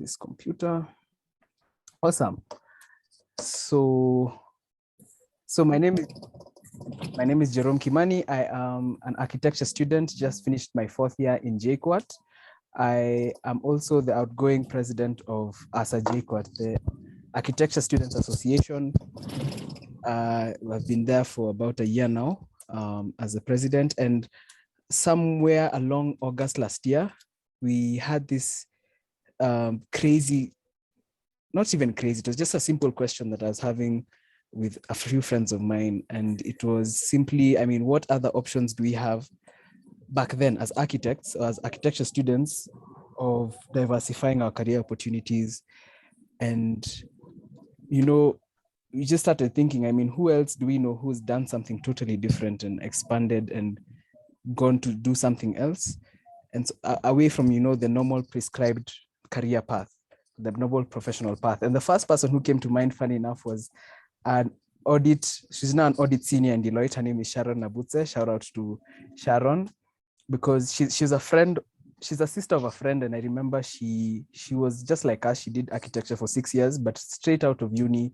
this computer. Awesome. So my name is Jerome Kimani. I am an architecture student, just finished my 4th year in JKUAT. I am also the outgoing president of ASA JKUAT, the Architecture Students Association. I've been there for about a year now as the president, and somewhere along August last year, we had this crazy, not even crazy, it was just a simple question that I was having with a few friends of mine. And it was simply, I mean, what other options do we have back then as architects or as architecture students of diversifying our career opportunities? And, you know, we just started thinking, I mean, who else do we know who's done something totally different and expanded and gone to do something else? And so, away from, you know, the normal prescribed career path, the noble professional path. And the first person who came to mind, funny enough, was an audit. She's now an audit senior in Deloitte. Her name is Sharon Nyaguthii. Shout out to Sharon, because she's a friend. She's a sister of a friend. And I remember she was just like us. She did architecture for 6 years, but straight out of uni,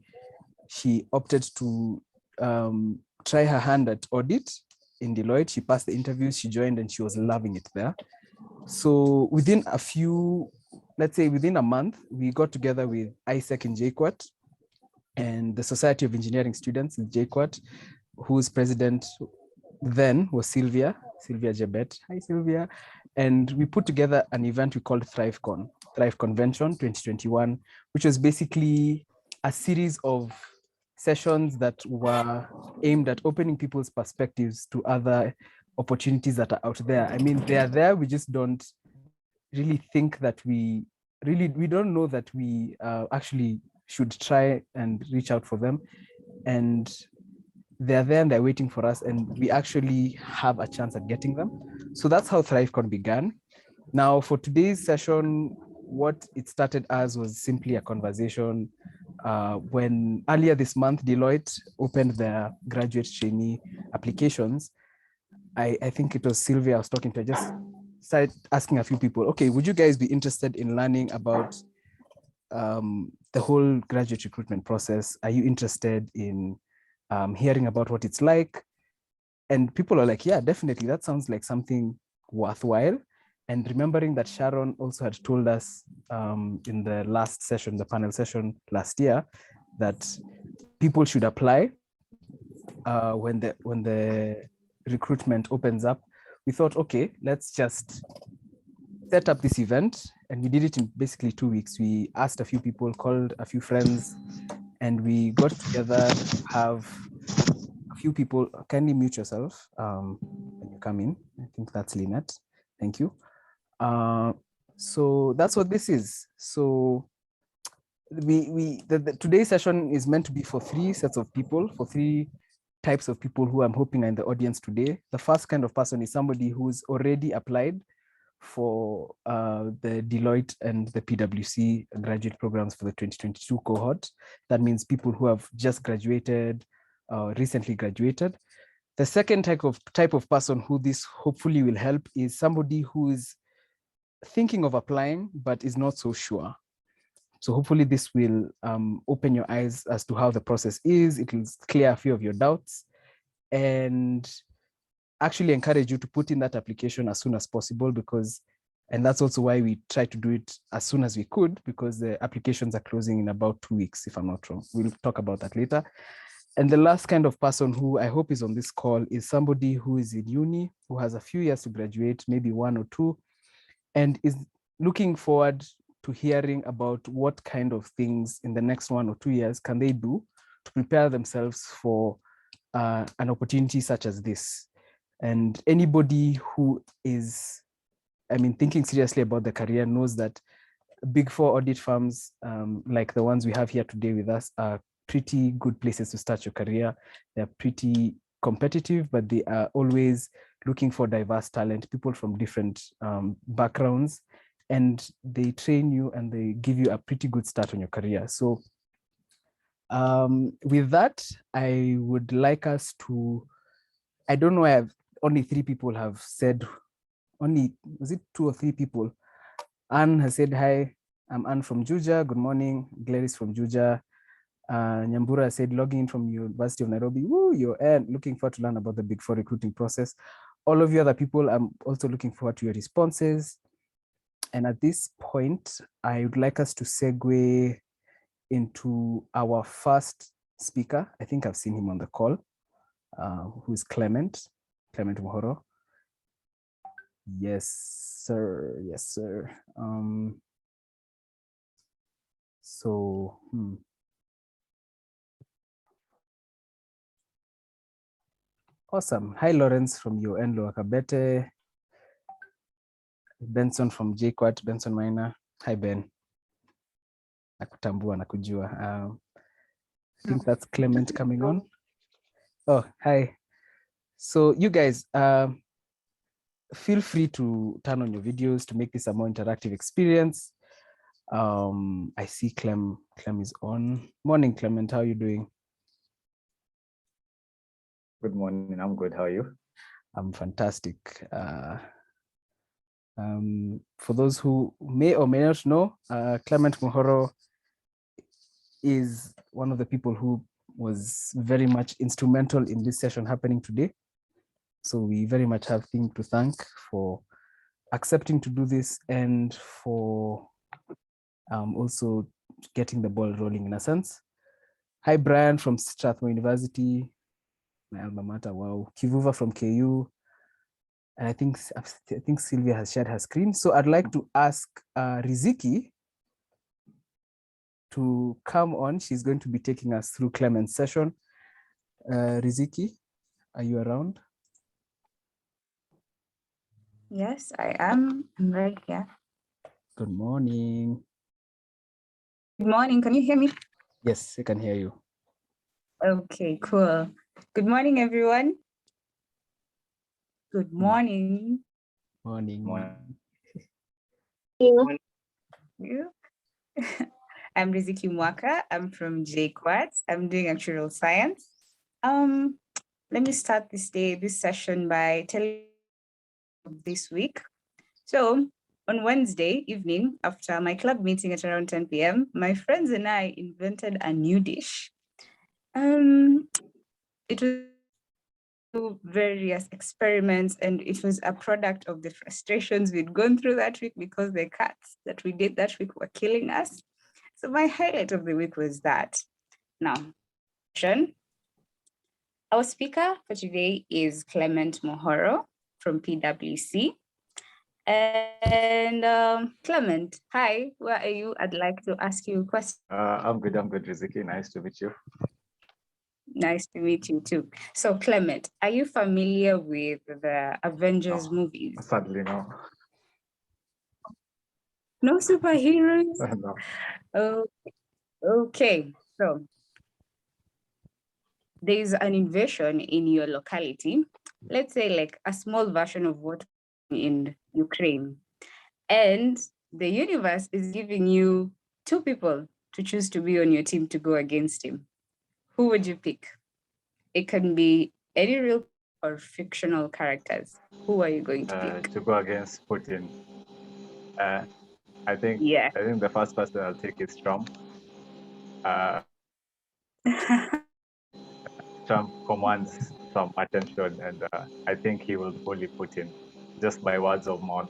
she opted to try her hand at audit in Deloitte. She passed the interviews, she joined, and she was loving it there. So within a few, let's say within a month, we got together with ISEC in JKUAT and the Society of Engineering Students in JKUAT, whose president then was Sylvia Jebet. Hi, Sylvia. And we put together an event we called Thrive Convention 2021, which was basically a series of sessions that were aimed at opening people's perspectives to other opportunities that are out there. I mean, they are there, we just don't really think that we don't know that we actually should try and reach out for them. And they're there and they're waiting for us, and we actually have a chance at getting them. So that's how ThriveCon began. Now, for today's session, what it started as was simply a conversation when earlier this month, Deloitte opened their graduate trainee applications. I think it was Sylvia I was talking to. I just started asking a few people, okay, would you guys be interested in learning about the whole graduate recruitment process? Are you interested in hearing about what it's like? And people are like, yeah, definitely. That sounds like something worthwhile. And remembering that Sharon also had told us in the last session, the panel session last year, that people should apply when the recruitment opens up, we thought, okay, let's just set up this event. And we did it in basically 2 weeks. We asked a few people, called a few friends, and we got together to have a few people. Kindly mute yourself when you come in. I think that's Lynette. Thank you. So that's what this is. So today's session is meant to be for 3 sets of people, for 3 types of people who I'm hoping are in the audience today. The first kind of person is somebody who's already applied for the Deloitte and the PwC graduate programs for the 2022 cohort. That means people who have just graduated, recently graduated. The second type of person who this hopefully will help is somebody who is thinking of applying but is not so sure. So hopefully this will open your eyes as to how the process is. It will clear a few of your doubts and actually encourage you to put in that application as soon as possible, and that's also why we try to do it as soon as we could, because the applications are closing in about 2 weeks, if I'm not wrong. We'll talk about that later. And the last kind of person who I hope is on this call is somebody who is in uni, who has a few years to graduate, maybe 1 or 2, and is looking forward to hearing about what kind of things in the next 1 or 2 years can they do to prepare themselves for an opportunity such as this. And anybody who is, thinking seriously about the career knows that Big 4 audit firms like the ones we have here today with us are pretty good places to start your career. They're pretty competitive, but they are always looking for diverse talent, people from different backgrounds, and they train you and they give you a pretty good start on your career. So with that, I would like us to, I don't know, only 3 people have said, was it 2 or 3 people? Anne has said hi. I'm Anne from Juja. Good morning. Gladys from Juja. Nyambura said, logging in from University of Nairobi. Woo, you're looking forward to learn about the Big Four recruiting process. All of you other people, I'm also looking forward to your responses. And at this point, I would like us to segue into our first speaker. I think I've seen him on the call, who is Clement Muhoro. Yes, sir. Yes, sir. Awesome. Hi, Lawrence from UN Loakabete. Benson from JQuat, Benson Minor. Hi, Ben. Nakutambua, nakujua. I think that's Clement coming on. Oh, hi. So you guys, feel free to turn on your videos to make this a more interactive experience. I see Clem is on. Morning, Clement, how are you doing? Good morning, I'm good, how are you? I'm fantastic. For those who may or may not know, Clement Muhoro is one of the people who was very much instrumental in this session happening today. So we very much have him to thank for accepting to do this and for also getting the ball rolling in a sense. Hi, Brian from Strathmore University, my alma mater, wow. Kivuva from KU. And I think Sylvia has shared her screen. So I'd like to ask Riziki to come on. She's going to be taking us through Clement's session. Riziki, are you around? Yes, I am. I'm right here. Good morning. Good morning. Can you hear me? Yes, I can hear you. Okay, cool. Good morning, everyone. Good morning. Morning. I'm Riziki Mwaka. I'm from JQuat. I'm doing actuarial science. Let me start this session by telling you this week. So on Wednesday evening, after my club meeting at around 10 p.m., my friends and I invented a new dish. It was various experiments, and it was a product of the frustrations we'd gone through that week because the cuts that we did that week were killing us. So my highlight of the week was that. Now, our speaker for today is Clement Muhoro from PwC. And Clement, hi, where are you? I'd like to ask you a question. I'm good, Riziki. Nice to meet you. Nice to meet you too. So Clement, are you familiar with the Avengers movies? Sadly, no. No superheroes? No. Okay, so there's an invasion in your locality, let's say like a small version of what in Ukraine. And the universe is giving you two people to choose to be on your team to go against him. Who would you pick? It can be any real or fictional characters. Who are you going to pick? To go against Putin. I think the first person I'll take is Trump. Trump commands some attention, and I think he will bully Putin just by words of mouth.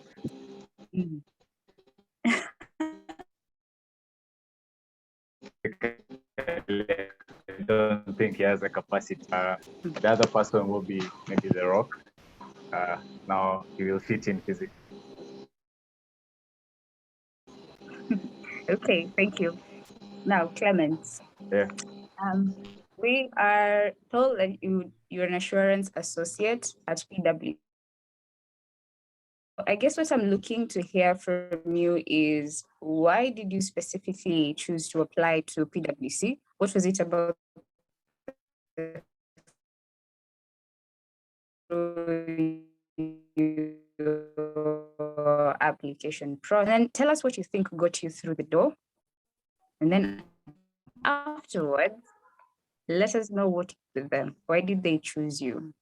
I don't think he has the capacity. The other person will be maybe The Rock. Now he will fit in physically. Okay, thank you. Now, Clement. Yeah. We are told that you're an assurance associate at PwC. I guess what I'm looking to hear from you is, why did you specifically choose to apply to PwC? What was it about your application process? And then tell us what you think got you through the door. And then afterwards, let us know what with them. Why did they choose you?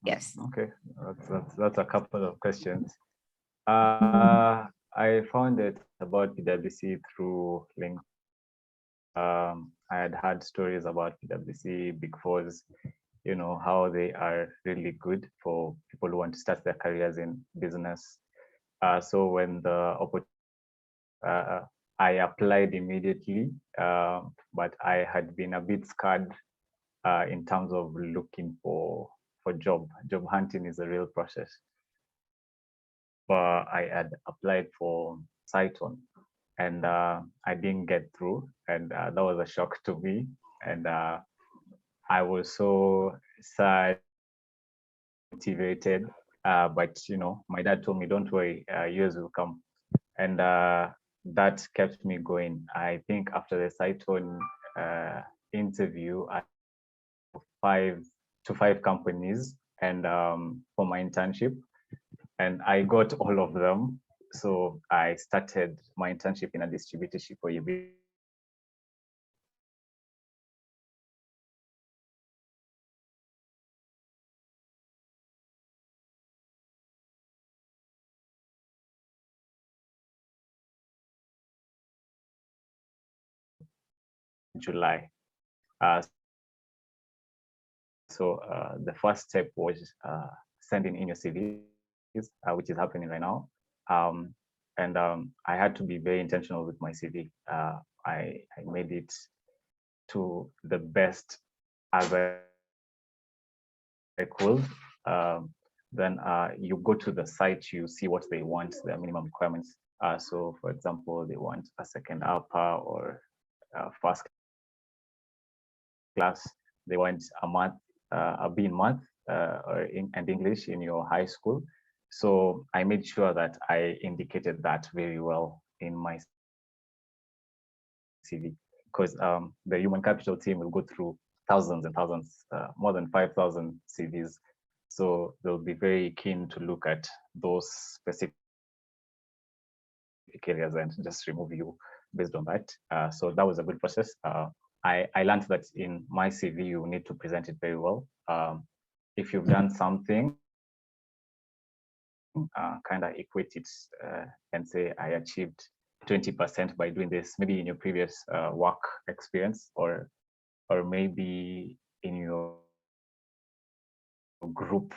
Yes. Okay, that's a couple of questions. I I found it about PwC through LinkedIn. I had heard stories about PwC, Big Fours, how they are really good for people who want to start their careers in business. So when the opportunity, I applied immediately, but I had been a bit scared in terms of looking for job. Job hunting is a real process. But I had applied for Cyton, and I didn't get through, and that was a shock to me. And I was so sad, motivated, but my dad told me, "Don't worry, yours will come," and that kept me going. I think after the Cyton interview, I had 5 companies, and for my internship, and I got all of them. So I started my internship in a distributorship for UB. July. So the first step was sending in your CVs, which is happening right now. And I had to be very intentional with my CV. I made it to the best as I could. Then you go to the site, you see what they want, their minimum requirements. So for example, they want a second upper or first class. They want a math, a B in math and English in your high school. So I made sure that I indicated that very well in my CV, because the human capital team will go through thousands and thousands, more than 5,000 CVs. So they'll be very keen to look at those specific areas and just remove you based on that. So that was a good process. I learned that in my CV, you need to present it very well. If you've done something, kind of equate it and say, I achieved 20% by doing this, maybe in your previous work experience, or maybe in your group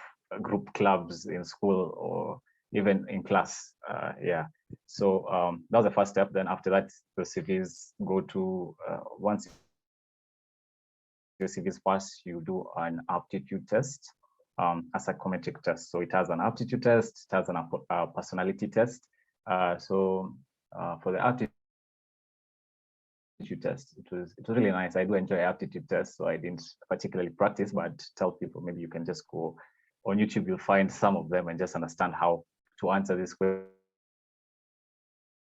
clubs in school, or even in class. Yeah. So that was the first step. Then after that, the CVs go to, once your CVs pass, you do an aptitude test, a psychometric test. So it has an aptitude test, it has a personality test. So for the aptitude test, it was really nice. I do enjoy aptitude tests, so I didn't particularly practice, but tell people maybe you can just go on YouTube, you'll find some of them and just understand how to answer these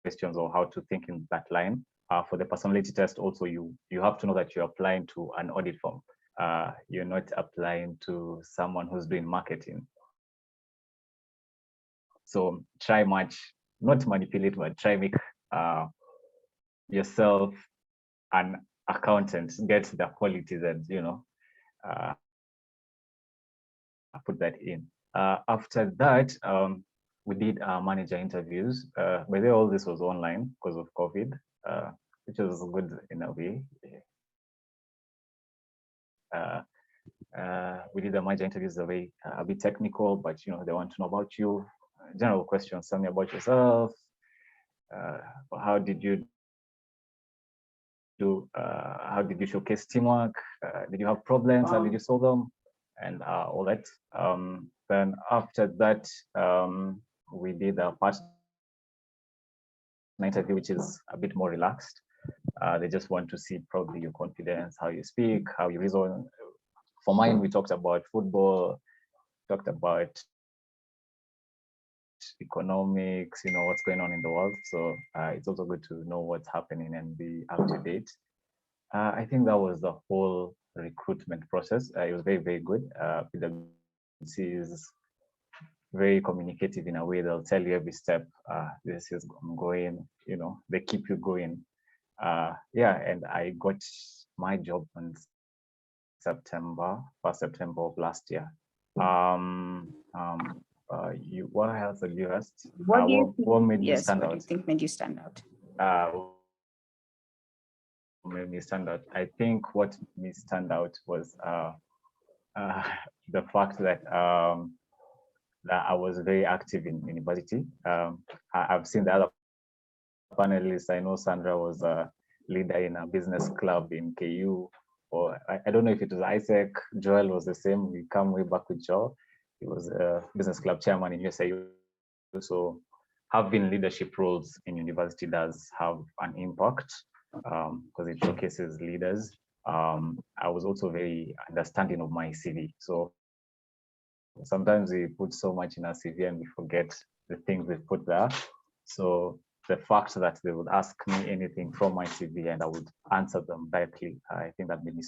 questions or how to think in that line. For the personality test, also you have to know that you're applying to an audit firm. You're not applying to someone who's doing marketing. So try not manipulate, but try make yourself an accountant, get the qualities, and put that in. After that, we did manager interviews. By the way, all this was online because of COVID, which was good in a way. We did the manager interviews a bit technical, but they want to know about you. General questions: tell me about yourself. How did you do? How did you showcase teamwork? Did you have problems? How did you solve them? And all that. Then after that, we did a part interview, which is a bit more relaxed. They just want to see probably your confidence, how you speak, how you reason. For mine, we talked about football, talked about economics, what's going on in the world. So it's also good to know what's happening and be up to date. I think that was the whole recruitment process. It was very, very good. PwC is very communicative in a way. They'll tell you every step, this is going, they keep you going. Yeah, and I got my job on September of last year. what else did you ask? What do you think, what made me yes, stand what do out? you think made you stand out? Made me stand out. I think what made me stand out was the fact that that I was very active in university. I've seen the other panelists. I know Sandra was a leader in a business club in KU, or I don't know if it was ISEC. Joel was the same. We come way back with Joel. He was a business club chairman in USAU. So having leadership roles in university does have an impact because it showcases leaders. I was also very understanding of my CV. So sometimes we put so much in our CV and we forget the things we put there. So the fact that they would ask me anything from my CV and I would answer them directly, I think that made me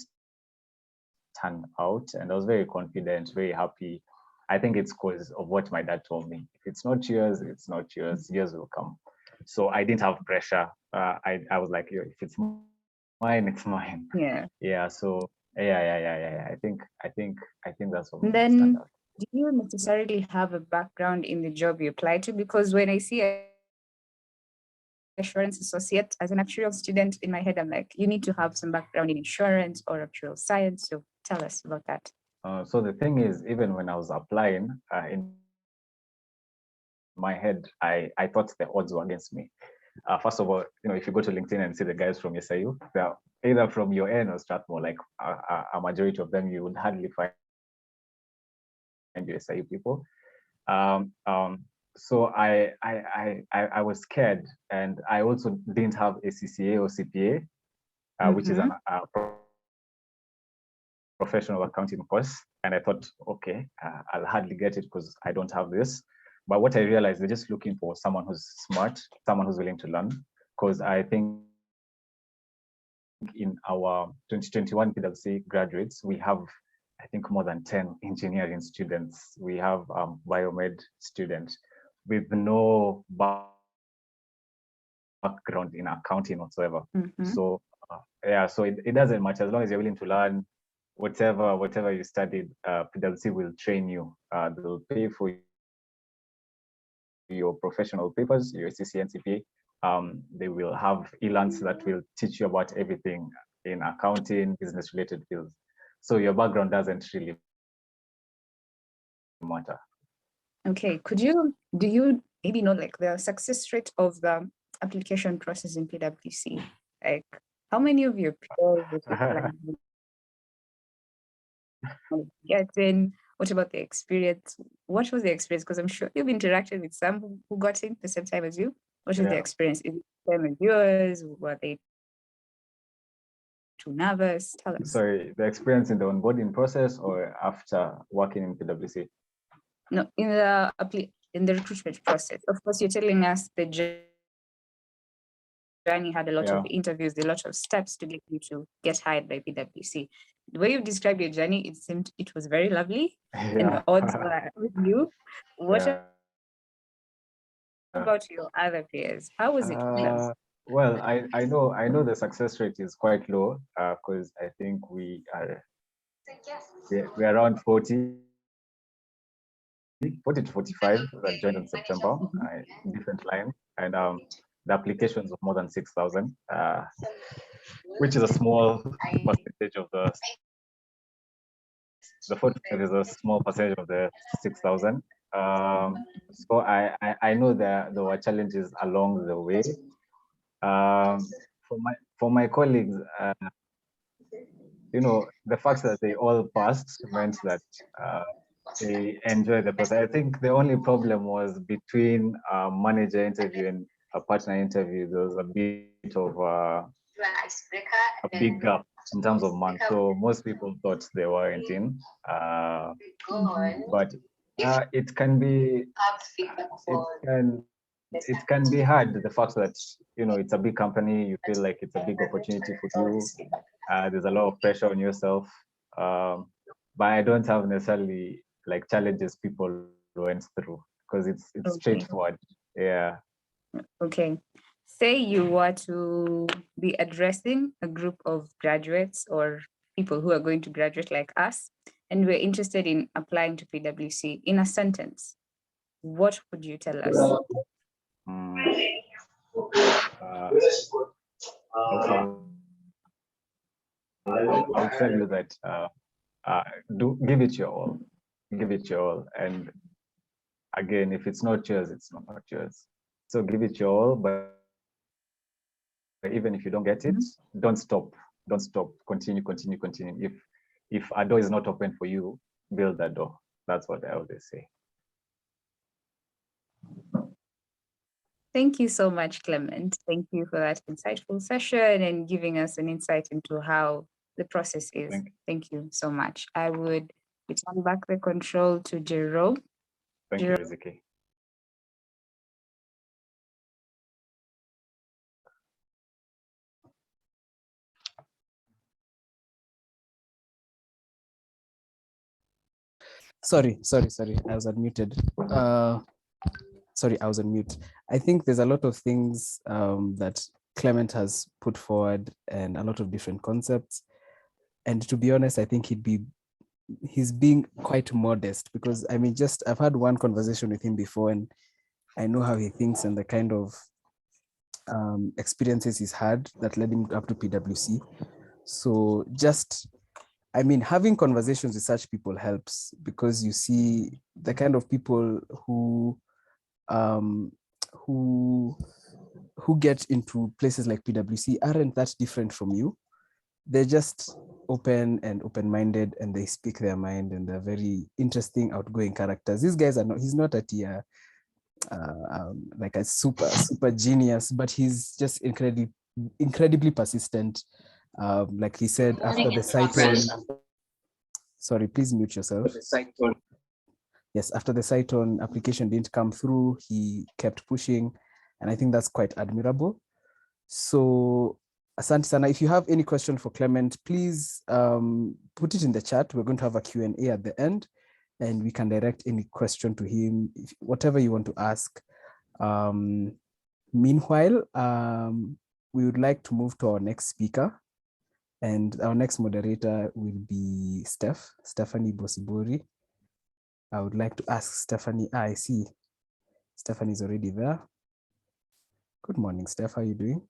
stand out. And I was very confident, very happy. I think it's because of what my dad told me. If it's not yours, it's not yours. Yours will come. So I didn't have pressure. I was like, if it's mine, it's mine. Yeah. Yeah. So yeah. I think that's what made me Then, stand out. do you necessarily have a background in the job you apply to? Because when I see assurance associate as an actuarial student in my head, I'm like, you need to have some background in insurance or actuarial science. So tell us about that. So the thing is, even when I was applying, in my head, I thought the odds were against me. First of all, if you go to LinkedIn and see the guys from SIU, they're either from your end or Strathmore. Like a majority of them, you would hardly find SIU people. So I was scared, and I also didn't have a CCA or CPA, which is a professional accounting course. And I thought, okay, I'll hardly get it because I don't have this. But what I realized, they're just looking for someone who's smart, someone who's willing to learn. Because I think in our 2021 PwC graduates, we have, I think, more than 10 engineering students. We have biomed students with no background in accounting whatsoever. So so it doesn't matter as long as you're willing to learn. Whatever you studied, PwC will train you. They'll pay for your professional papers, your CCA and CPA. They will have e-learns that will teach you about everything in accounting, business-related fields. So your background doesn't really matter. Okay, do you maybe know like the success rate of the application process in PwC? Like how many of your peers get in? What about the experience? What was the experience? Because I'm sure you've interacted with some who got in the same time as you. What was the experience? Is it the same as yours? Were they too nervous? Tell us. Sorry, the experience in the onboarding process or after working in PwC? No, in the recruitment process. Of course, you're telling us the journey had a lot of interviews, a lot of steps to get you to get hired by PwC. The way you described your journey, it seemed it was very lovely, and the odds were with you. What about your other peers? How was it with them? Well, I know the success rate is quite low because I think we're around 40 to 45 that joined in September, different line, and the applications of more than 6,000, which is a small percentage of the 45 is a small percentage of the 6,000. So I know that there were challenges along the way. For my colleagues, the fact that they all passed meant that they enjoyed the process. I think the only problem was between a manager interview and a partner interview. There was a bit of a big gap in terms of months. So most people thought they weren't in. But it can be hard. The fact that it's a big company, you feel like it's a big opportunity for you. There's a lot of pressure on yourself. But I don't have necessarily like challenges people went through because it's straightforward. Yeah. Okay. Say you were to be addressing a group of graduates or people who are going to graduate like us, and we're interested in applying to PwC in a sentence. what would you tell us? I'll tell you that do give it your all. Give it your all. And again, if it's not yours, it's not yours. So give it your all, but even if you don't get it, don't stop. Don't stop. Continue. If a door is not open for you, build that door. That's what I always say. Thank you so much, Clement. Thank you for that insightful session and giving us an insight into how the process is. Thank you so much. I would return back the control to Jerome. Thank you, Riziki. Sorry. I was unmuted. Sorry, I was on mute. I think there's a lot of things that Clement has put forward and a lot of different concepts. And to be honest, I think he's being quite modest, because I mean, I've had one conversation with him before, and I know how he thinks and the kind of experiences he's had that led him up to PwC. So I mean, having conversations with such people helps, because you see the kind of people who get into places like PwC aren't that different from you. They're just open and open-minded, and they speak their mind, and they're very interesting, outgoing characters. These guys he's not a tier like a super genius, but he's just incredibly persistent. Like he said, after the site sorry, please mute yourself. Yes, after the site application didn't come through, he kept pushing, and I think that's quite admirable. So asante sana. If you have any question for Clement, please put it in the chat. We're going to have a Q&A at the end, and we can direct any question to him, whatever you want to ask. Meanwhile, we would like to move to our next speaker, and our next moderator will be Stephanie Bosibori. I would like to ask Stephanie. I see Stephanie's already there. Good morning, Steph. How are you doing?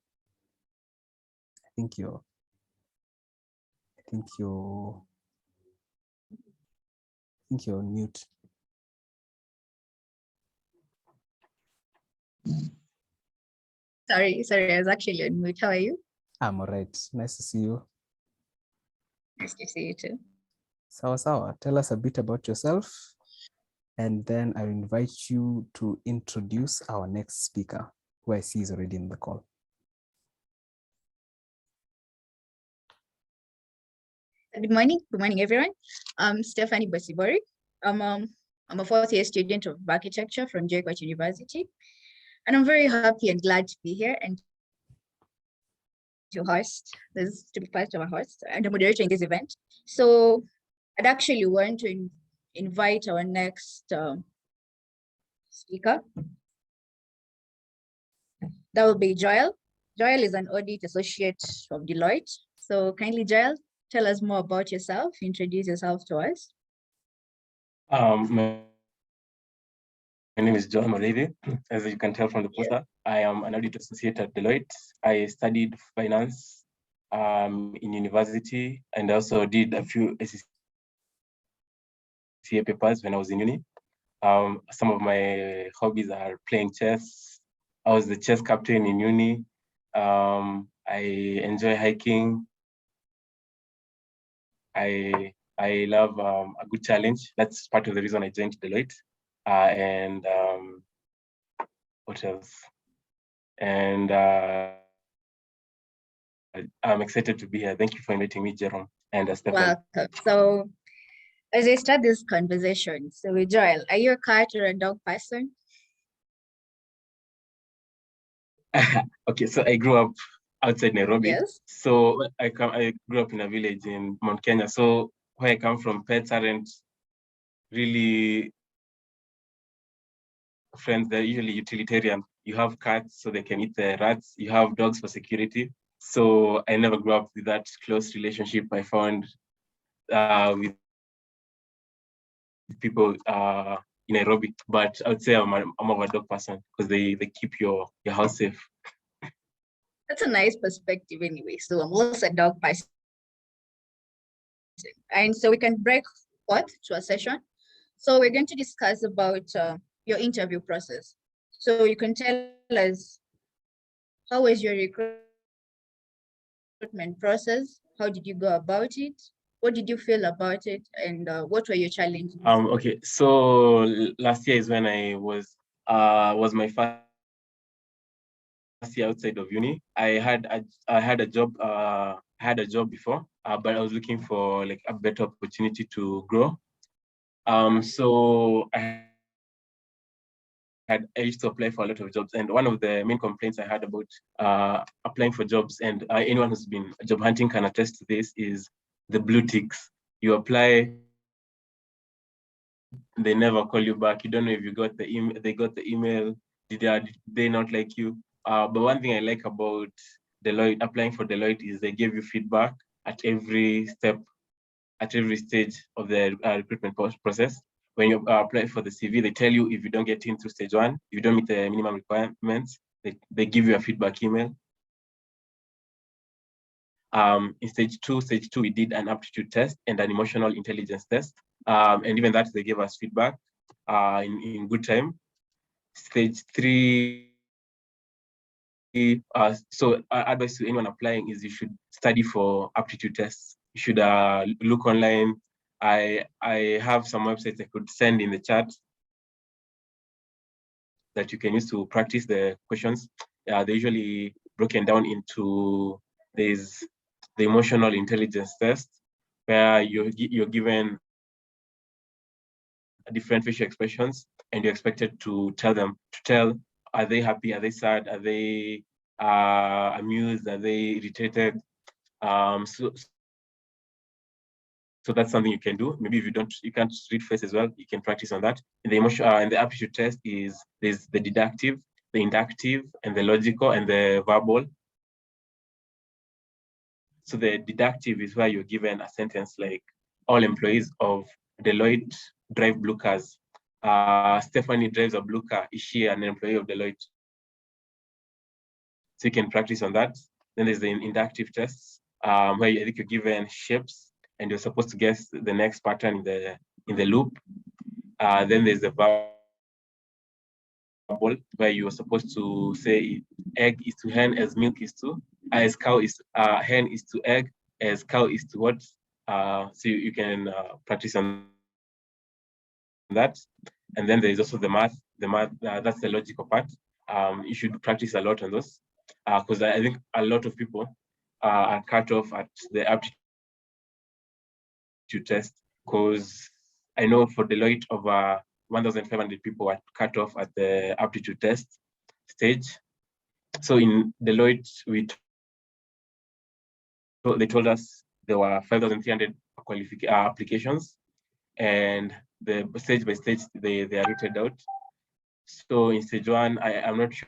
I think you're on mute. Sorry, I was actually on mute. How are you? I'm all right. Nice to see you. Nice to see you too. Sawa. Tell us a bit about yourself, and then I invite you to introduce our next speaker, who I see is already in the call. Good morning, everyone. I'm Stephanie Bosibori. I'm a fourth-year student of architecture from Deloitte University, and I'm very happy and glad to be here and to be part of a host and moderating this event. So I'd actually want to invite our next speaker. That will be Joel. Joel is an Audit Associate of Deloitte. So kindly, Joel, tell us more about yourself. Introduce yourself to us. My name is Joel Muriithi. As you can tell from the poster, I am an Audit Associate at Deloitte. I studied finance in university, and also did a few SCCA papers when I was in uni. Some of my hobbies are playing chess. I was the chess captain in uni. I enjoy hiking. I love a good challenge. That's part of the reason I joined Deloitte. And what else? And I'm excited to be here. Thank you for inviting me, Jerome and Stefan. Welcome. So as I start this conversation, so Joel, are you a cat or a dog person? Okay, so I grew up outside Nairobi. Yes. So I grew up in a village in Mount Kenya. So where I come from, pets aren't really friends. They're usually utilitarian. You have cats so they can eat the rats. You have dogs for security. So I never grew up with that close relationship I found with people in Nairobi, but I would say I'm a dog person because they keep your house safe. That's a nice perspective anyway. So I'm also a dog person. And so we can break forth to a session. So we're going to discuss about your interview process. So you can tell us, how was your recruitment process? How did you go about it? What did you feel about it? And what were your challenges? Okay, so last year is when I was my first year outside of uni. I had a job before, but I was looking for like a better opportunity to grow. So I used to apply for a lot of jobs, and one of the main complaints I had about applying for jobs, and anyone who's been job hunting can attest to this, is the blue ticks. You apply, they never call you back. You don't know if you got the email. They got the email. Did they not like you? But one thing I like about Deloitte, applying for Deloitte, is they give you feedback at every step, at every stage of the recruitment process. When you apply for the CV, they tell you if you don't get into stage 1, if you don't meet the minimum requirements, they give you a feedback email. In stage two, we did an aptitude test and an emotional intelligence test. And even that, they gave us feedback in good time. Stage 3, so advice to anyone applying is you should study for aptitude tests. You should look online. I have some websites I could send in the chat that you can use to practice the questions. They're usually broken down into, there's the emotional intelligence test, where you're given different facial expressions, and you're expected to tell, are they happy, are they sad, are they amused, are they irritated? So that's something you can do. Maybe if you can't read face as well, you can practice on that. And the emotional and the aptitude test there's the deductive, the inductive, and the logical, and the verbal. So the deductive is where you're given a sentence like, all employees of Deloitte drive blue cars. Stephanie drives a blue car. Is she an employee of Deloitte? So you can practice on that. Then there's the inductive tests, where I think you're given shapes and you're supposed to guess the next pattern in the loop. Then there's the verbal, where you're supposed to say egg is to hen as milk is to, as cow is hen is to egg, as cow is to what. So you can practice on that. And then there's also the math. That's the logical part. You should practice a lot on those, because I think a lot of people are cut off at the aptitude test, because I know for Deloitte over 1,500 people were cut off at the aptitude test stage. So in Deloitte, they told us there were 5,300 applications, and the stage by stage they are rated out. So in stage 1, I'm not sure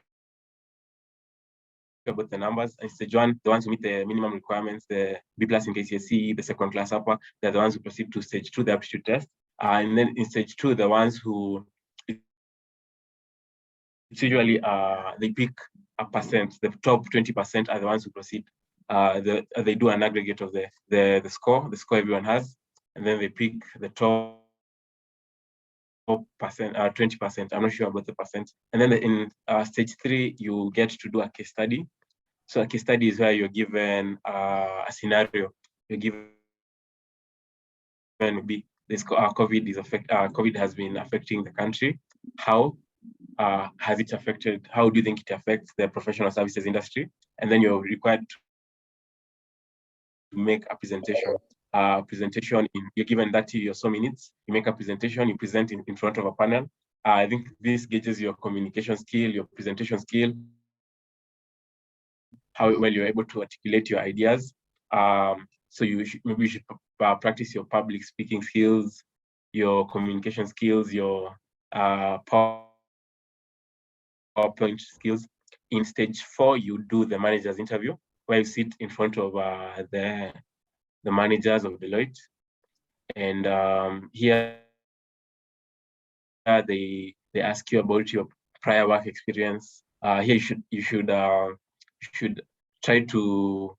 about the numbers. In stage 1, the ones who meet the minimum requirements, the B+ in KCSE, the second class upper, they're the ones who proceed to stage 2, the aptitude test. And then in stage 2, the ones who usually they pick a percent, the top 20% are the ones who proceed. They do an aggregate of the score everyone has, and then they pick the top percent, 20%. I'm not sure about the percent. And then in stage 3, you get to do a case study. So a case study is where you're given a scenario. You're given maybe this COVID has been affecting the country. How has it affected? How do you think it affects the professional services industry? And then you're required to make a presentation. You're given 30 or so minutes. You make a presentation. You present in front of a panel. I think this gauges your communication skill, your presentation skill, how well you're able to articulate your ideas. So maybe you should practice your public speaking skills, your communication skills, your PowerPoint skills. In stage 4, you do the manager's interview, where you sit in front of the managers of Deloitte. And here they ask you about your prior work experience. Here you should try to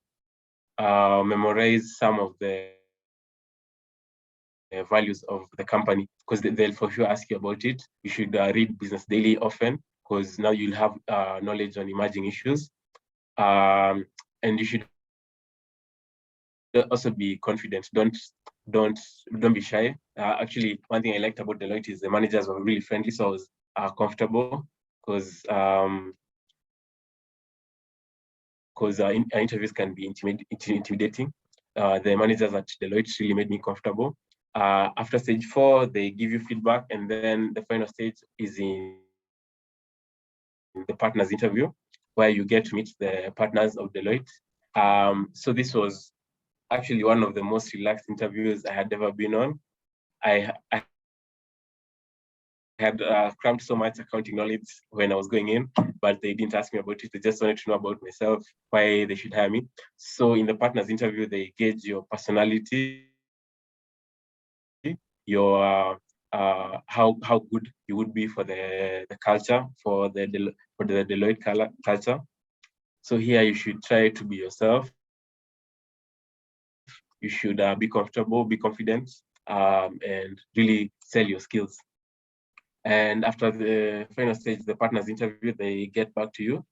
memorize some of the values of the company, because they'll for sure ask you about it. You should read Business Daily often, because now you'll have knowledge on emerging issues. And you should also be confident. Don't be shy. Actually, one thing I liked about Deloitte is the managers were really friendly, so I was comfortable, because interviews can be intimidating. The managers at Deloitte really made me comfortable. After stage 4, they give you feedback, and then the final stage is in the partners interview, where you get to meet the partners of Deloitte. So this was actually one of the most relaxed interviews I had ever been on. I had crammed so much accounting knowledge when I was going in, but they didn't ask me about it. They just wanted to know about myself, why they should hire me. So in the partners interview, they gauge your personality, your how good you would be for the culture, for the Deloitte culture. So here you should try to be yourself. You should be comfortable, be confident, and really sell your skills. And after the final stage, the partners interview, they get back to you.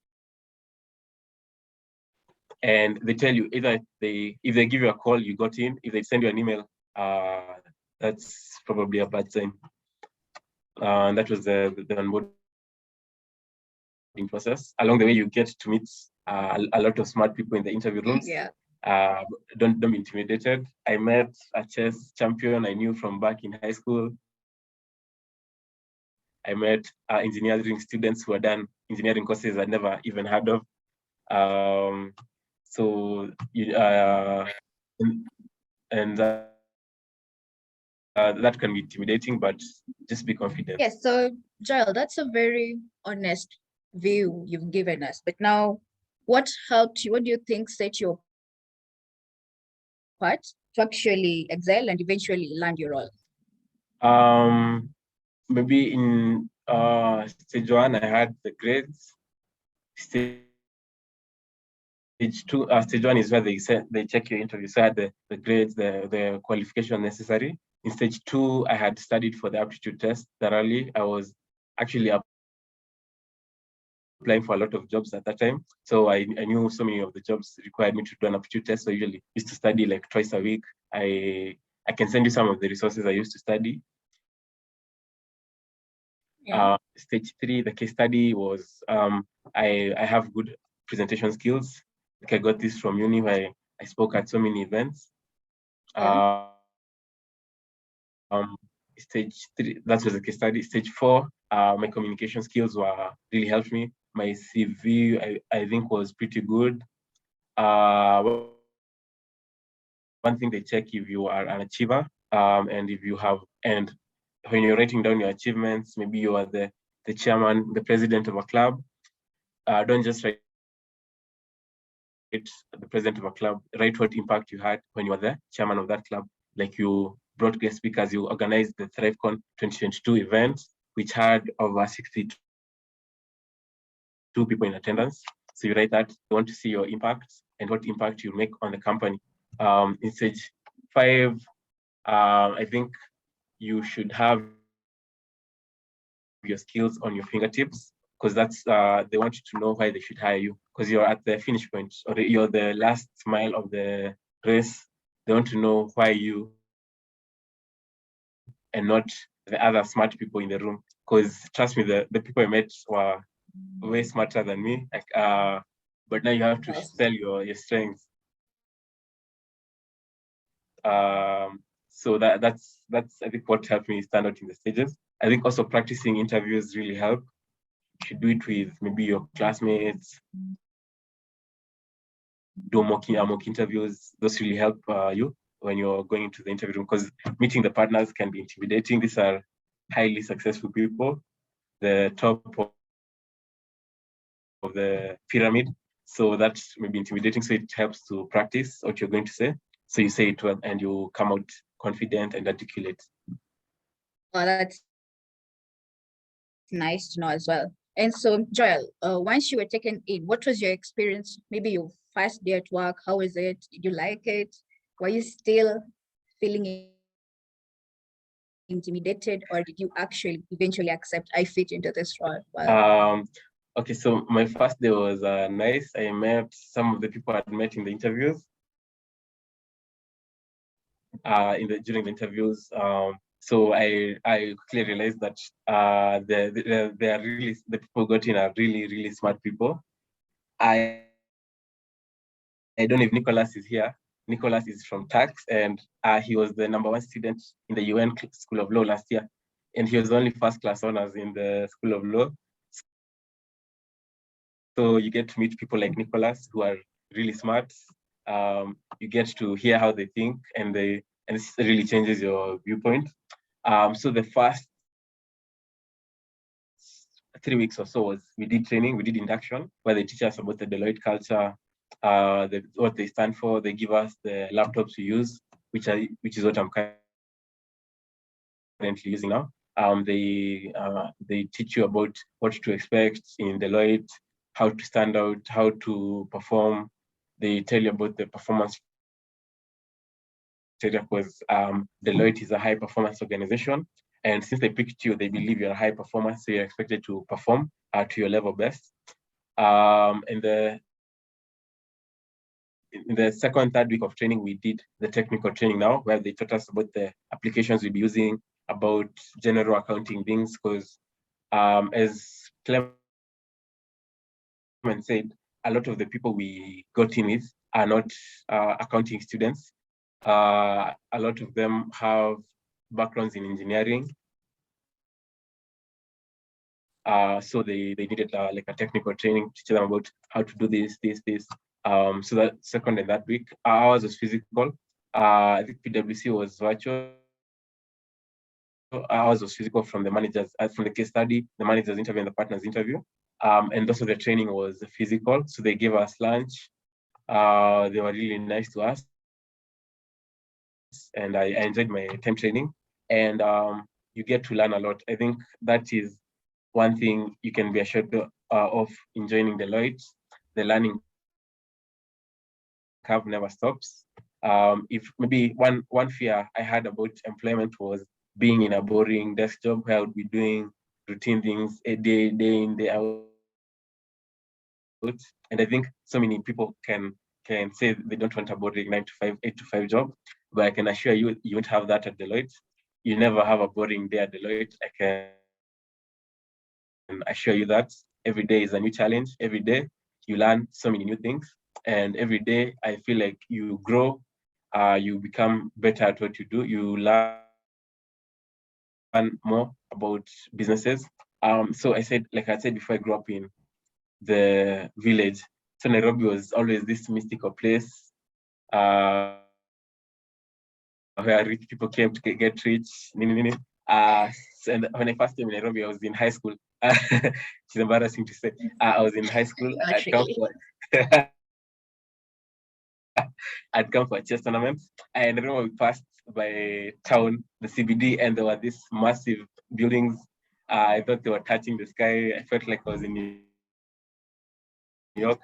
And they tell you either if they give you a call, you got in. If they send you an email, that's probably a bad sign. And that was the onboarding process. Along the way, you get to meet a lot of smart people in the interview rooms. Yeah. Don't be intimidated. I met a chess champion I knew from back in high school. I met engineering students who had done engineering courses I'd never even heard of. So that can be intimidating, but just be confident. Yes, so Joel, that's a very honest view you've given us. But now, what helped you? What do you think set you apart to actually excel and eventually land your role? Maybe in stage 1, I had the grades. Stage 2, stage 1 is where they check your interview. So I had the grades, the qualification necessary. In stage 2, I had studied for the aptitude test thoroughly. I was actually applying for a lot of jobs at that time. So I knew so many of the jobs required me to do an aptitude test. So I usually used to study like twice a week. I can send you some of the resources I used to study. Yeah. Stage 3, the case study was, I have good presentation skills. Like I got this from uni where I spoke at so many events. Yeah. Stage 3, that was the case study. Stage 4, my communication skills really helped me. My CV, I think, was pretty good. One thing they check if you are an achiever, and if you have, and when you're writing down your achievements, maybe you are the chairman, the president of a club. Don't just write the president of a club. Write what impact you had when you were the chairman of that club. Like you brought guest speakers, you organized the ThriveCon 2022 event, which had over 62 people in attendance. So you write that. You want to see your impact and what impact you make on the company. In stage 5, I think you should have your skills on your fingertips, because that's they want you to know why they should hire you, because you're at the finish point, or you're the last mile of the race. They want to know why you and not the other smart people in the room, because trust me, the people I met were way smarter than me. Like, but now you have to sell your strengths. So that's I think what helped me stand out in the stages. I think also practicing interviews really help. You should do it with maybe your classmates. Do mock interviews. Those really help you when you're going into the interview room, because meeting the partners can be intimidating. These are highly successful people, the top of the pyramid. So that may be intimidating. So it helps to practice what you're going to say. So you say it well and you come out confident and articulate. Well, that's nice to know as well. And so, Joel, once you were taken in, what was your experience? Maybe your first day at work, how was it? Did you like it? Were you still feeling intimidated, or did you actually eventually accept I fit into this role? Well, Okay, so my first day was nice. I met some of the people I'd met in the interviews. During the interviews, so I quickly realized that they are really, the people got in are really smart people. I don't know if Nicholas is here. Nicholas is from tax, and he was the #1 student in the UN School of Law last year, and he was the only first class honors in the School of Law. So you get to meet people like Nicholas who are really smart. You get to hear how they think, and this really changes your viewpoint. So the first 3 weeks or so we did training, we did induction, where they teach us about the Deloitte culture, what they stand for. They give us the laptops we use, which is what I'm currently using now. They teach you about what to expect in Deloitte, how to stand out, how to perform. They tell you about the performance because Deloitte is a high performance organization. And since they picked you, they believe you're a high performer, so you're expected to perform to your level best. In the second, third week of training, we did the technical training now, where they taught us about the applications we'll be using, about general accounting things, because as Clement said, a lot of the people we got in with are not accounting students. A lot of them have backgrounds in engineering. So they needed like a technical training to teach them about how to do this. So that second and that week, ours was physical. I think PwC was virtual. Ours was physical from the managers, from the case study, the managers interview and the partners interview. And also the training was physical. So they gave us lunch. They were really nice to us. And I enjoyed my time training. And you get to learn a lot. I think that is one thing you can be assured of in joining Deloitte. The learning curve never stops. If maybe one fear I had about employment was being in a boring desk job where I would be doing routine things a day in, day out. And I think so many people can say they don't want a boring 9 to 5, 8 to 5 job, but I can assure you, you won't have that at Deloitte. You never have a boring day at Deloitte. I can assure you that every day is a new challenge. Every day you learn so many new things, and every day I feel like you grow, you become better at what you do. You learn more about businesses. So I said before, I grew up in the village. So Nairobi was always this mystical place where rich people came to get rich. And when I first came in Nairobi, I was in high school. It's embarrassing to say. I was in high school. I'd come for a chess tournament. And I remember we passed by town, the CBD, and there were these massive buildings. I thought they were touching the sky. I felt like I was in New York.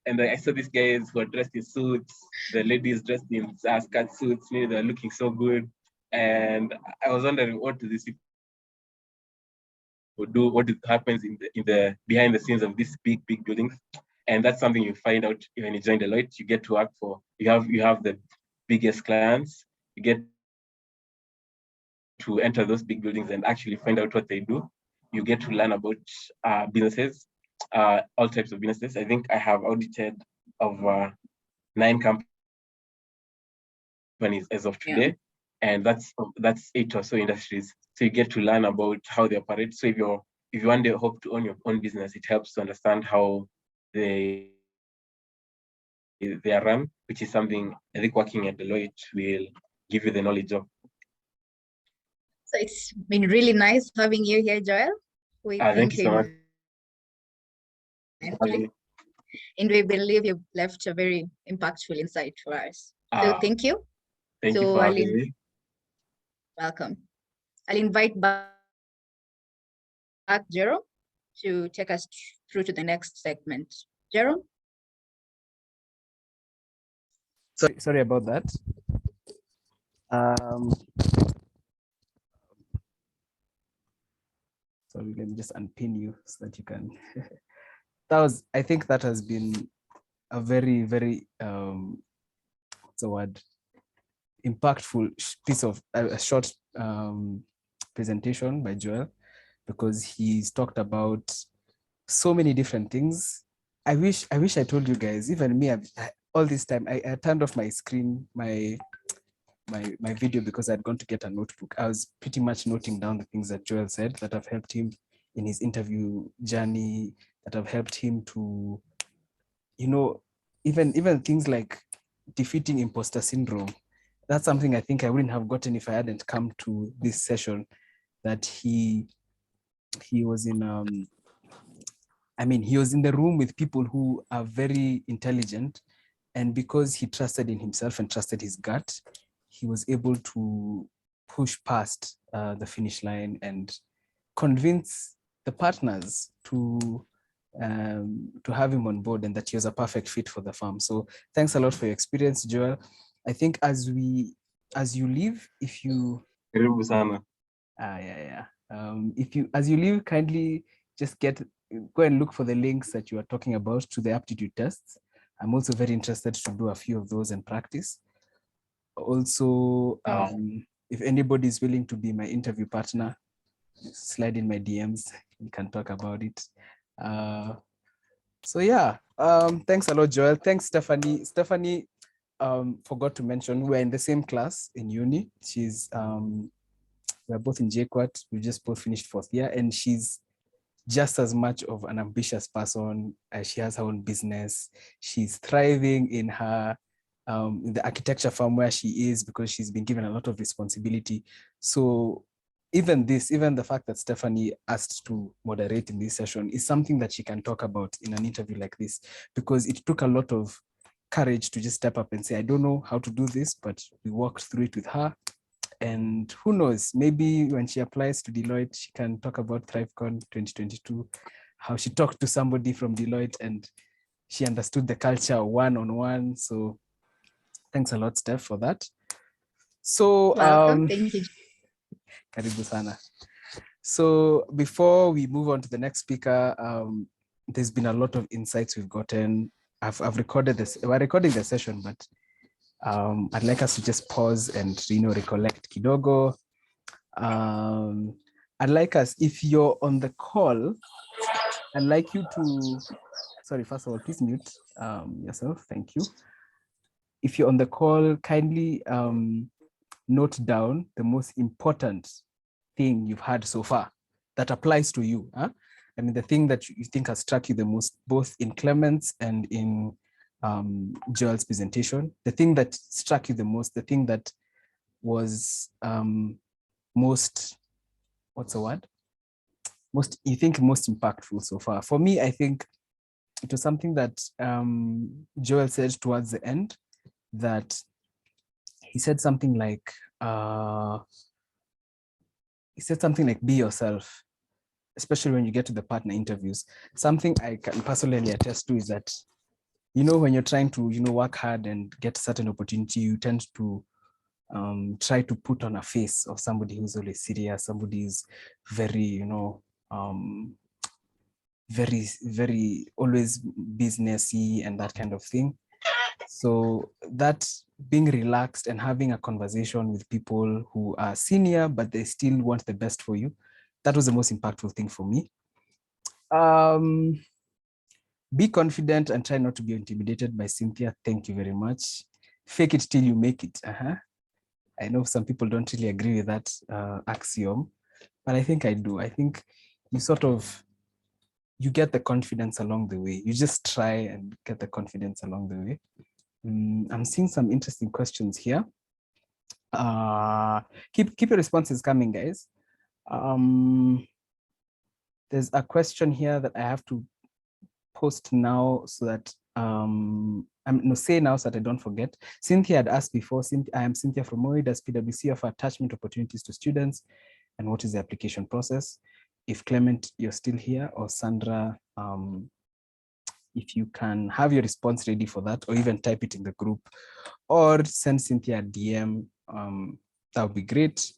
And I saw these guys who were dressed in suits, the ladies dressed in skirt suits, they were looking so good. And I was wondering, what do these people do? What happens in the behind the scenes of these big buildings? And that's something you find out when you join Deloitte. You get to work for, you have the biggest clients. You get to enter those big buildings and actually find out what they do. You get to learn about businesses, all types of businesses. I think I have audited over 9 companies as of today, and that's 8 or so industries. So you get to learn about how they operate. So if you one day hope to own your own business, it helps to understand how they are run, which is something I think working at Deloitte will give you the knowledge of. So it's been really nice having you here, Joel. Thank you so much. And we believe you've left a very impactful insight for us. So thank you. Thank you for having me. Welcome. I'll invite back back Jerome to take us through to the next segment. Jerome? Sorry about that. Sorry, let me just unpin you so that you can. I think that has been a very, very, what's the word? Impactful piece of a short presentation by Joel, because he's talked about so many different things. I wish I told you guys, even me, all this time, I turned off my screen, my video, because I'd gone to get a notebook. I was pretty much noting down the things that Joel said that have helped him in his interview journey, that have helped him to, even things like defeating imposter syndrome. That's something I think I wouldn't have gotten if I hadn't come to this session, that he was in, he was in the room with people who are very intelligent, and because he trusted in himself and trusted his gut, he was able to push past the finish line and convince the partners to have him on board, and that he was a perfect fit for the firm. So thanks a lot for your experience, Joel. I think as you leave, if you as you leave, kindly just go and look for the links that you are talking about to the aptitude tests. I'm also very interested to do a few of those and practice. Also, if anybody is willing to be my interview partner, slide in my DMs, we can talk about it. So yeah, thanks a lot, Joel. Thanks, Stephanie. Stephanie forgot to mention, we're in the same class in uni. She's we're both in JQuat. We just both finished 4th year, and she's just as much of an ambitious person. She has her own business. She's thriving in her in the architecture firm where she is, because she's been given a lot of responsibility. So even the fact that Stephanie asked to moderate in this session is something that she can talk about in an interview like this, because it took a lot of courage to just step up and say, I don't know how to do this, but we walked through it with her. And who knows, maybe when she applies to Deloitte, she can talk about ThriveCon 2022, how she talked to somebody from Deloitte and she understood the culture one-on-one. So thanks a lot, Steph, for that. So Welcome. Thank you. Karibu sana. So before we move on to the next speaker, there's been a lot of insights we've gotten. I've recorded this. We're recording the session, but I'd like us to just pause and recollect kidogo. I'd like us, if you're on the call, I'd like you to, sorry, first of all, please mute yourself. Thank you. If you're on the call, kindly note down the most important thing you've had so far that applies to you. Huh? I mean, the thing that you think has struck you the most, both in Clement's and in Joel's presentation, the thing that struck you the most, the thing that was most, what's the word? You think most impactful so far. For me, I think it was something that Joel said towards the end, that he said something like, be yourself, especially when you get to the partner interviews. Something I can personally attest to is that, when you're trying to, work hard and get a certain opportunity, you tend to try to put on a face of somebody who's always serious, somebody who's very, very, very always businessy and that kind of thing. So that being relaxed and having a conversation with people who are senior, but they still want the best for you, that was the most impactful thing for me. Be confident and try not to be intimidated by Cynthia. Thank you very much. Fake it till you make it. I know some people don't really agree with that axiom, but I think I do. I think you get the confidence along the way. You just try and get the confidence along the way. I'm seeing some interesting questions here. Keep your responses coming, guys. There's a question here that I have to post now so that say now so that I don't forget. Cynthia had asked before. I am Cynthia from Moi. Does PwC offer attachment opportunities to students, and what is the application process? if Clement, you're still here, or Sandra, if you can have your response ready for that, or even type it in the group, or send Cynthia a DM, that would be great.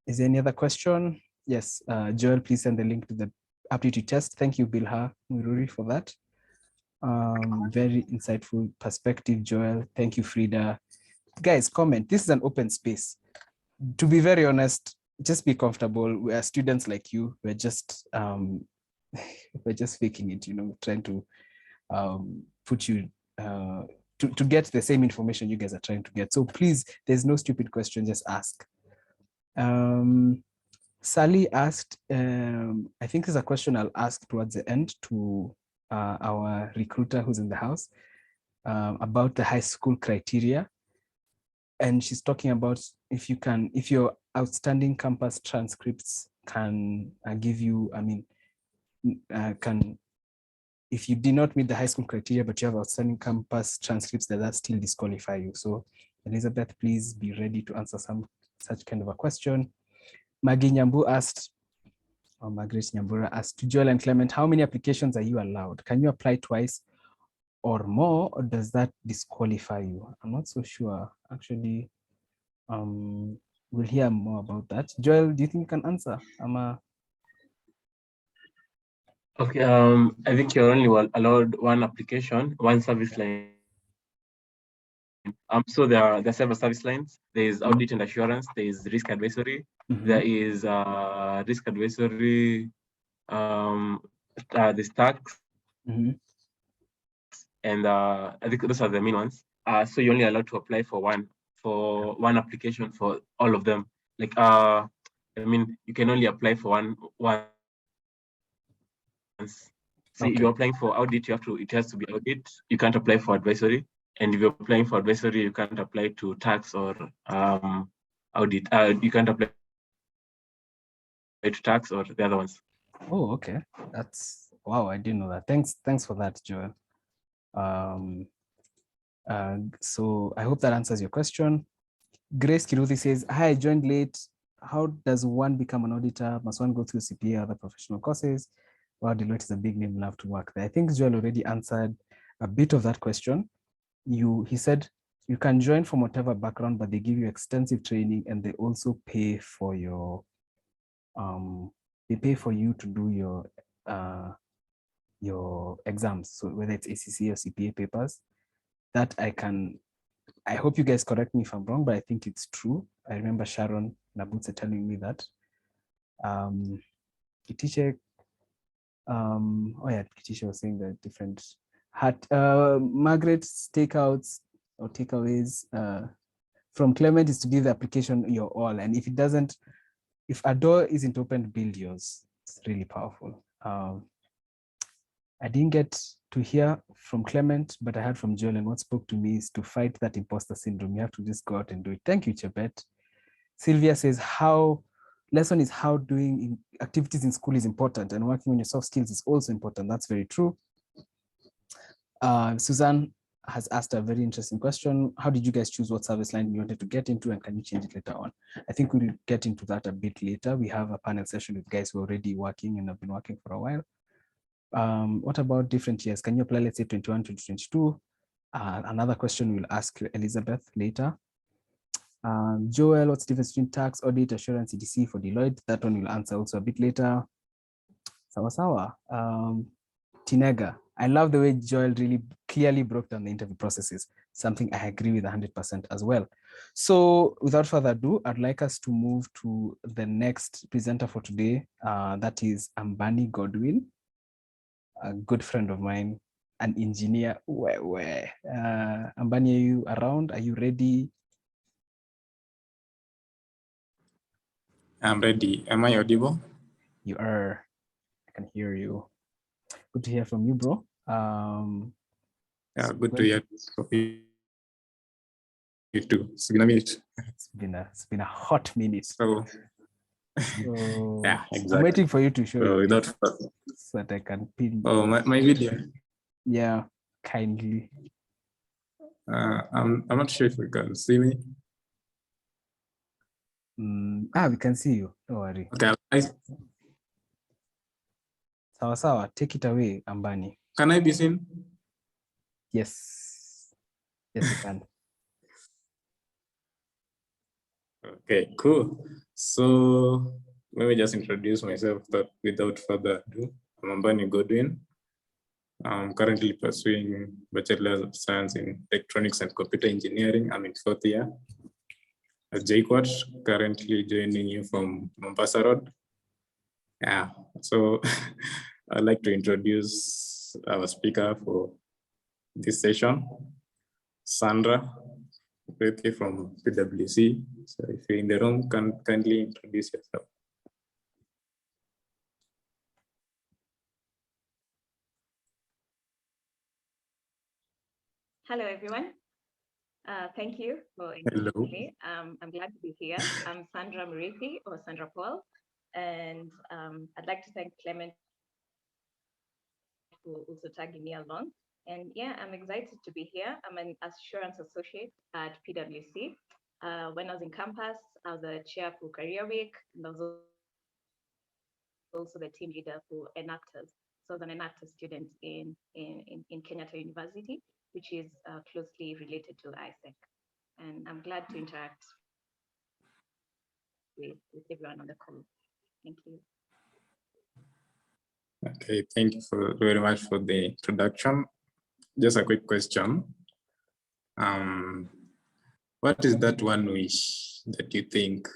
Is there any other question? Yes, Joel, please send the link to the aptitude test. Thank you, Bilha Mururi, for that. Very insightful perspective, Joel. Thank you, Frida. Guys, comment. This is an open space. To be very honest, just be comfortable. We are students like you. We're just faking it, trying to put you to get the same information you guys are trying to get. So please, there's no stupid question, just ask. Sally asked, I think there's a question I'll ask towards the end to our recruiter who's in the house about the high school criteria. And she's talking about if your outstanding campus transcripts can give you, if you did not meet the high school criteria, but you have outstanding campus transcripts, that still disqualify you. So Elizabeth, please be ready to answer such kind of a question. Maggie Nyambu asked, or Margaret Nyambura asked, to Joel and Clement, how many applications are you allowed? Can you apply twice or more, or does that disqualify you? I'm not so sure. Actually, we'll hear more about that. Joel, do you think you can answer? Okay, I think you're only allowed one application, one service line. So there are several service lines. There is audit and assurance. There is risk advisory. There is risk advisory. There's tax, and I think those are the main ones. So you're only allowed to apply for one application for all of them. Like you can only apply for one once. So you're applying for audit, it has to be audit. You can't apply for advisory. And if you're applying for advisory, you can't apply to tax or audit. You can't apply to tax or the other ones. Oh, okay. That's wow. I didn't know that. Thanks for that, Joel. So I hope that answers your question. Grace Kiruthi says, hi, I joined late. How does one become an auditor? Must one go through CPA or other professional courses? Well, Deloitte is a big name, love to work there. I think Joel already answered a bit of that question. He said you can join from whatever background, but they give you extensive training and they also pay for your they pay for you to do your exams. So whether it's ACC or CPA papers, that I hope you guys correct me if I'm wrong, but I think it's true. I remember Sharon Nabutse telling me that. Kitishe, Kitishe was saying that different Margaret's takeouts or takeaways from Clement is to give the application your all. And if it doesn't, if a door isn't opened, build yours. It's really powerful. I didn't get to hear from Clement, but I heard from Joel, and what spoke to me is to fight that imposter syndrome. You have to just go out and do it. Thank you, Chebet. Sylvia says lesson is how doing activities in school is important and working on your soft skills is also important. That's very true. Suzanne has asked a very interesting question. How did you guys choose what service line you wanted to get into, and can you change it later on? I think we'll get into that a bit later. We have a panel session with guys who are already working and have been working for a while. What about different years? Can you apply, let's say 21, 2022? Another question we'll ask Elizabeth later. Joel, what's the difference between tax, audit, assurance, EDC for Deloitte? That one we'll answer also a bit later. Sawa. Tinega, I love the way Joel really clearly broke down the interview processes, something I agree with 100% as well. So without further ado, I'd like us to move to the next presenter for today. That is Ambani Godwin, a good friend of mine, an engineer. Ambani, are you around? Are you ready? I'm ready. Am I audible? You are. I can hear you. Good to hear from you, bro. Yeah, good to hear from you too. It's been a minute. It's been a hot minute. So yeah, exactly. I'm waiting for you to show so so that I can pin. Oh, my video. Yeah, kindly. I'm not sure if you can see me. We can see you. Don't worry. Okay. Sawa sawa, take it away, Ambani. Can I be seen? Yes. Yes, you can. Okay, cool. So let me just introduce myself without further ado. I'm Ambani Godwin. I'm currently pursuing Bachelor of Science in Electronics and Computer Engineering. I'm in 4th year at JQuat, currently joining you from Mombasa Road. Yeah, so I'd like to introduce our speaker for this session, Sandra Muriithi from PwC. So if you're in the room, can kindly introduce yourself. Hello, everyone. Thank you for inviting me. I'm glad to be here. I'm Sandra Muriithi, or Sandra Paul, and I'd like to thank Clement for also tagging me along. And yeah, I'm excited to be here. I'm an assurance associate at PwC. When I was in campus, I was a chair for Career Week, and I was also the team leader for Enactors. So I was an Enactors student in Kenyatta University, which is closely related to ISEC. And I'm glad to interact with everyone on the call. Thank you. Okay, thank you very much for the introduction. Just a quick question. What is that one wish that you think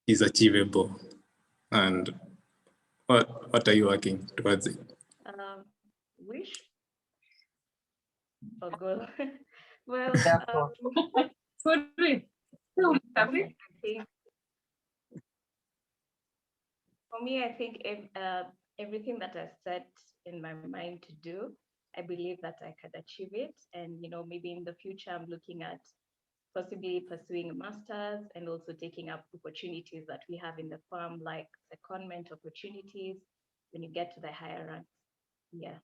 is achievable, and what are you working towards it? Wish or goal? Well, I think for me, I think if, everything that I set in my mind to do, I believe that I could achieve it. And maybe in the future, I'm looking at possibly pursuing a master's and also taking up opportunities that we have in the firm, like secondment opportunities when you get to the higher ranks. Yeah,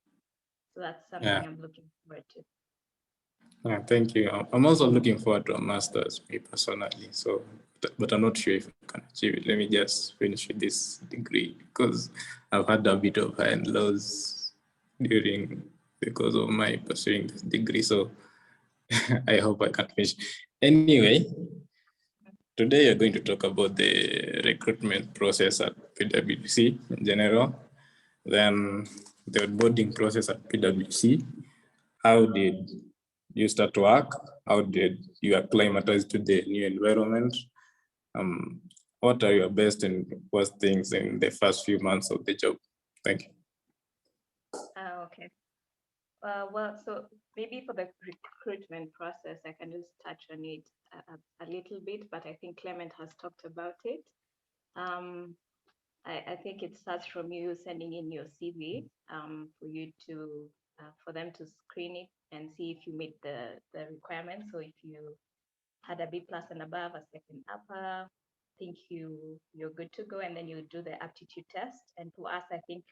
so that's something I'm looking forward to. Thank you. I'm also looking forward to a master's, me personally. So, but I'm not sure if I can achieve it. Let me just finish with this degree, because I've had a bit of high and lows because of my pursuing this degree. So I hope I can finish. Anyway, today you're going to talk about the recruitment process at PwC in general, then the onboarding process at PwC. How did you start work? How did you acclimatize to the new environment? What are your best and worst things in the first few months of the job? Thank you. Okay. Well, so maybe for the recruitment process, I can just touch on it a little bit, but I think Clement has talked about it. I think it starts from you sending in your CV for them to screen it and see if you meet the requirements. So if you had a B+ and above, a second upper, I think you're good to go, and then you do the aptitude test. And for us, I think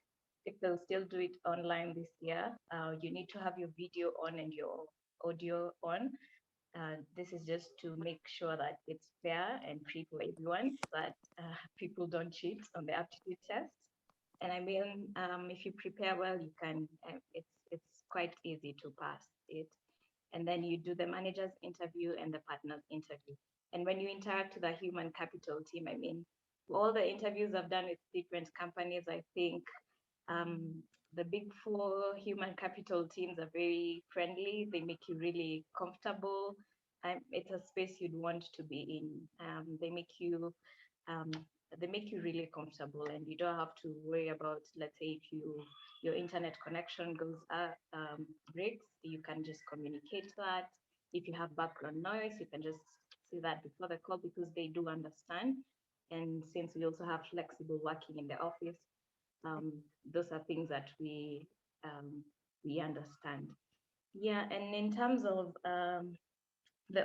if they'll still do it online this year, you need to have your video on and your audio on. This is just to make sure that it's fair and free for everyone, that people don't cheat on the aptitude test. And I mean, if you prepare well, you can. It's quite easy to pass it. And then you do the manager's interview and the partner's interview. And when you interact with the human capital team, I mean, all the interviews I've done with different companies, I think the big four human capital teams are very friendly. They make you really comfortable. It's a space you'd want to be in. They make you really comfortable, and you don't have to worry about, let's say, if your internet connection goes breaks, you can just communicate that. If you have background noise, you can just see that before the call, because they do understand. And since we also have flexible working in the office, those are things that we understand. Yeah, and in terms of the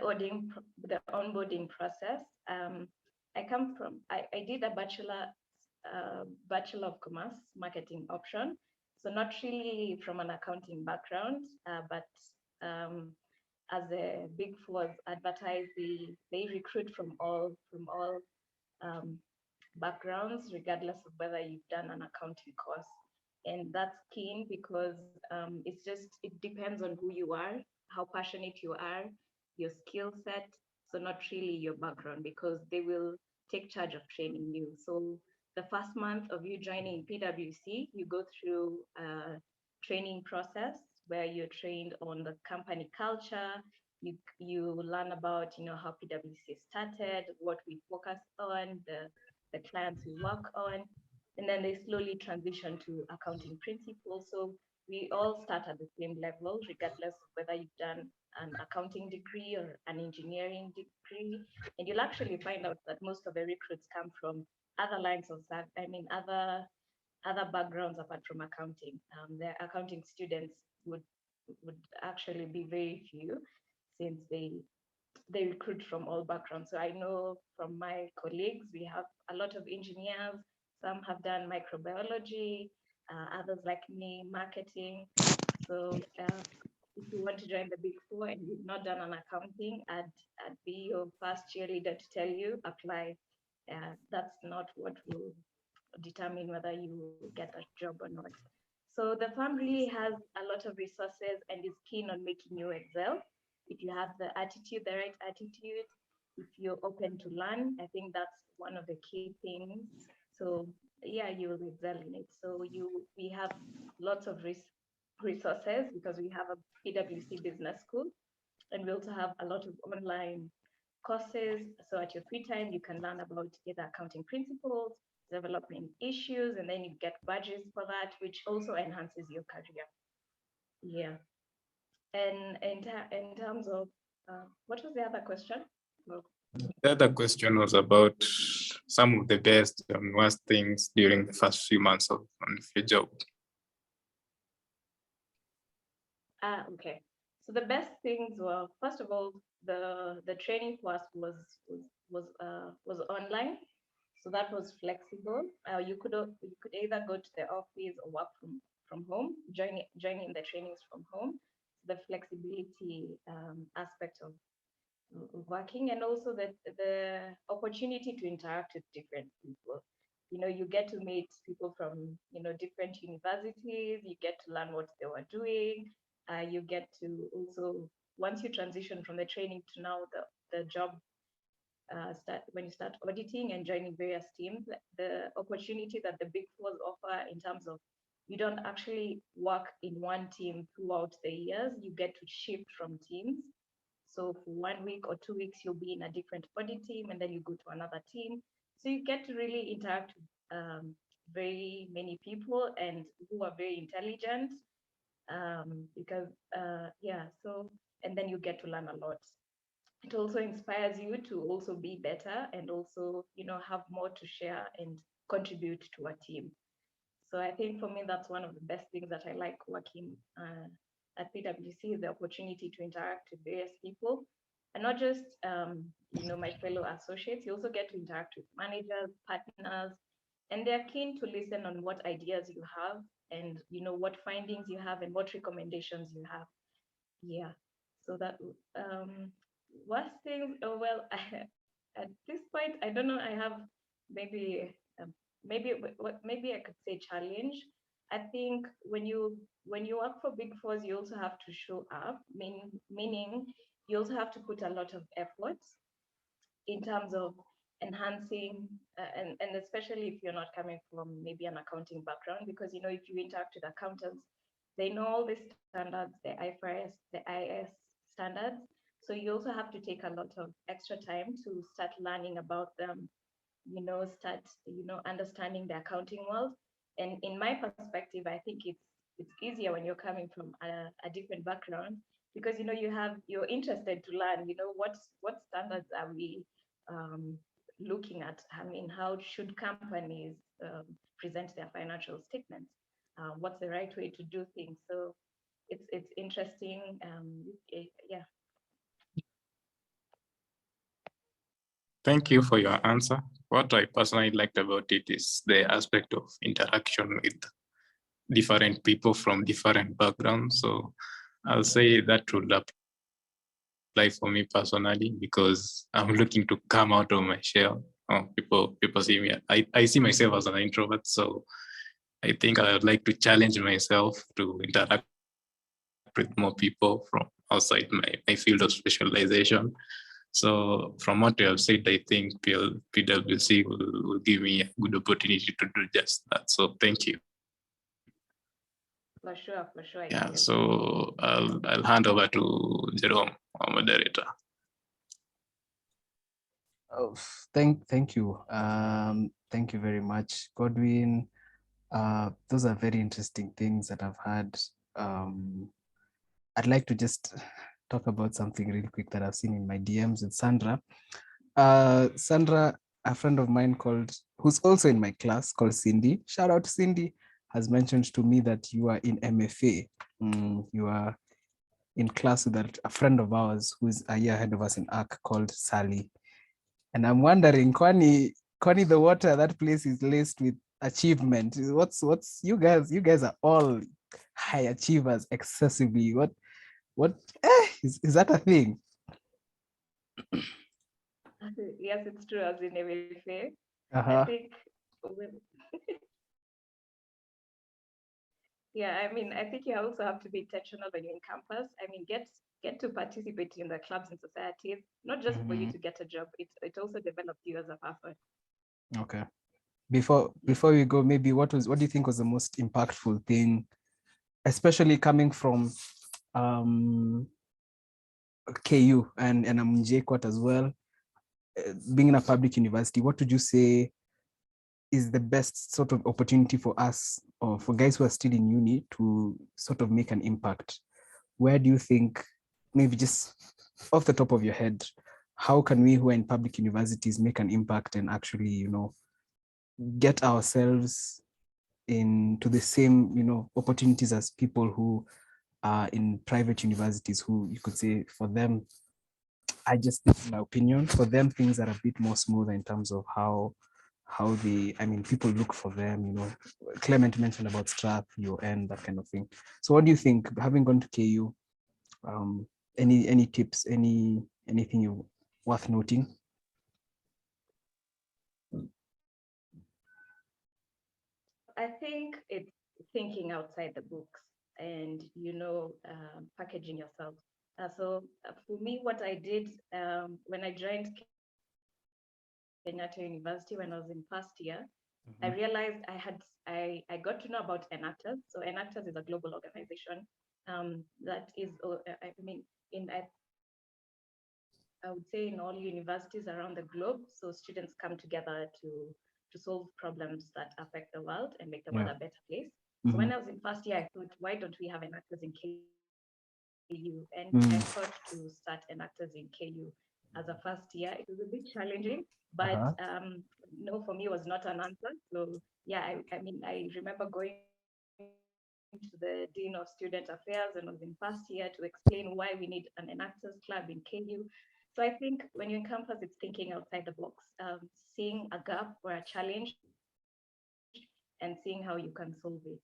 onboarding process, I did a Bachelor of Commerce marketing option, so not really from an accounting background, but as the Big Four advertise, they recruit from all backgrounds, regardless of whether you've done an accounting course. And that's keen because it depends on who you are, how passionate you are, your skill set. So not really your background, because they will take charge of training you. So the first month of you joining PwC, you go through a training process where you're trained on the company culture. You learn about, how PwC started, what we focus on, the clients we work on, and then they slowly transition to accounting principles. So we all start at the same level, regardless of whether you've done an accounting degree or an engineering degree. And you'll actually find out that most of the recruits come from other lines of other backgrounds apart from accounting. The accounting students would actually be very few, since they recruit from all backgrounds. So I know from my colleagues, we have a lot of engineers. Some have done microbiology, others like me, marketing. So if you want to join the Big Four and you've not done an accounting, I'd be your first cheerleader to tell you, apply. That's not what will determine whether you get a job or not. So the firm really has a lot of resources and is keen on making you excel. If you have the attitude, the right attitude, if you're open to learn, I think that's one of the key things. So yeah, you will excel in it. So we have lots of resources, because we have a PwC business school, and we also have a lot of online courses. So at your free time, you can learn about either accounting principles, developing issues, and then you get badges for that, which also enhances your career. Yeah. And in terms of, what was the other question? Well, the other question was about some of the best and worst things during the first few months of your job. Okay. So the best things were, first of all, the training class was online, so that was flexible. You could either go to the office or work from home, joining the trainings from home. The flexibility aspect of working, and also the opportunity to interact with different people. You get to meet people from different universities. You get to learn what they were doing. You get to also, once you transition from the training to now the job, when you start auditing and joining various teams, the opportunity that the Big Fours offer in terms of, you don't actually work in one team throughout the years. You get to shift from teams. So for 1 week or 2 weeks, you'll be in a different audit team, and then you go to another team. So you get to really interact with very many people, and who are very intelligent, because and then you get to learn a lot. It also inspires you to also be better, and also have more to share and contribute to a team. So I think for me, that's one of the best things that I like working at PwC, the opportunity to interact with various people, and not just my fellow associates. You also get to interact with managers, partners, and they're keen to listen on what ideas you have, and what findings you have, and what recommendations you have. Yeah. So that worst things. Oh well, at this point, I don't know. I have maybe maybe I could say challenge. I think when you work for Big Fours, you also have to show up. Meaning you also have to put a lot of effort in terms of enhancing, and especially if you're not coming from maybe an accounting background, because if you interact with accountants, they know all the standards, the IFRS, the IS standards. So you also have to take a lot of extra time to start learning about them, start understanding the accounting world. And in my perspective, I think it's easier when you're coming from a different background, because you're interested to learn, what standards are we looking at. I mean, how should companies present their financial statements? What's the right way to do things? So it's interesting. Yeah. Thank you for your answer. What I personally liked about it is the aspect of interaction with different people from different backgrounds. So I'll say that would apply for me personally, because I'm looking to come out of my shell. People see me. I see myself as an introvert, so I think I would like to challenge myself to interact with more people from outside my field of specialization. So from what you have said, I think PwC will give me a good opportunity to do just that. So thank you. For sure, for sure. Yeah, so I'll hand over to Jerome, our moderator. Oh, thank you. Thank you very much, Godwin. Those are very interesting things that I've had. I'd like to just talk about something real quick that I've seen in my DMs with Sandra. Sandra, a friend of mine who's also in my class, called Cindy. Shout out to Cindy, has mentioned to me that you are in MFA. You are in class with a friend of ours who's a year ahead of us in ARC called Sally. And I'm wondering, Kwani the water, that place is laced with achievement. What's you guys are all high achievers excessively. What is that a thing? Yes, it's true, as in MFA. Uh-huh. I think yeah, I mean, I think you also have to be intentional when you're in campus. I mean, get to participate in the clubs and societies, not just for you to get a job. It also develops you as a person. Okay. Before we go, maybe what do you think was the most impactful thing, especially coming from KU and I'm JKUAT as well, being in a public university? What would you say is the best sort of opportunity for us, or for guys who are still in uni, to sort of make an impact? Where do you think, maybe just off the top of your head, how can we who are in public universities make an impact and actually, you know, get ourselves into the same, you know, opportunities as people who are in private universities, who you could say for them, I just think, in my opinion, for them things are a bit more smoother in terms of how they, I mean, people look for them, you know. Clement mentioned about Strath, UN, that kind of thing. So what do you think, having gone to KU, any tips, anything you worth noting? I think it's thinking outside the books and, you know, packaging yourself. For me, what I did when I joined Kenyatta University when I was in first year, I realized I got to know about Enactors. So Enactors is a global organization that is, I mean, I would say in all universities around the globe. So students come together to solve problems that affect the world and make the world a better place. So when I was in first year, I thought, why don't we have Enactors in KU? And I thought to start Enactors in KU as a first year. It was a bit challenging, but no, for me, it was not an answer. So yeah, I mean, I remember going to the Dean of Student Affairs and was in first year to explain why we need an Enactors Club in KU. So I think when you're in campus, it's thinking outside the box, seeing a gap or a challenge and seeing how you can solve it.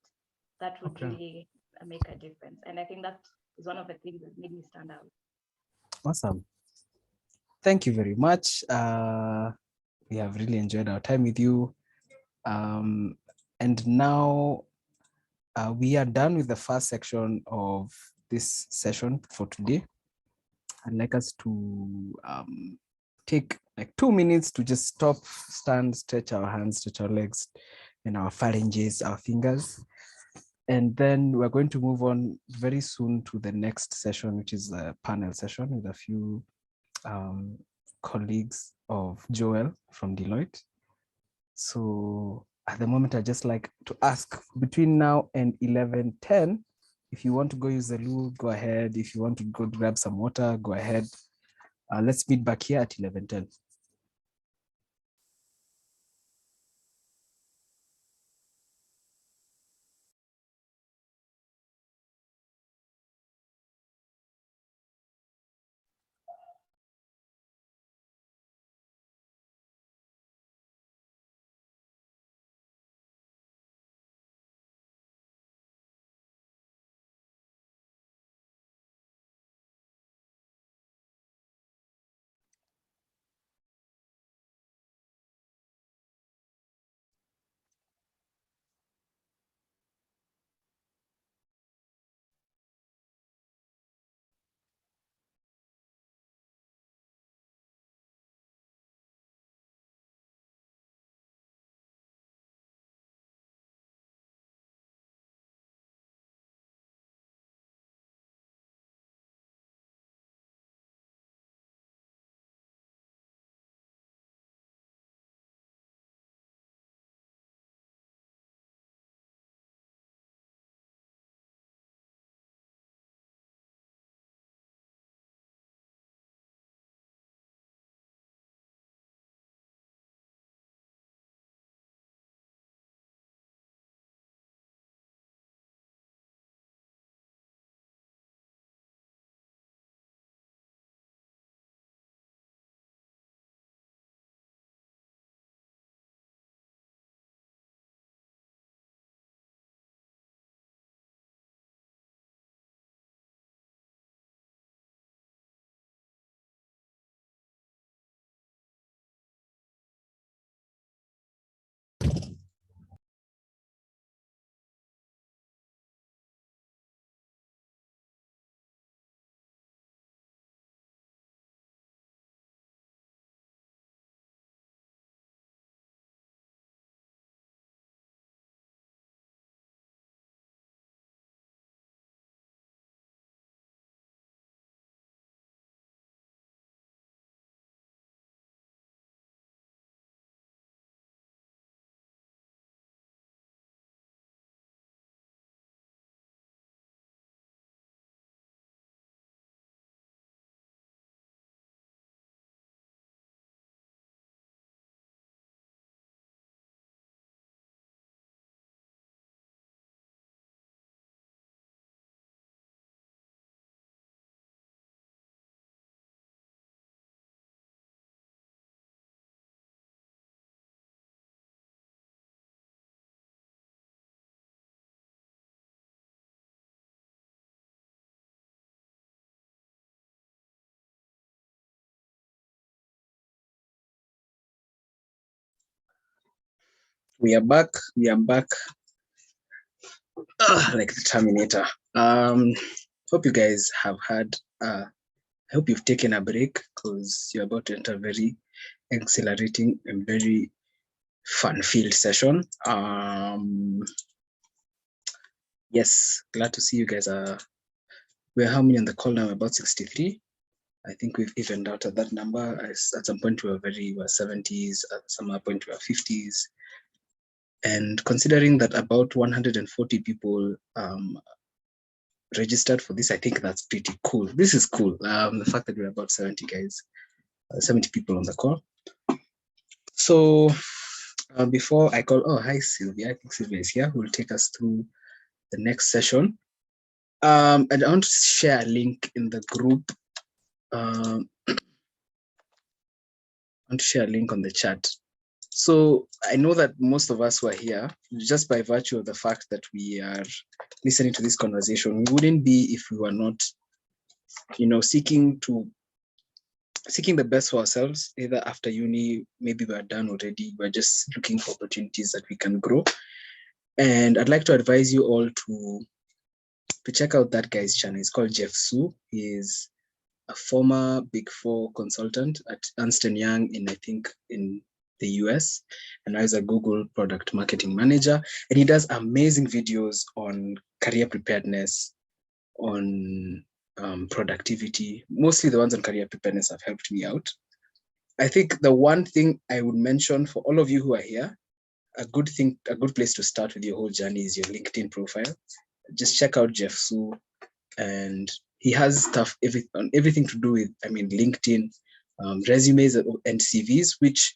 That would really make a difference. And I think that is one of the things that made me stand out. Awesome. Thank you very much. We have really enjoyed our time with you. And now we are done with the first section of this session for today. I'd like us to take like 2 minutes to just stop, stand, stretch our hands, stretch our legs, and our phalanges, our fingers. And then we're going to move on very soon to the next session, which is a panel session with a few colleagues of Joel from Deloitte. So at the moment, I'd just like to ask, between now and 11:10, if you want to go use the loo, go ahead. If you want to go grab some water, go ahead. Let's meet back here at 11:10. We are back. Like the Terminator. Hope you guys have had. I hope you've taken a break because you're about to enter a very exhilarating and very fun-filled session. Yes, glad to see you guys. We're how many on the call now? About 63. I think we've evened out at that number. At some point we were 70s, at some point we were 50s. And considering that about 140 people registered for this, I think that's pretty cool. This is cool. The fact that we're about 70 guys, 70 people on the call. So before I call, hi Sylvia, I think Sylvia is here, who will take us through the next session. And I want to share a link in the group. I want to share a link on the chat. So I know that most of us who are here, just by virtue of the fact that we are listening to this conversation, we wouldn't be if we were not, seeking the best for ourselves, either after uni, maybe we're done already, we're just looking for opportunities that we can grow. And I'd like to advise you all to check out that guy's channel. It's called Jeff Su. He's a former Big Four consultant at Ernst & Young in the US, and now he's a Google product marketing manager. And he does amazing videos on career preparedness, on productivity. Mostly the ones on career preparedness have helped me out. I think the one thing I would mention for all of you who are here, a good place to start with your whole journey is your LinkedIn profile. Just check out Jeff Su, and he has stuff on everything to do with, LinkedIn, resumes and CVs, which,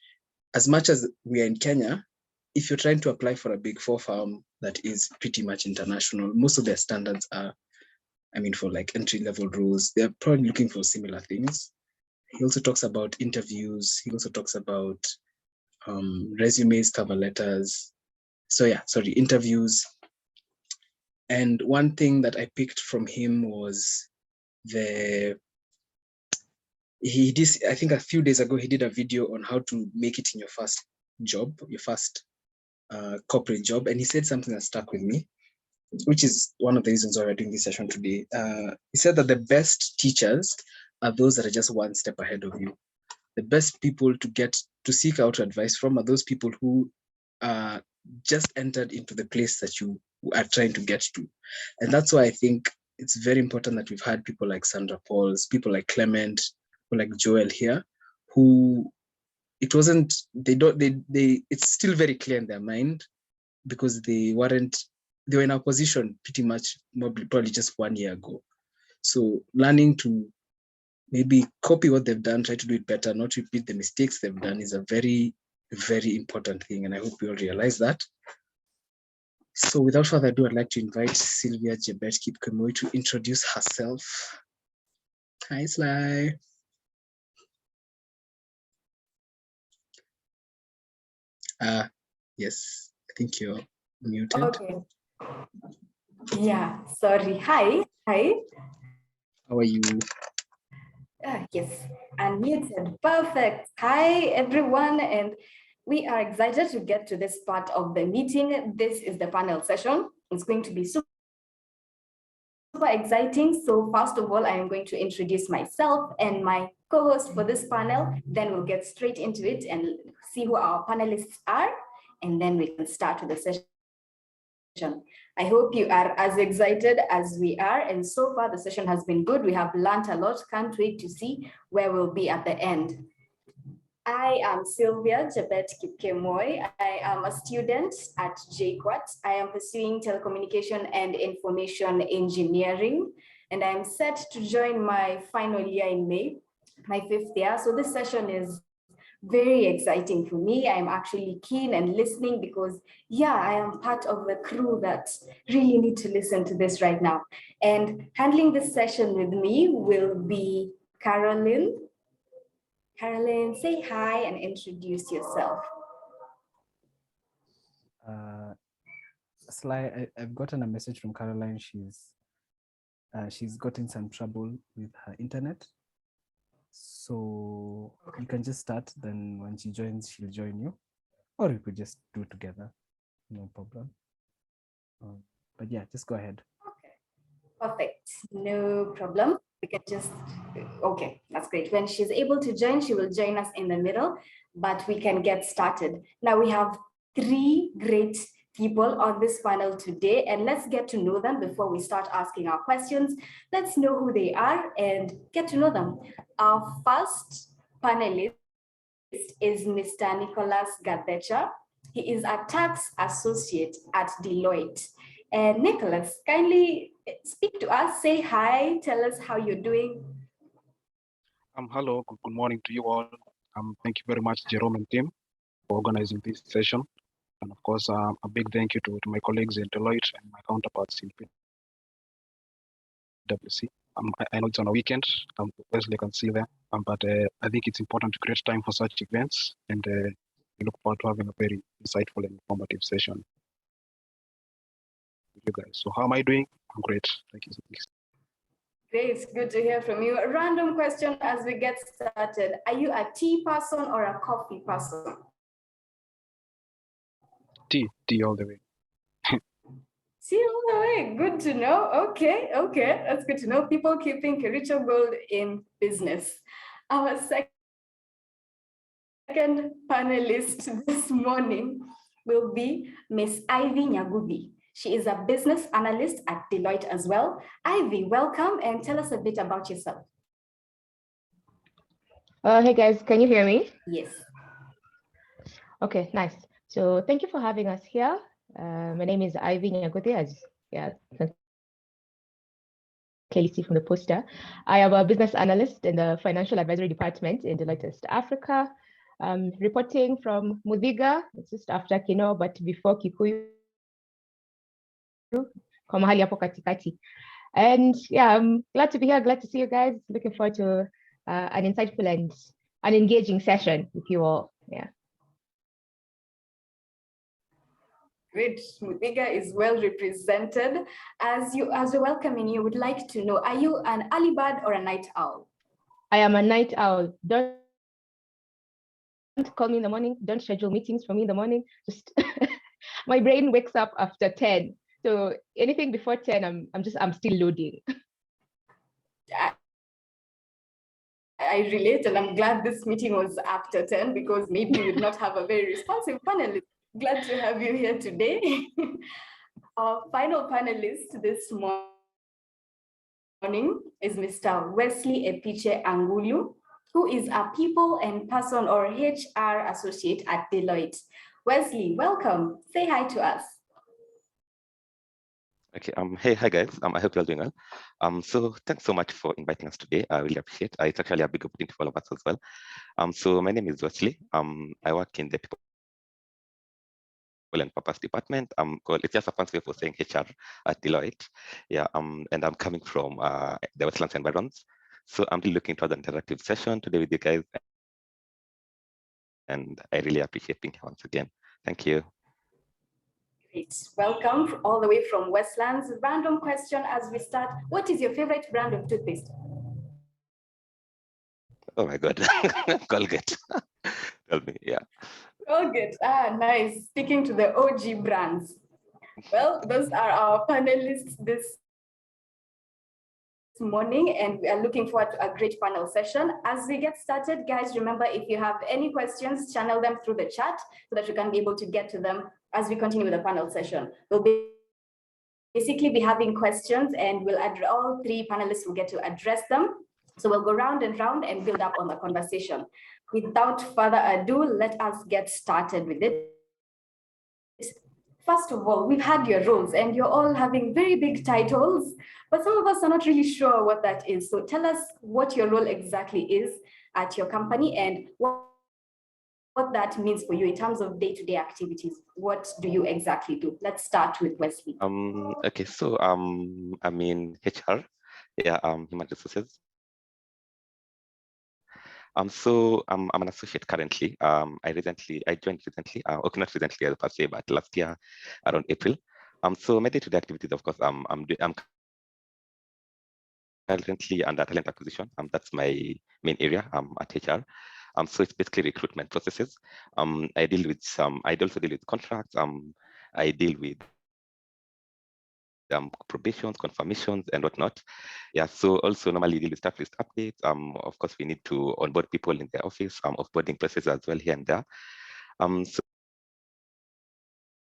as much as we are in Kenya, if you're trying to apply for a Big Four firm that is pretty much international, most of their standards are, for like entry-level roles, they're probably looking for similar things. He also talks about interviews. He also talks about resumes, cover letters. Interviews. And one thing that I picked from him was I think a few days ago, he did a video on how to make it in your first job, your first corporate job. And he said something that stuck with me, which is one of the reasons why we're doing this session today. He said that the best teachers are those that are just one step ahead of you. The best people to seek out advice from are those people who just entered into the place that you are trying to get to. And that's why I think it's very important that we've had people like Sandra Pauls, people like Clement, or like Joel here, who it's still very clear in their mind because they were in our position pretty much probably just 1 year ago. So learning to maybe copy what they've done, try to do it better, not repeat the mistakes they've done is a very, very important thing. And I hope we all realize that. So without further ado, I'd like to invite Sylvia Njeri to introduce herself. Hi, Sly. Yes, I think you're muted. Okay. Yeah, sorry. Hi. How are you? Yes, unmuted. Perfect. Hi, everyone. And we are excited to get to this part of the meeting. This is the panel session. It's going to be super exciting. So first of all, I am going to introduce myself and my co-host for this panel. Then we'll get straight into it and see who our panelists are. And then we can start with the session. I hope you are as excited as we are, and so far the session has been good. We have learned a lot. Can't wait to see where we'll be at the end. I am Sylvia Njeri. I am a student at JKUAT. I am pursuing telecommunication and information engineering, and I am set to join my final year in May, my 5th year. So this session is very exciting for me. I'm actually keen and listening because, I am part of the crew that really need to listen to this right now. And handling this session with me will be Carolyn. Carolyn, say hi and introduce yourself. Sly, I've gotten a message from Caroline. She's gotten some trouble with her internet. So you can just start, then when she joins, she'll join you. or we could just do it together. No problem. But yeah, just go ahead. Okay, perfect. No problem. We can just, okay, that's great. When she's able to join, she will join us in the middle, but we can get started. Now we have 3 great people on this panel today, and let's get to know them before we start asking our questions. Let's know who they are and get to know them. Our first panelist is Mr. Nicholas Gathecha. He is a tax associate at Deloitte. And Nicholas, kindly speak to us, say hi, tell us how you're doing. Hello, good morning to you all. Thank you very much, Jerome and team, for organizing this session. And of course, a big thank you to my colleagues in Deloitte and my counterparts in PwC. I know it's on a weekend, Wesley can see there, but I think it's important to create time for such events, and we look forward to having a very insightful and informative session with you guys. So how am I doing? I'm great. Thank you. Great, good to hear from you. A random question as we get started. Are you a tea person or a coffee person? Tea all the way. Tea all the way, good to know. Okay, that's good to know. People keeping Kericho Gold in business. Our second panelist this morning will be Miss Ivy Nyaguthii. She is a business analyst at Deloitte as well. Ivy, welcome and tell us a bit about yourself. Hey guys, can you hear me? Yes. Okay, nice. So thank you for having us here. My name is Ivy Nyaguthii, as clearly see from the poster. I am a business analyst in the financial advisory department in Deloitte East Africa. Reporting from Muthiga, it's just after Kino, but before Kikuyu. Kwa mahali hapo katikati. And yeah, I'm glad to be here, glad to see you guys. Looking forward to an insightful and an engaging session with you all. Yeah. Great, Muthiga is well represented. As we're welcoming you, would like to know, are you an early bird or a night owl? I am a night owl. Don't call me in the morning. Don't schedule meetings for me in the morning. Just my brain wakes up after 10. So anything before 10, I'm still loading. I relate, and I'm glad this meeting was after 10 because maybe we would not have a very responsive panelist. Glad to have you here today. Our final panelist this morning is Mr. Wesley Angulu, who is a people and person or HR associate at Deloitte. Wesley, welcome. Say hi to us. Okay. Hey, hi guys. I hope you're doing well. So thanks so much for inviting us today. I really appreciate it. It's actually a big opportunity for all of us as well. So my name is Wesley. I work in the people and purpose department. It's just a fancy way for saying HR at Deloitte. Yeah. And I'm coming from the Westlands environs. So I'm really looking towards an interactive session today with you guys. And I really appreciate being here once again. Thank you. Great. Welcome all the way from Westlands. Random question as we start. What is your favorite brand of toothpaste? Oh my God. Colgate. Tell me, yeah. Colgate. Nice. Sticking to the OG brands. Well, those are our panelists this morning, and we are looking forward to a great panel session. As we get started, guys, remember, if you have any questions, channel them through the chat so that we can be able to get to them as we continue with the panel session. We'll basically be having questions, and all 3 panelists will get to address them. So we'll go round and round and build up on the conversation. Without further ado, let us get started with it. First of all, we've had your roles and you're all having very big titles, but some of us are not really sure what that is. So tell us what your role exactly is at your company and what that means for you in terms of day-to-day activities. What do you exactly do? Let's start with Wesley. Okay, so I'm in HR, yeah, human resources. So I'm an associate currently. I joined recently, or not recently per se, but last year around April. So my day-to-day activities, of course, I'm currently under talent acquisition. That's my main area at HR. So it's basically recruitment processes. I deal with I also deal with contracts. I deal with probations, confirmations, and whatnot. Yeah, so also normally deal with staff list updates. Of course, we need to onboard people in their office, offboarding processes as well here and there.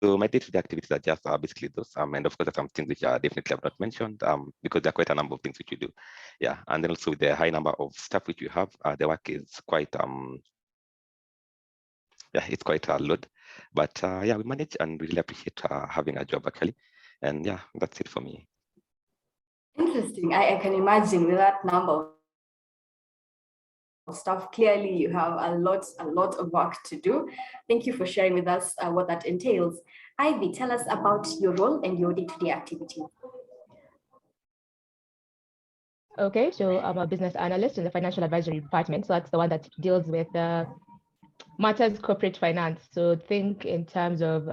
So my day-to-day activities are just basically those, and of course, there's some things which are definitely have not mentioned, because there are quite a number of things which you do. Yeah, and then also with the high number of staff which you have, the work is quite yeah, it's quite a load, but yeah, we manage, and we really appreciate having a job actually. And yeah, that's it for me. Interesting. I can imagine with that number of stuff, clearly you have a lot of work to do. Thank you for sharing with us what that entails. Ivy, tell us about your role and your day-to-day activity. Okay, so I'm a business analyst in the financial advisory department. So that's the one that deals with matters corporate finance. So think in terms of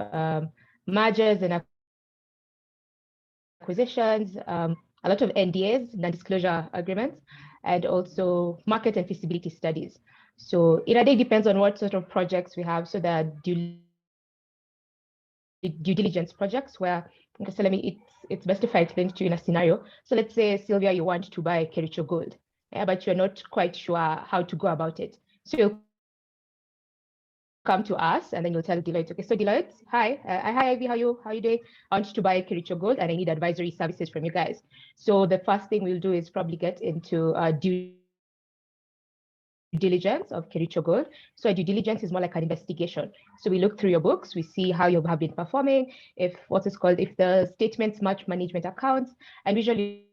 mergers and acquisitions, a lot of NDAs, non-disclosure agreements, and also market and feasibility studies. So it really depends on what sort of projects we have. So there are due diligence projects where, so let me, it's best if I explain to you in a scenario. So let's say, Sylvia, you want to buy Kericho Gold, but you're not quite sure how to go about it. So you'll come to us, and then you'll tell Deloitte, okay, so Deloitte, hi, hi Ivy, how you doing? I want to buy Kericho Gold, and I need advisory services from you guys. So the first thing we'll do is probably get into due diligence of Kericho Gold. So a due diligence is more like an investigation. So we look through your books, we see how you have been performing, if what is called, if the statements match management accounts, and usually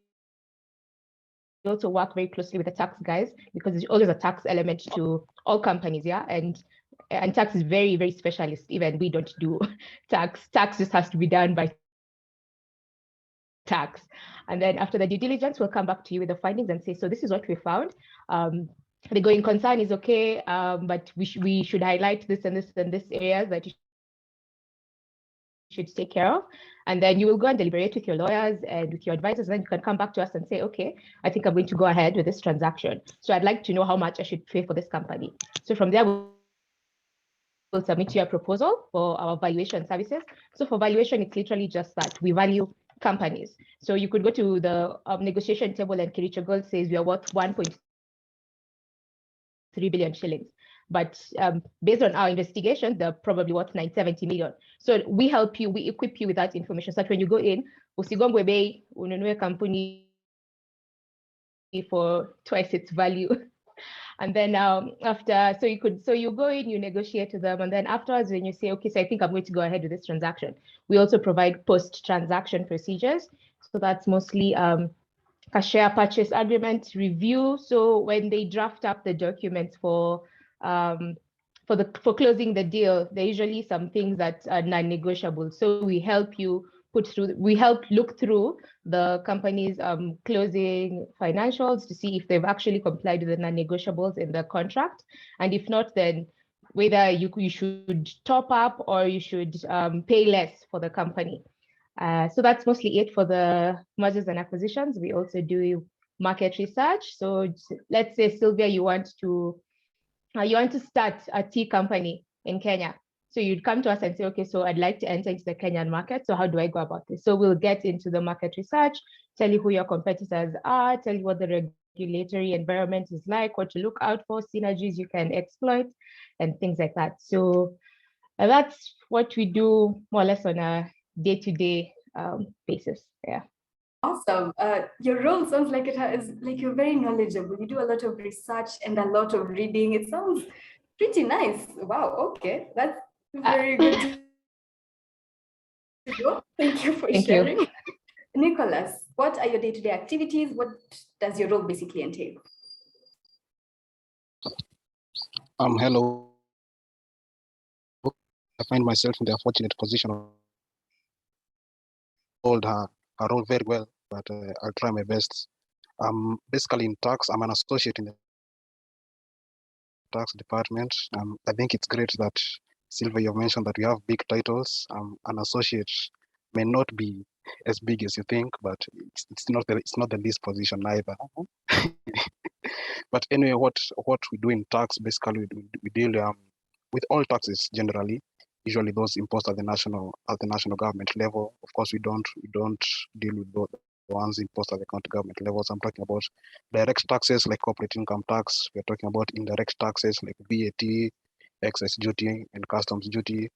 we also work very closely with the tax guys, because there's always a tax element to all companies, yeah, and tax is very, very specialist. Even we don't do tax. Tax just has to be done by tax. And then after the due diligence, we'll come back to you with the findings and say, so this is what we found. The going concern is okay, but we should highlight this and this and this areas that you should take care of. And then you will go and deliberate with your lawyers and with your advisors, and then you can come back to us and say, okay, I think I'm going to go ahead with this transaction. So I'd like to know how much I should pay for this company. So from there, we'll submit your proposal for our valuation services. So for valuation, it's literally just that we value companies. So you could go to the negotiation table, and Kericho Gold says we are worth 1.3 billion shillings. But based on our investigation, they're probably worth 970 million. So we help you, we equip you with that information. So that when you go in, usigongwe bei ununue company for twice its value. And then after, so you go in, you negotiate with them, and then afterwards, when you say, okay, so I think I'm going to go ahead with this transaction, we also provide post-transaction procedures. So that's mostly a share purchase agreement review. So when they draft up the documents for closing the deal, there are usually some things that are non-negotiable. So we help you look through the company's closing financials to see if they've actually complied with the non-negotiables in the contract. And if not, then whether you should top up or you should pay less for the company. So that's mostly it for the mergers and acquisitions. We also do market research. So let's say, Sylvia, you want to start a tea company in Kenya. So you'd come to us and say, okay, so I'd like to enter into the Kenyan market. So how do I go about this? So we'll get into the market research, tell you who your competitors are, tell you what the regulatory environment is like, what to look out for, synergies you can exploit, and things like that. So that's what we do more or less on a day-to-day basis. Yeah. Awesome. Your role sounds like you're very knowledgeable. You do a lot of research and a lot of reading. It sounds pretty nice. Wow. Okay, that's very good. Thank you for sharing. You. Nicholas, what are your day-to-day activities? What does your role basically entail? Hello. I find myself in the unfortunate position of hold her role very well, but I'll try my best. Basically in tax, I'm an associate in the tax department. I think it's great that Sylvia, you mentioned that we have big titles. An associate may not be as big as you think, but it's not the least position either. But anyway, what we do in tax, basically we deal with all taxes generally, usually those imposed at the national government level. Of course, we don't deal with the ones imposed at the county government levels. I'm talking about direct taxes like corporate income tax. We're talking about indirect taxes like VAT, excise duty, and customs duty.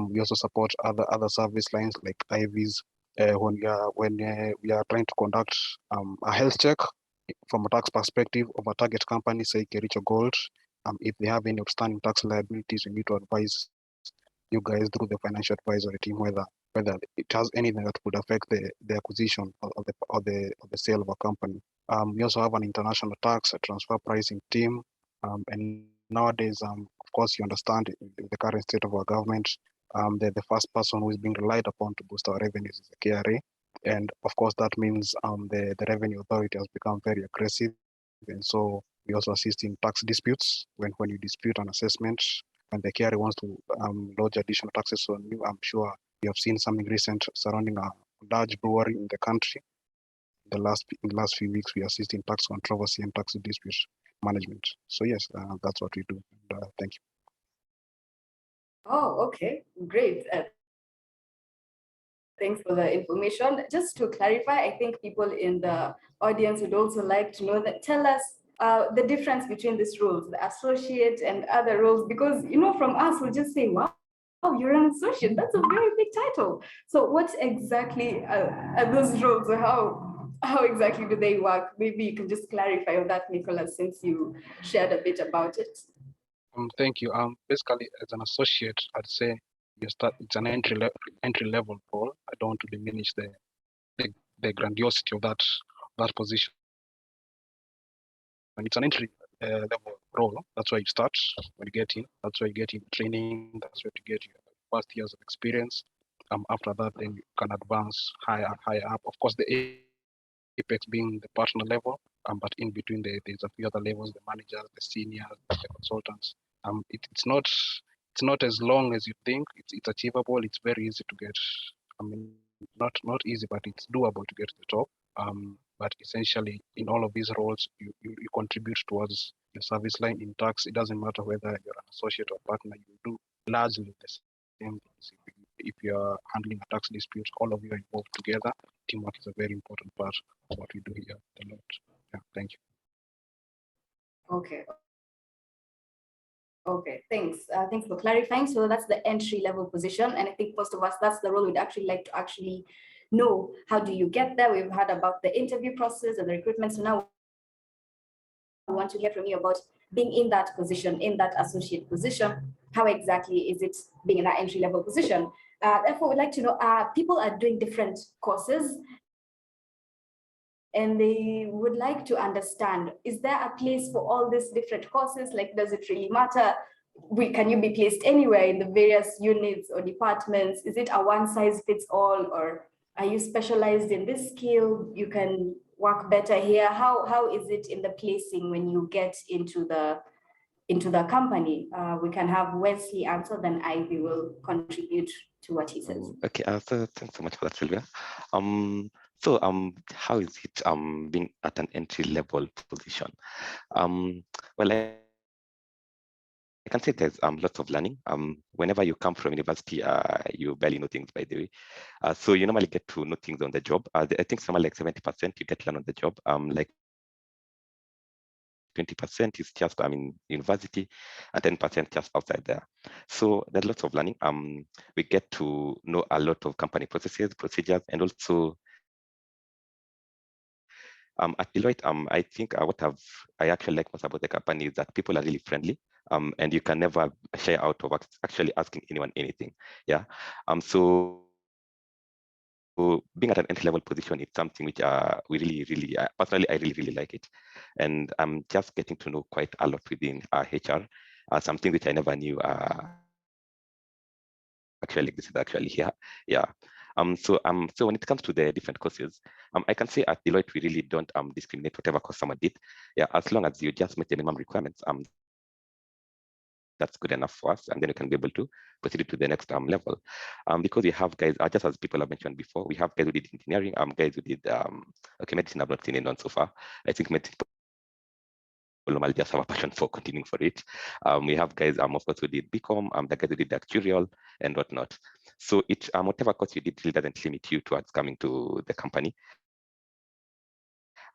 We also support other service lines like IVs when we are trying to conduct a health check from a tax perspective of a target company, say Kericho Gold. If they have any outstanding tax liabilities, we need to advise you guys through the financial advisory team whether it has anything that could affect the acquisition or the sale of a company. We also have an international tax, a transfer pricing team, and nowadays, of course, you understand the current state of our government. The first person who is being relied upon to boost our revenues is the KRA, and of course that means the revenue authority has become very aggressive, and so we also assist in tax disputes when you dispute an assessment. When the KRA wants to lodge additional taxes on you, I'm sure you have seen something recent surrounding a large brewery in the country. In the last few weeks, we assist in tax controversy and tax dispute management. So yes, that's what we do. And, thank you. Oh, okay, great. Thanks for the information. Just to clarify, I think people in the audience would also like to know that. Tell us the difference between these roles, the associate and other roles, because from us we'll just say, wow, you're an associate. That's a very big title. So what exactly are those roles? How exactly do they work? Maybe you can just clarify on that, Nicholas, since you shared a bit about it. Thank you. Basically, as an associate, I'd say it's an entry level role. I don't want to diminish the grandiosity of that position. And it's an entry level role. That's why you start when you get in. That's why you get in training. That's where you get your first years of experience. After that, then you can advance higher up. Of course, the apex being the partner level, but in between there's a few other levels: the managers, the seniors, the consultants. It's not as long as you think. It's achievable. It's very easy to get. I mean, not easy, but it's doable to get to the top. But essentially, in all of these roles, you contribute towards your service line in tax. It doesn't matter whether you're an associate or partner. You do largely the same things. If you're handling a tax dispute, all of you are involved together. Teamwork is a very important part of what we do here at Deloitte. Yeah, thank you. Okay, thanks. Thanks for clarifying. So that's the entry level position. And I think most of us, that's the role we'd actually like to actually know. How do you get there? We've heard about the interview process and the recruitment. So now we want to hear from you about being in that position, in that associate position. How exactly is it being in that entry level position? Therefore, we'd like to know, people are doing different courses and they would like to understand, is there a place for all these different courses? Like, does it really matter? Can you be placed anywhere in the various units or departments? Is it a one size fits all, or are you specialized in this skill? You can work better here. How is it in the placing when you get into the company? We can have Wesley answer, then Ivy will contribute to what he says. Okay, so thanks so much for that, Sylvia. So how is it being at an entry level position? Well, I can say there's lots of learning. Whenever you come from university, you barely know things, by the way. So you normally get to know things on the job. I think somewhere like 70% you get to learn on the job. Like 20% is just university, and 10% just outside there. So there's lots of learning. We get to know a lot of company processes, procedures, and also at Deloitte, I think what I actually like most about the company is that people are really friendly, and you can never shy out of actually asking anyone anything. Yeah. So being at an entry-level position is something which we really, personally, I really like it. And I'm just getting to know quite a lot within HR, something which I never knew actually existed actually here. Yeah. So when it comes to the different courses, I can say at Deloitte, we really don't discriminate whatever course someone did. Yeah, as long as you just meet the minimum requirements, that's good enough for us, and then we can be able to proceed to the next level. Because we have guys, just as people have mentioned before, we have guys who did engineering, guys who did okay, medicine. I've not seen anyone so far. I think medicine I'll just have a passion for continuing for it. We have guys, of course, who did BCom, the guys who did actuarial and whatnot. So it, whatever course you did really doesn't limit you towards coming to the company.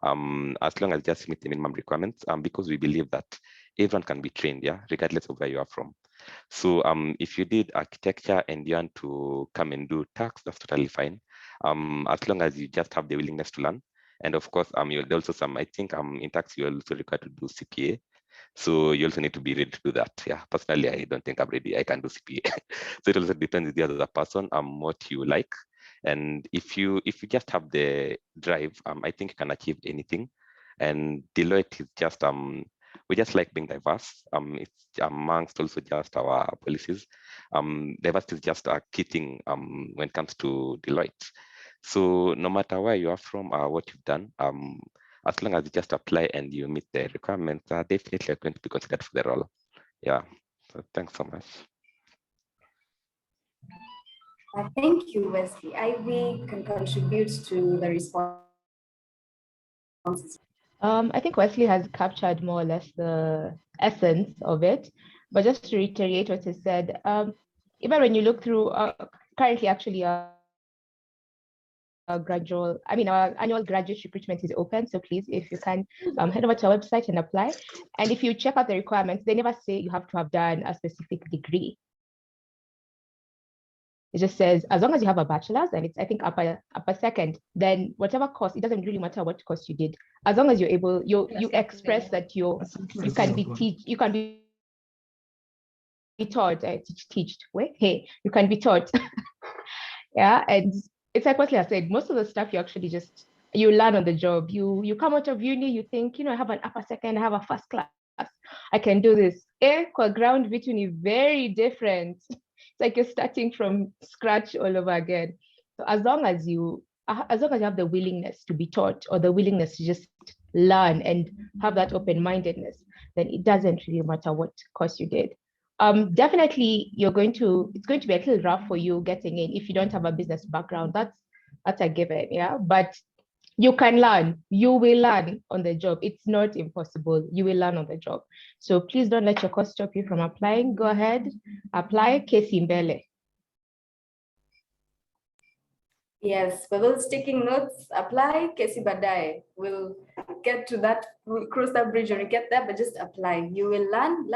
As long as just meet the minimum requirements, because we believe that everyone can be trained, yeah, regardless of where you are from. So if you did architecture and you want to come and do tax, that's totally fine. As long as you just have the willingness to learn. And of course, you'll also I think in tax, you're also required to do CPA. So you also need to be ready to do that. Yeah, personally, I don't think I'm ready. I can do CPA. So it also depends on the other person, what you like. And if you just have the drive, I think you can achieve anything. And Deloitte is just we just like being diverse. It's amongst also just our policies. Diversity is just a key thing when it comes to Deloitte. So no matter where you are from or what you've done, as long as you just apply and you meet the requirements, definitely are going to be considered for the role. Yeah. So thanks so much. Thank you, Wesley. Ivy can contribute to the response. I think Wesley has captured more or less the essence of it, but just to reiterate what he said, even when you look through, currently actually our annual graduate recruitment is open. So please, if you can, head over to our website and apply. And if you check out the requirements, they never say you have to have done a specific degree. It just says, as long as you have a bachelor's, and it's, I think, upper second, then whatever course, it doesn't really matter what course you did. As long as you're able, you express that you can be taught, you can be taught. Yeah, and it's like what Leah said, most of the stuff you actually you learn on the job. You come out of uni, you think, I have an upper second, I have a first class, I can do this. Ground between is very different. It's like you're starting from scratch all over again. So as long as you have the willingness to be taught or the willingness to just learn and have that open-mindedness, then it doesn't really matter what course you did. Definitely it's going to be a little rough for you getting in if you don't have a business background. That's a given, yeah. But you can learn. You will learn on the job. It's not impossible. You will learn on the job. So please don't let your course stop you from applying. Go ahead, apply. Kesi mbele. Yes, for those taking notes, apply. Kesi baadaye. We'll get to that. We'll cross that bridge when we get there, but just apply. You will learn.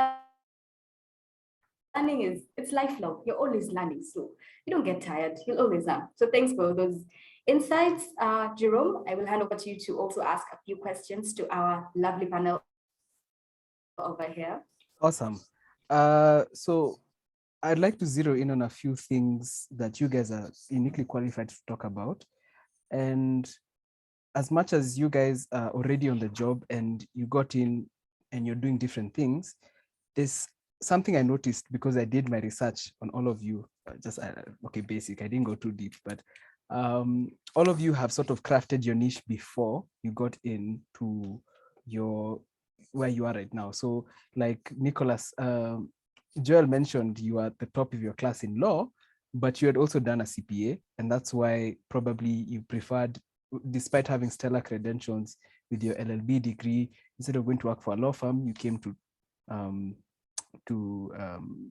Learning it's lifelong. You're always learning, so you don't get tired. You'll always learn. So thanks for those insights. Jerome, I will hand over to you to also ask a few questions to our lovely panel over here. Awesome. So I'd like to zero in on a few things that you guys are uniquely qualified to talk about. And as much as you guys are already on the job and you got in and you're doing different things, there's something I noticed because I did my research on all of you, basic, I didn't go too deep, but all of you have sort of crafted your niche before you got into where you are right now. So like Nicholas, Joel mentioned you are at the top of your class in law, but you had also done a CPA, and that's why probably you preferred, despite having stellar credentials with your LLB degree, instead of going to work for a law firm, you came to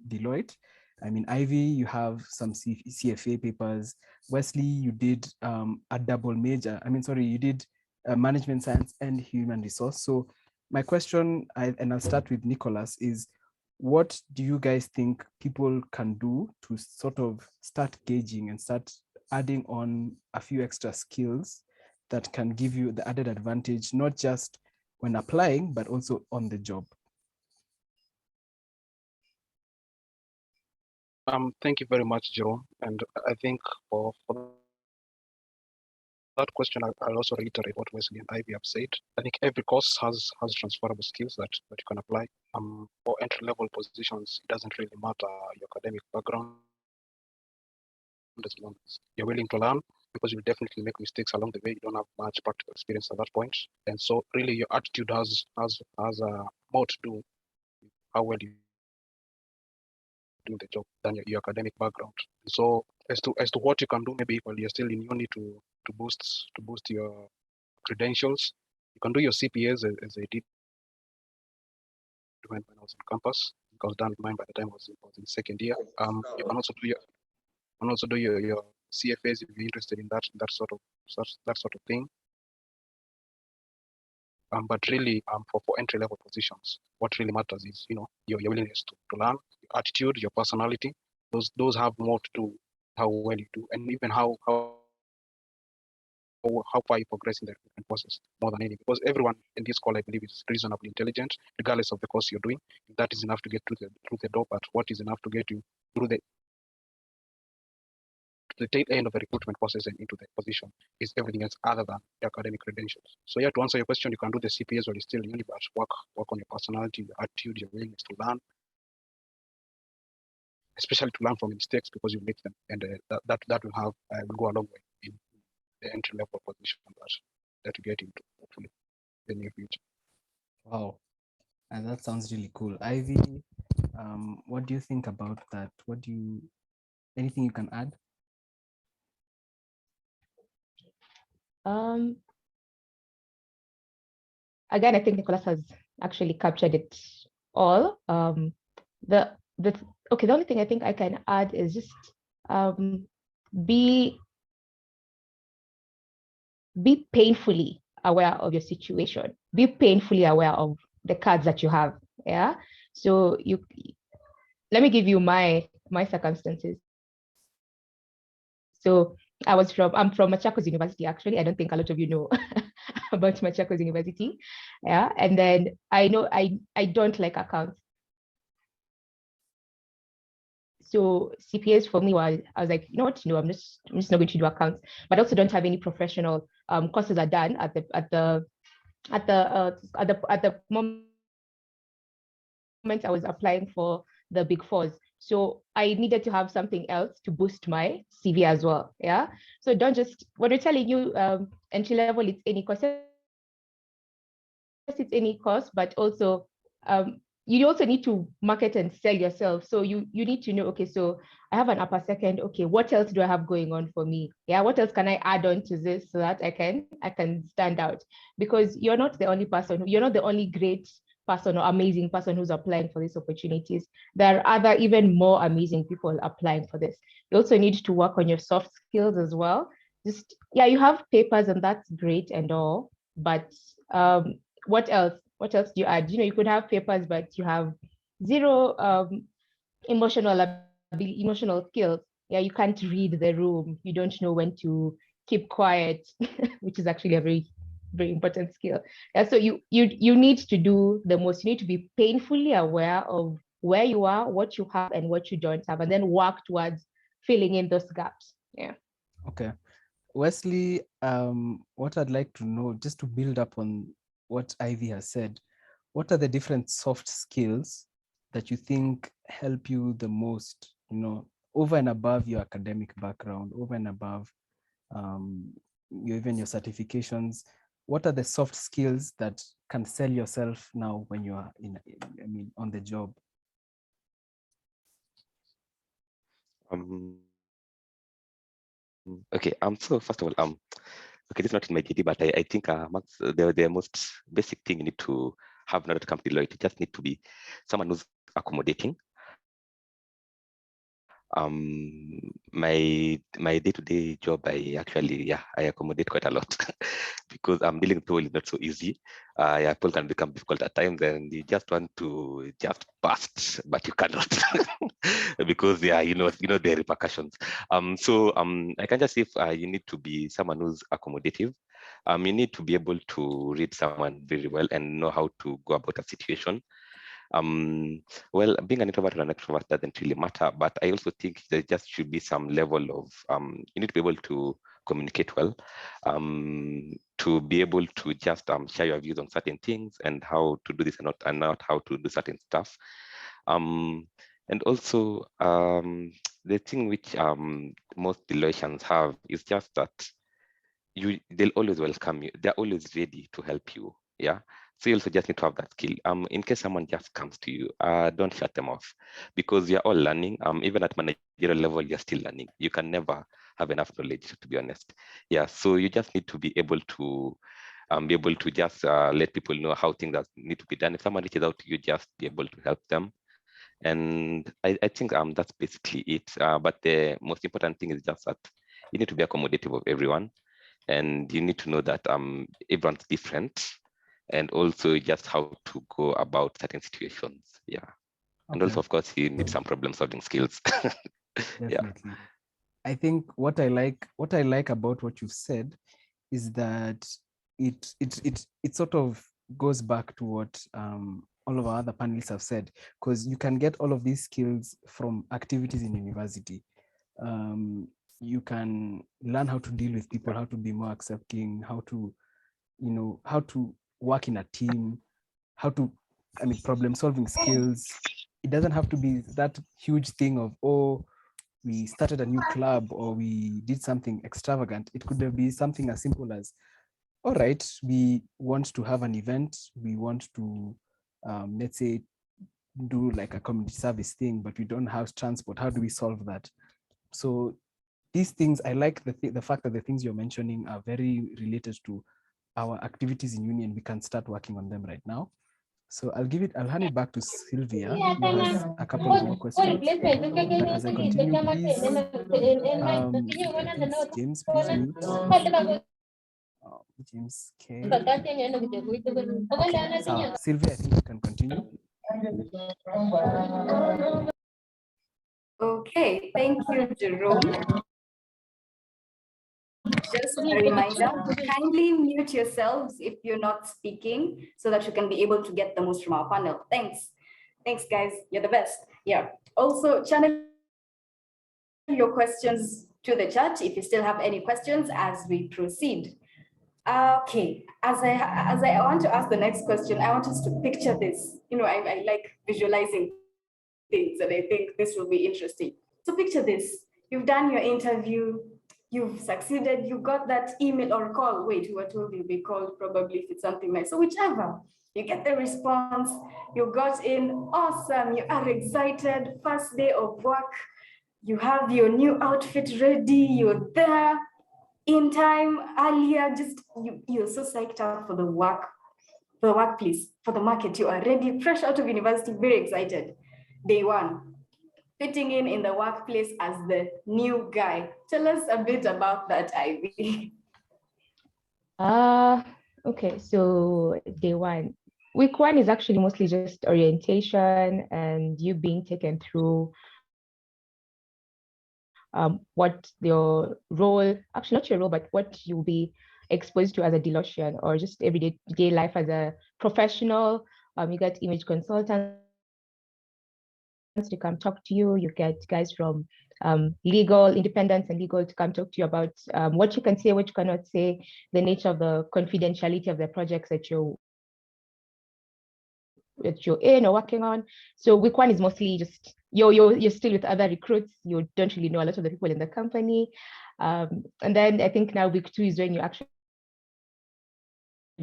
Deloitte. I mean, Ivy, you have some CFA papers. Wesley, you did a double major. You did management science and human resource. So my question, and I'll start with Nicholas, is what do you guys think people can do to sort of start gauging and start adding on a few extra skills that can give you the added advantage, not just when applying, but also on the job? Thank you very much, Jerome. And I think for that question, I'll also reiterate what Wesley and Ivy have said. I think every course has transferable skills that you can apply. For entry-level positions, it doesn't really matter your academic background, as long as you're willing to learn, because you'll definitely make mistakes along the way. You don't have much practical experience at that point. And so really your attitude has more to do with how well you doing the job than your academic background. So as to what you can do, maybe while you're still in uni to boost your credentials, you can do your CPAs as I did when I was on campus. I was done with mine by the time I was in second year. You can also do your CFAs if you're interested in that sort of thing. But really, for entry level positions, what really matters is your willingness to learn, your attitude, your personality. Those have more to do how well you do, and even how far you progress in the recruitment process more than anything. Because everyone in this call, I believe, is reasonably intelligent, regardless of the course you're doing. If that is enough to get through the door, but what is enough to get you through the tail end of the recruitment process and into the position is everything else other than the academic credentials. So yeah, to answer your question, you can do the CPAs while you're still in uni, but work on your personality, your attitude, your willingness to learn, especially to learn from mistakes because you make them, and that will go a long way in the entry level position that you get into hopefully in the near future. Wow, and that sounds really cool. Ivy, what do you think about that? Anything you can add? Again, I think Nicholas has actually captured it all. The only thing I think I can add is just be painfully aware of your situation. Be painfully aware of the cards that you have. Yeah. So let me give you my circumstances. So I'm from Machakos University, actually. I don't think a lot of you know about Machakos University. Yeah. And then I know I don't like accounts. So CPAs for me I was like, you know what? No, I'm just not going to do accounts. But I also don't have any professional courses are done at the moment I was applying for the Big Fours. So I needed to have something else to boost my CV as well. Yeah. So don't just, when we're telling you entry level, it's any course. It's any course, but also you also need to market and sell yourself. So you need to know, okay, so I have an upper second. Okay, what else do I have going on for me? Yeah, what else can I add on to this so that I can stand out? Because you're not the only person. You're not the only great person or amazing person who's applying for these opportunities. There are other even more amazing people applying for this. You also need to work on your soft skills as well. Just, yeah, you have papers and that's great and all, but what else? What else do you add? You could have papers, but you have zero emotional skills. Yeah, you can't read the room. You don't know when to keep quiet, which is actually a very, very important skill. Yeah, so you need to do the most. You need to be painfully aware of where you are, what you have, and what you don't have, and then work towards filling in those gaps. Yeah. Okay. Wesley, what I'd like to know, just to build up on what Ivy has said, what are the different soft skills that you think help you the most, over and above your academic background, over and above even your certifications? What are the soft skills that can sell yourself now when you are on the job? Okay. So first of all, okay, this is not in my GD, but I think amongst the most basic thing you need to have in order to come to Deloitte, you just need to be someone who's accommodating. My day-to-day job, I accommodate quite a lot because dealing with people is not so easy. People can become difficult at times, and you just want to just bust, but you cannot because the repercussions. I can just say you need to be someone who's accommodative. You need to be able to read someone very well and know how to go about a situation. Well, being an introvert or an extrovert doesn't really matter, but I also think there just should be some level of you need to be able to communicate well, to be able to just share your views on certain things and how to do this and not how to do certain stuff. And also the thing which most Deloittians have is just that they'll always welcome you. They're always ready to help you. Yeah. So you also just need to have that skill. In case someone just comes to you, don't shut them off, because you're all learning. Even at managerial level, you're still learning. You can never have enough knowledge, to be honest. Yeah, so you just need to be able to just let people know how things that need to be done. If someone reaches out to you, just be able to help them. And I think that's basically it. But the most important thing is just that you need to be accommodative of everyone, and you need to know that everyone's different, and also just how to go about certain situations. Yeah. Okay. And also, of course, you need some problem-solving skills. Definitely. Yeah. I think what I like about what you've said is that it sort of goes back to what all of our other panelists have said, because you can get all of these skills from activities in university. You can learn how to deal with people, how to be more accepting, how to work in a team, problem solving skills. It doesn't have to be that huge thing of, oh, we started a new club or we did something extravagant. It could be something as simple as, all right, we want to have an event. We want to, let's say, do like a community service thing, but we don't have transport. How do we solve that? So these things, I like the fact that the things you're mentioning are very related to our activities in union. We can start working on them right now. So I'll hand it back to Sylvia, who has a couple more questions. But as I continue, please, James, please mute. James, okay. So Sylvia, I think you can continue. Okay, thank you, Jerome. Just a reminder, kindly mute yourselves if you're not speaking so that you can be able to get the most from our panel. Thanks. Thanks, guys. You're the best. Yeah. Also, channel your questions to the chat if you still have any questions as we proceed. Okay, as I want to ask the next question, I want us to picture this. I like visualizing things, and I think this will be interesting. So picture this. You've done your interview, you've succeeded, you got that email or call. Wait, you were told you'll be called probably if it's something nice. So whichever, you get the response, you got in, awesome, you are excited, first day of work, you have your new outfit ready, you're there in time, earlier, just you're so psyched up for the workplace, for the market. You are ready, fresh out of university, very excited. Day one, fitting in the workplace as the new guy. Tell us a bit about that, Ivy. Okay, so day one. Week one is actually mostly just orientation and you being taken through what your role, actually not your role, but what you'll be exposed to as a Deloittian or just everyday life as a professional. You get image consultants to come talk to you. You get guys from legal, independence and legal to come talk to you about what you can say, what you cannot say, the nature of the confidentiality of the projects that you're in or working on. So week one is mostly just you're still with other recruits. You don't really know a lot of the people in the company. And then I think now week two is when you actually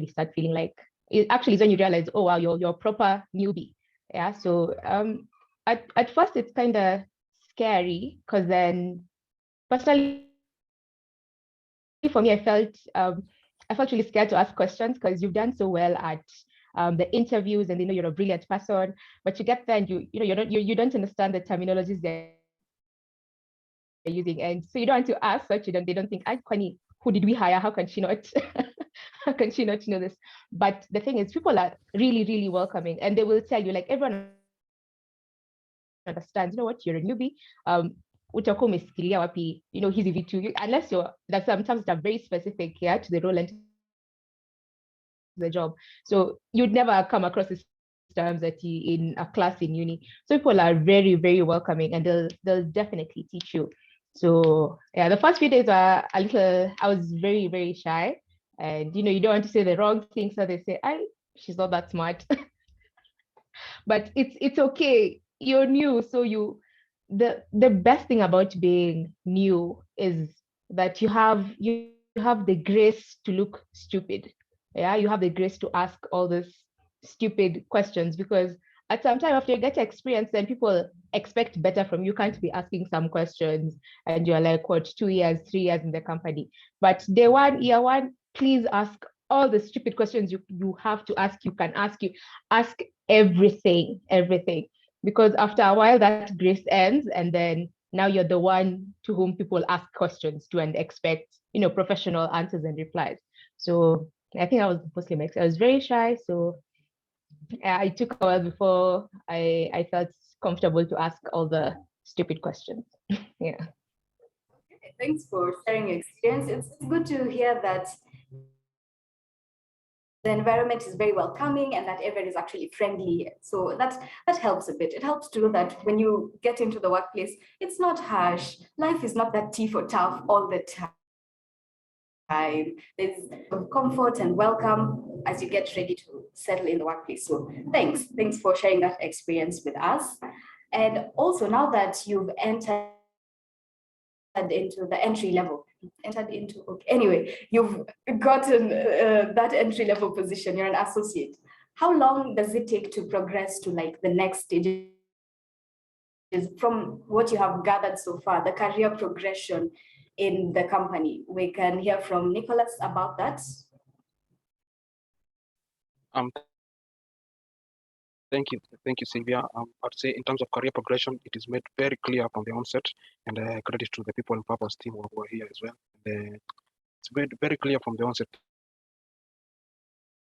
start feeling like, it actually is when you realize, oh wow, you're a proper newbie. Yeah. So at first it's kind of scary, because then personally for me, I felt really scared to ask questions, because you've done so well at the interviews and you're a brilliant person, but you get there and you don't understand the terminologies they're using, and so you don't want to ask such. They don't think, Kwani, who did we hire? How can she not? How can she not know this? But the thing is, people are really, really welcoming, and they will tell you, like, everyone understands. You know what? You're a newbie. Utakuwa umesikilia wapi? Hizi vitu. Unless that's sometimes they're very specific here to the role and the job. So you'd never come across these terms that you in a class in uni. So people are very, very welcoming, and they'll definitely teach you. So yeah, the first few days are a little, I was very, very shy, and you don't want to say the wrong thing, so they say, she's not that smart. But it's okay. You're new, so the best thing about being new is that you have the grace to look stupid. Yeah, you have the grace to ask all these stupid questions, because at some time after you get experience, then people expect better from you. You can't be asking some questions and you're like, what, 2 years, 3 years in the company. But day one, year one, please ask all the stupid questions you have to ask. You can ask everything, because after a while that grace ends, and then now you're the one to whom people ask questions to and expect, professional answers and replies. So I think I was mostly mixed. I was very shy, so it took a while before I felt comfortable to ask all the stupid questions. Yeah. Thanks for sharing your experience. It's good to hear that the environment is very welcoming and that everyone is actually friendly. So that helps a bit. It helps to know that when you get into the workplace, it's not harsh. Life is not that tough or tough all the time. There's comfort and welcome as you get ready to settle in the workplace. So thanks for sharing that experience with us. And also, now that you've entered into the entry level, you've gotten that entry level position, you're an associate. How long does it take to progress to like the next stage? From what you have gathered so far, the career progression in the company. We can hear from Nicholas about that. Thank you, Sylvia. I'd say in terms of career progression, it is made very clear from the onset, and credit to the people in Purpose team who are here as well. It's made very clear from the onset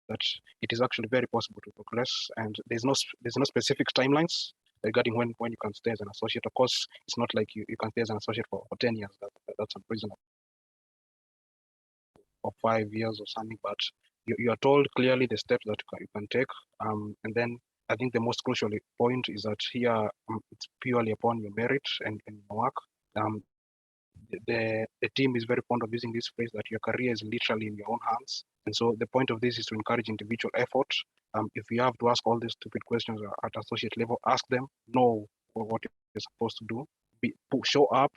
that it is actually very possible to progress, and there's no specific timelines regarding when you can stay as an associate. Of course, it's not like you can stay as an associate for 10 years. That's unreasonable. Or 5 years or something, but you are told clearly the steps that you can take, and then I think the most crucial point is that here it's purely upon your merit and your work. The team is very fond of using this phrase that your career is literally in your own hands. And so the point of this is to encourage individual effort. If you have to ask all these stupid questions at associate level, ask them, know what you're supposed to do, show up,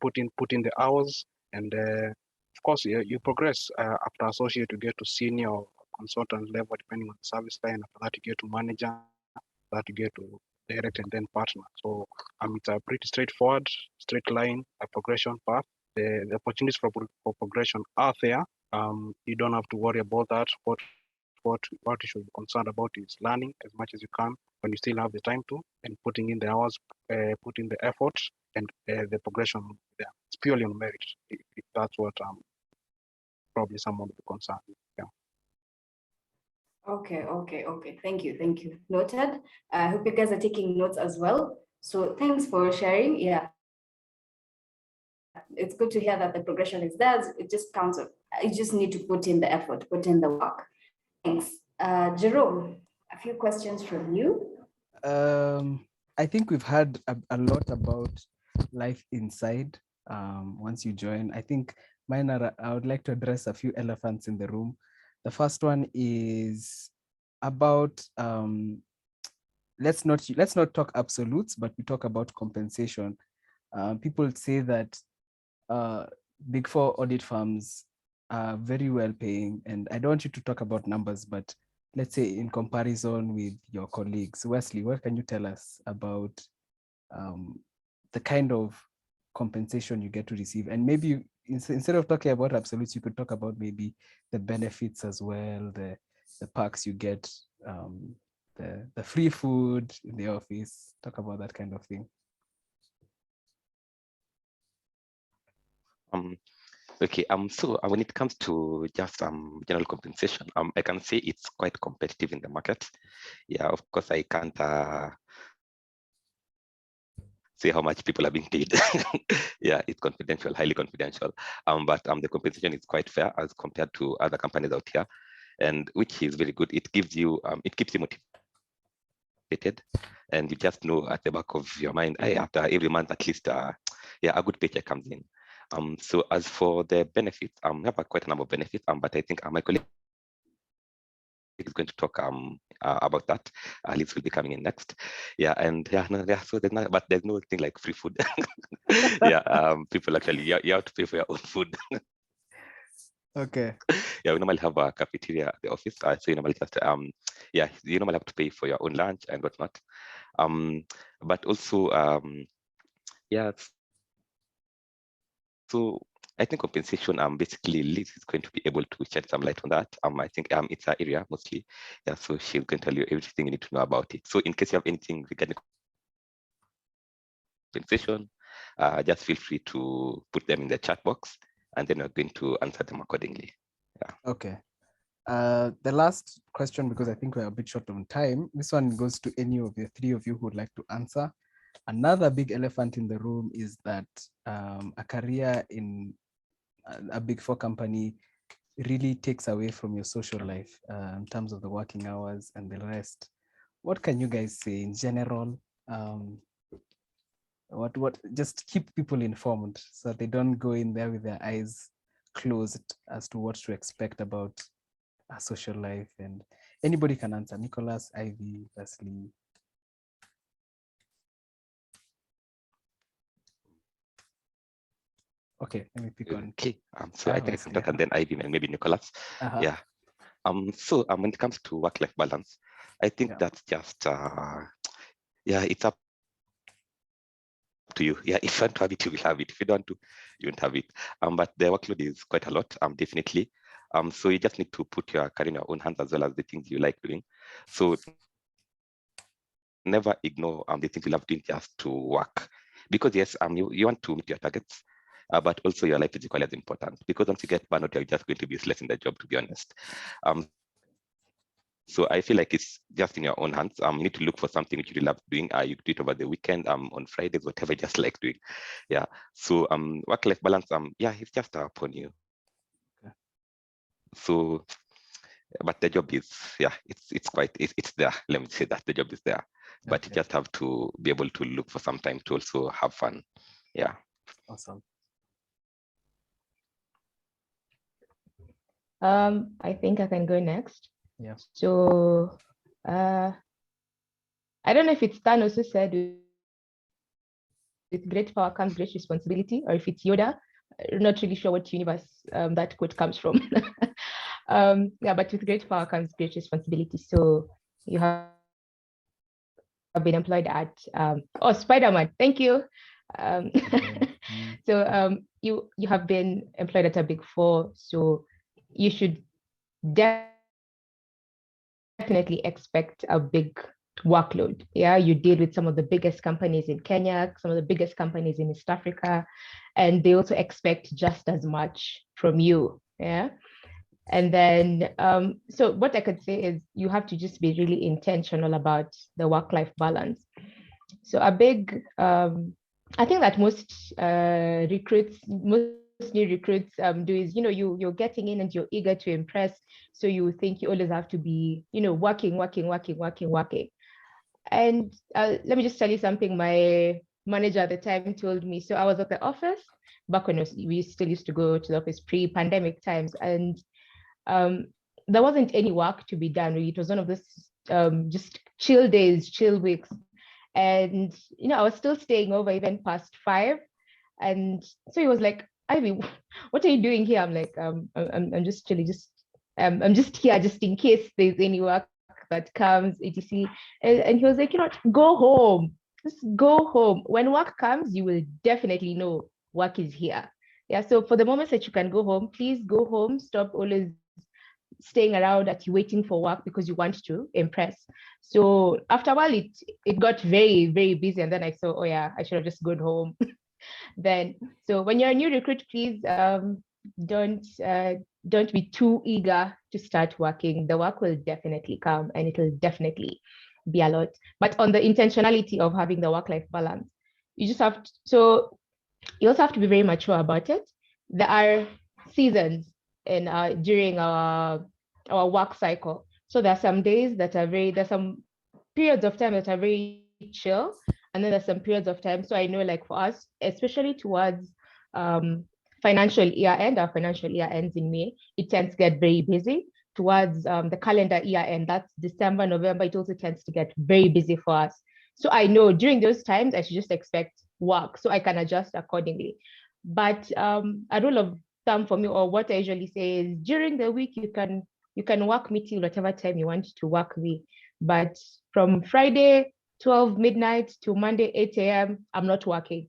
put in the hours, and of course, you progress. After associate, you get to senior or consultant level, depending on the service line. After that, you get to manager. After that, you get to direct and then partner. So it's a pretty straightforward, straight line, a progression path. The opportunities for progression are there. You don't have to worry about that. What you should be concerned about is learning as much as you can when you still have the time to, and putting in the hours, put in the effort, and the progression there. It's purely on merit. That's what probably someone would be concerned with. Yeah. Okay. Thank you. Noted. I hope you guys are taking notes as well. So thanks for sharing. Yeah. It's good to hear that the progression is there. It just counts up. You just need to put in the effort, put in the work. Thanks. Jerome, a few questions from you. I think we've had a lot about life inside once you join. I think mine are, I would like to address a few elephants in the room. The first one is about let's not talk absolutes, but we talk about compensation. People say that Big Four audit firms are very well paying, and I don't want you to talk about numbers, but let's say in comparison with your colleagues. Wesley, what can you tell us about the kind of compensation you get to receive? And maybe instead of talking about absolutes, you could talk about maybe the benefits as well, the perks you get, the free food in the office. Talk about that kind of thing. Okay, so when it comes to just general compensation, I can say it's quite competitive in the market. Yeah, of course, I can't say how much people are being paid. Yeah, it's confidential, highly confidential. But the compensation is quite fair as compared to other companies out here, and which is very good. It gives you, it keeps you motivated, and you just know at the back of your mind, hey, after every month at least, yeah, a good paycheck comes in. So as for the benefits, we have quite a number of benefits, but I think my colleague is going to talk about that. Liz will be coming in next. Yeah, and so there's no thing like free food. Yeah, people actually, you have to pay for your own food. Okay. Yeah, we normally have a cafeteria at the office. So you normally just yeah, you normally have to pay for your own lunch and whatnot. But also yeah, so I think compensation basically Liz is going to be able to shed some light on that. I think it's her area mostly. Yeah, so she's going to tell you everything you need to know about it. So in case you have anything regarding compensation, just feel free to put them in the chat box, and then we're going to answer them accordingly. Yeah. Okay. The last question, because I think we're a bit short on time. This one goes to any of the three of you who would like to answer. Another big elephant in the room is that a career in a Big Four company really takes away from your social life in terms of the working hours and the rest. What can you guys say in general? What just keep people informed so they don't go in there with their eyes closed as to what to expect about a social life. And anybody can answer. Nicholas, Ivy, Wesley. Okay, let me pick on. Okay, so I think I can talk, and then Ivy and maybe Nicholas. Yeah. So when it comes to work-life balance, I think that's just yeah, it's up to you. Yeah, if you want to have it, you will have it. If you don't want to, you won't have it. But the workload is quite a lot, definitely. So you just need to put your career in your own hands as well as the things you like doing. So never ignore the things you love doing just to work. Because yes, you want to meet your targets, but also your life is equally as important. Because once you get burnout, you're just going to be useless in the job, to be honest. So I feel like it's just in your own hands. You need to look for something which you love doing. You do it over the weekend, on Fridays, whatever you just like doing. Yeah. So work-life balance, yeah, it's just upon you. Okay. So, but the job is, yeah, it's there. Let me say that the job is there, but you just have to be able to look for some time to also have fun. Yeah. Awesome. I think I can go next. Yeah. So I don't know if it's Thanos who said with great power comes great responsibility, or if it's Yoda. I'm not really sure what universe that quote comes from. Yeah, but with great power comes great responsibility. So you have been employed at oh, Spider-Man, thank you. So you have been employed at a Big Four, so you should definitely expect a big workload. Yeah, you deal with some of the biggest companies in Kenya, some of the biggest companies in East Africa, and they also expect just as much from you. Yeah. And then, so what I could say is you have to just be really intentional about the work-life balance. So a big, I think that most new recruits do is, you're getting in and you're eager to impress. So you think you always have to be, working. And let me just tell you something my manager at the time told me. So I was at the office back when we still used to go to the office pre-pandemic times, and there wasn't any work to be done. It was one of those just chill days, chill weeks. And, I was still staying over even past 5. And so he was like, Ivy, what are you doing here? I'm like, I'm just chilling, I'm just here just in case there's any work that comes, etc. And he was like, go home, just go home. When work comes, you will definitely know work is here. Yeah, so for the moments that you can go home, please go home. Stop always staying around at you waiting for work because you want to impress. So after a while, it got very, very busy. And then I saw, oh yeah, I should have just gone home. Then, so when you're a new recruit, please don't be too eager to start working. The work will definitely come, and it will definitely be a lot. But on the intentionality of having the work-life balance, you just have to, so you also have to be very mature about it. There are seasons during our work cycle. So there are some days that are there's some periods of time that are very chill, and then there's some periods of time. So I know, like for us, especially towards financial year end, our financial year ends in May, it tends to get very busy. Towards the calendar year end, that's December, November, it also tends to get very busy for us. So I know during those times, I should just expect work so I can adjust accordingly. But a rule of thumb for me, or what I usually say is during the week you can work me till whatever time you want to work me, but from Friday 12 midnight to Monday 8 a.m. I'm not working.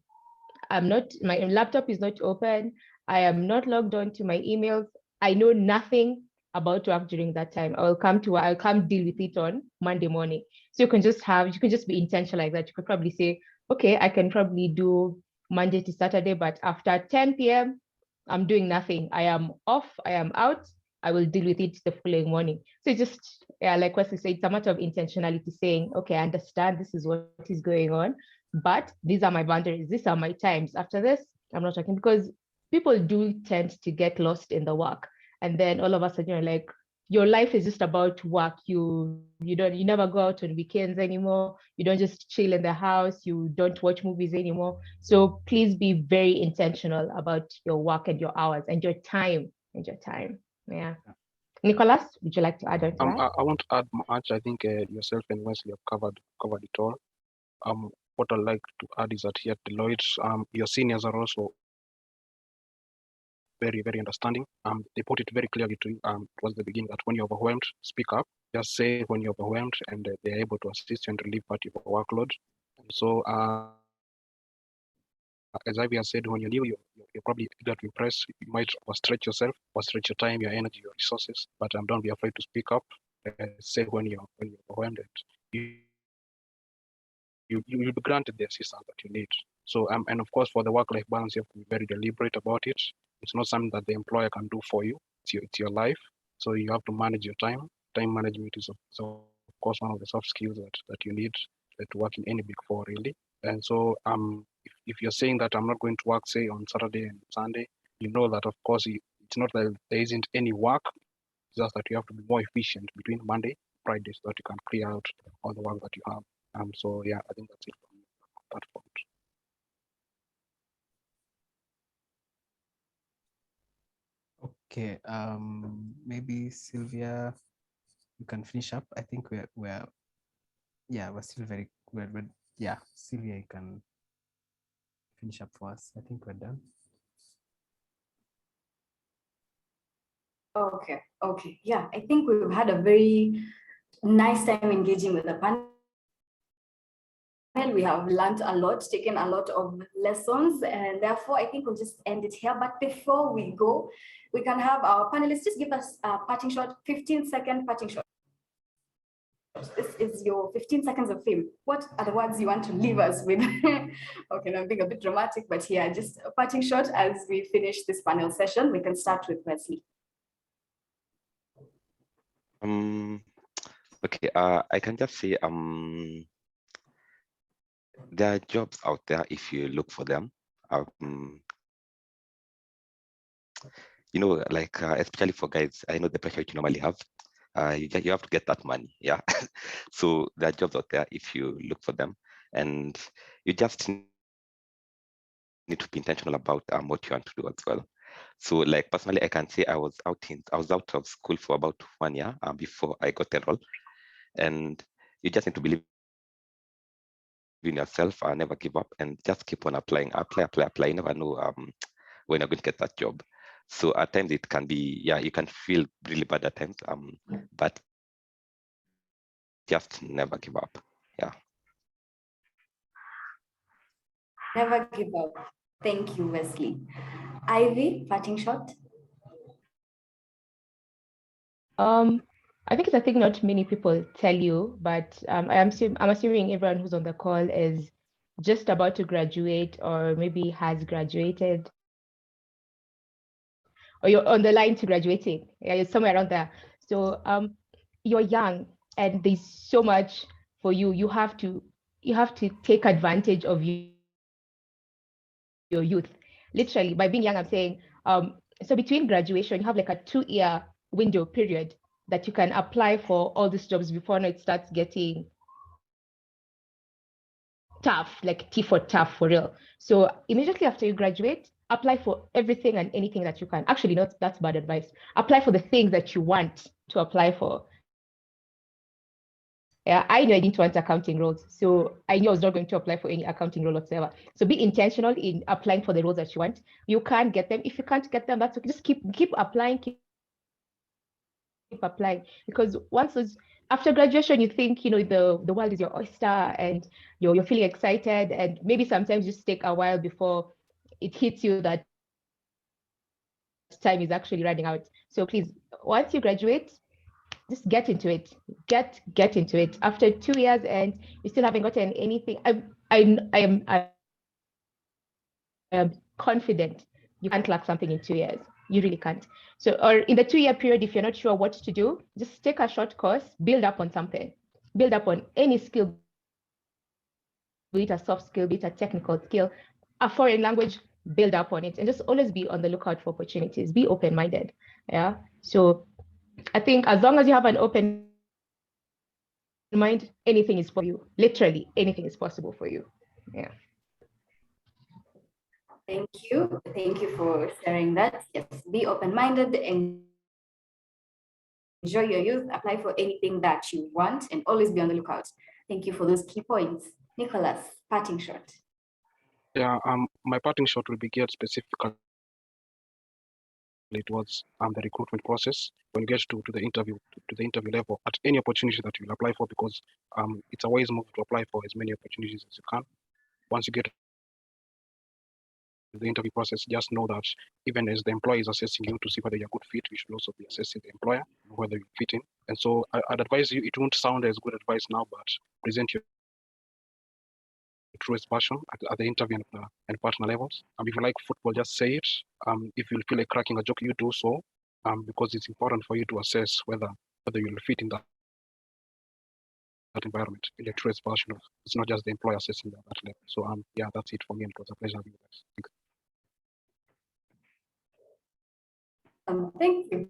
My laptop is not open. I am not logged on to my emails. I know nothing about work during that time. I'll come deal with it on Monday morning. So you can just be intentional like that. You could probably say, okay, I can probably do Monday to Saturday, but after 10 p.m., I'm doing nothing. I am off, I am out. I will deal with it the following morning. So it's just, like Wesley said, it's a matter of intentionality, saying, okay, I understand this is what is going on, but these are my boundaries. These are my times. After this, I'm not working, because people do tend to get lost in the work. And then all of a sudden you're like, your life is just about work. You never go out on weekends anymore. You don't just chill in the house. You don't watch movies anymore. So please be very intentional about your work and your hours and your time Yeah. Nicholas, would you like to add on to that? I won't add much. I think yourself and Wesley have covered it all. What I'd like to add is that here at Deloitte, your seniors are also very, very understanding. They put it very clearly to you towards the beginning that when you're overwhelmed, speak up. Just say when you're overwhelmed, and they're able to assist you and relieve part of your workload. And so, as Ivy has said, when you're new, you're probably eager to impress. You might overstretch yourself, overstretch your time, your energy, your resources. But don't be afraid to speak up. Say when you're overwhelmed, and you'll be granted the assistance that you need. So, and of course, for the work-life balance, you have to be very deliberate about it. It's not something that the employer can do for you. It's your life. So you have to manage your time. Time management is, of course, one of the soft skills that you need to work in any Big Four, really. And so, if you're saying that I'm not going to work, say, on Saturday and Sunday, you know that, of course, it's not that there isn't any work. It's just that you have to be more efficient between Monday and Friday so that you can clear out all the work that you have. So yeah, I think that's it from that point. Okay, maybe Sylvia, you can finish up. I think we're still yeah, Sylvia, you can finish up for us. I think we're done. Okay. Yeah, I think we've had a very nice time engaging with the panel. We have learned a lot, taken a lot of lessons, and therefore I think we'll just end it here. But before we go, we can have our panelists just give us a parting shot, 15-second parting shot. This is your 15 seconds of fame. What are the words you want to leave us with? Okay, now I'm being a bit dramatic, but yeah, just a parting shot as we finish this panel session. We can start with Wesley. Okay, I can just say there are jobs out there if you look for them. You know, like especially for guys, I know the pressure you normally have. You have to get that money, yeah. So there are jobs out there if you look for them, and you just need to be intentional about what you want to do as well. So, like personally, I can say I was out of school for about 1 year before I got a role, and you just need to believe in yourself, never give up, and just keep on applying. Apply. You never know when you're going to get that job. So at times it can be, yeah, you can feel really bad at times, but just never give up. Yeah. Never give up. Thank you, Wesley. Ivy, parting shot. I think it's a thing not many people tell you, but I'm assuming everyone who's on the call is just about to graduate or maybe has graduated, or you're on the line to graduating. Yeah, you're somewhere around there. So you're young and there's so much for you. You have to take advantage of your youth. Literally, by being young, I'm saying, so between graduation, you have like a 2-year window period that you can apply for all these jobs before it starts getting tough, like T for tough for real. So immediately after you graduate, apply for everything and anything that you can. Actually, that's bad advice. Apply for the things that you want to apply for. Yeah, I knew I didn't want accounting roles, so I knew I was not going to apply for any accounting role whatsoever. So be intentional in applying for the roles that you want. You can't get them. If you can't get them, that's okay. Just keep applying, keep applying, because once those, after graduation, you think, you know, the world is your oyster and you're feeling excited, and maybe sometimes just take a while before it hits you that time is actually running out. So please, once you graduate, just get into it. Get into it. After 2 years and you still haven't gotten anything, I am confident you can't lack something in 2 years. You really can't. So, or in the 2-year period, if you're not sure what to do, just take a short course, build up on something, build up on any skill, be it a soft skill, be it a technical skill, a foreign language, build up on it, and just always be on the lookout for opportunities. Be open-minded. Yeah. So I think as long as you have an open mind, anything is for you. Literally, anything is possible for you. Yeah. Thank you. Thank you for sharing that. Yes, be open-minded and enjoy your youth, apply for anything that you want, and always be on the lookout. Thank you for those key points. Nicholas, parting shot. Yeah, my parting shot will be geared specifically towards the recruitment process when you get to the interview level at any opportunity that you'll apply for, because it's a wise move to apply for as many opportunities as you can. Once you get the interview process, just know that even as the employer is assessing you to see whether you're a good fit, you should also be assessing the employer, whether you fit in. And so I'd advise you, it won't sound as good advice now, but present your truest passion at the interview and partner levels. If you like football, just say it. If you feel like cracking a joke, you do so, because it's important for you to assess whether you'll fit in that environment in the truest passion. It's not just the employer assessing that level. So yeah, that's it for me, and it was a pleasure having you guys. Thank you.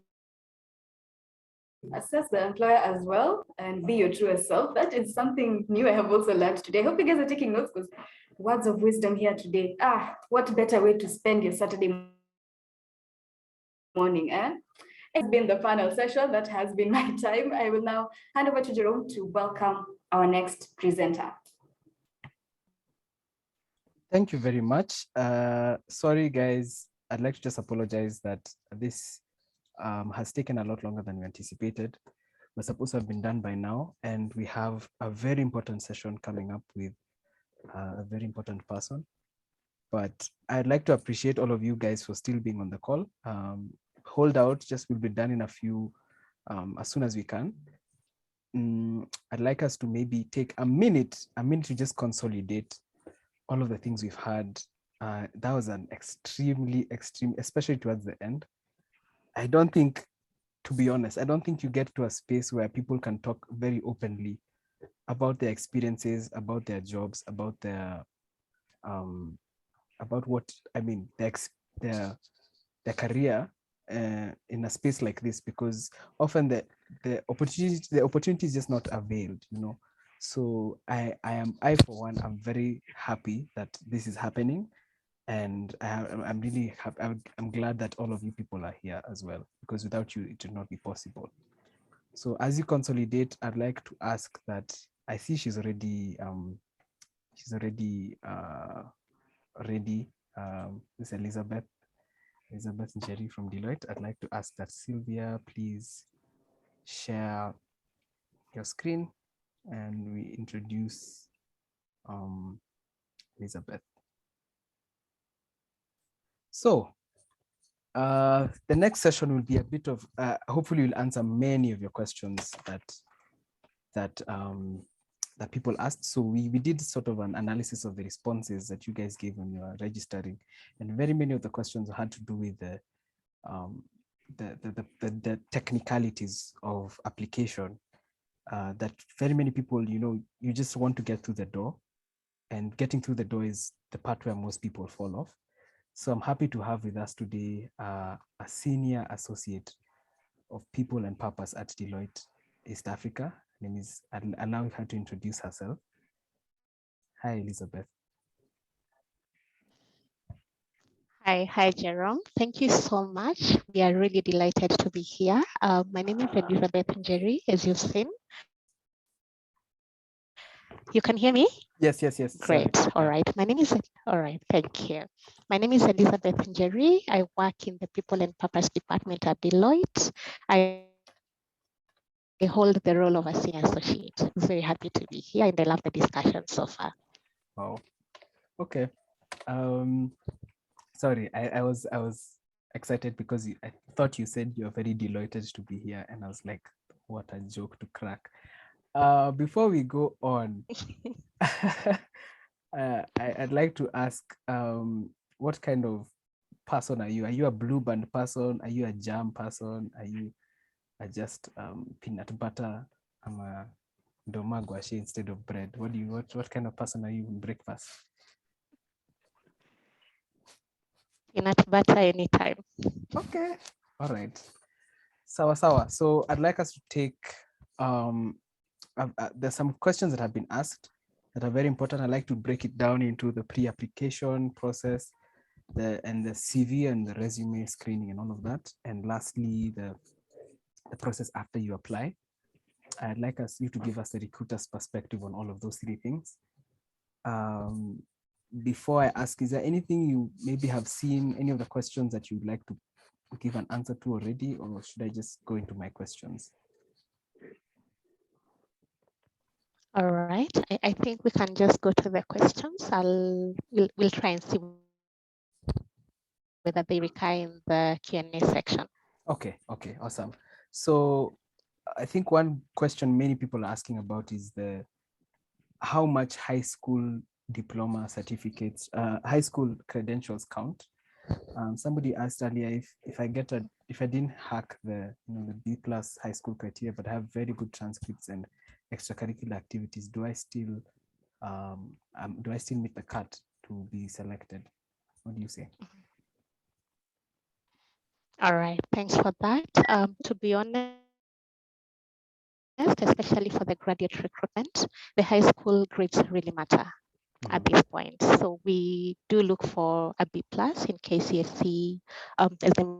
Assess the employer as well and be your truest self. That is something new I have also learned today. I hope you guys are taking notes, because words of wisdom here today. What better way to spend your Saturday morning, eh? It's been the panel session. That has been my time. I will now hand over to Jerome to welcome our next presenter. Thank you very much. Sorry, guys. I'd like to just apologize that this has taken a lot longer than we anticipated. We're supposed to have been done by now, and we have a very important session coming up with a very important person. But I'd like to appreciate all of you guys for still being on the call. Hold out, just will be done in a few, as soon as we can. I'd like us to maybe take a minute to just consolidate all of the things we've had. That was an extreme, especially towards the end. I don't think, to be honest, I don't think you get to a space where people can talk very openly about their experiences, about their jobs, about their, about what, I mean, their career in a space like this, because often the opportunity is just not availed, you know. So I for one, I'm very happy that this is happening. And I'm really happy. I'm glad that all of you people are here as well, because without you, it would not be possible. So as you consolidate, I'd like to ask that, I see she's already ready. This Elizabeth Njeri from Deloitte. I'd like to ask that Sylvia, please share your screen and we introduce Elizabeth. So the next session will be a bit of, hopefully we'll answer many of your questions that people asked. So we did sort of an analysis of the responses that you guys gave when you were registering, and very many of the questions had to do with the technicalities of application, that very many people, you know, you just want to get through the door, and getting through the door is the part where most people fall off. So I'm happy to have with us today a senior associate of people and purpose at Deloitte East Africa. Her name is, I'll allow her to introduce herself. Hi, Elizabeth. Hi, Jerome. Thank you so much. We are really delighted to be here. My name is Elizabeth Njeri, as you've seen. You can hear me? Yes. Great. Sorry. All Yeah. right. All right. Thank you. My name is Elizabeth Njeri. I work in the People and Purpose Department at Deloitte. I hold the role of a senior associate. Very happy to be here and I love the discussion so far. Wow. Okay. Sorry, I was excited because I thought you said you're very delighted to be here, and I was like, what a joke to crack. Before we go on, I'd like to ask, what kind of person are you? Are you a blue band person? Are you a jam person? Are you just peanut butter? I'm a doma gwashi instead of bread. What kind of person are you in breakfast? Peanut butter anytime. Okay. All right. Sawa. So I'd like us to take, there's some questions that have been asked that are very important. I'd like to break it down into the pre-application process, and the CV and the resume screening and all of that. And lastly, the process after you apply. I'd like you to give us the recruiter's perspective on all of those three things. Before I ask, is there anything you maybe have seen, any of the questions that you'd like to give an answer to already, or should I just go into my questions? All right. I think we can just go to the questions. We'll try and see whether they recur in the Q&A section. Okay, awesome. So I think one question many people are asking about is how much high school diploma certificates, high school credentials count. Somebody asked earlier if I didn't hack the B+ high school criteria, but have very good transcripts and extracurricular activities, do I still meet the cut to be selected? What do you say? All right, thanks for that. To be honest, especially for the graduate recruitment, the high school grades really matter at this point. So we do look for a B+ in KCSE as the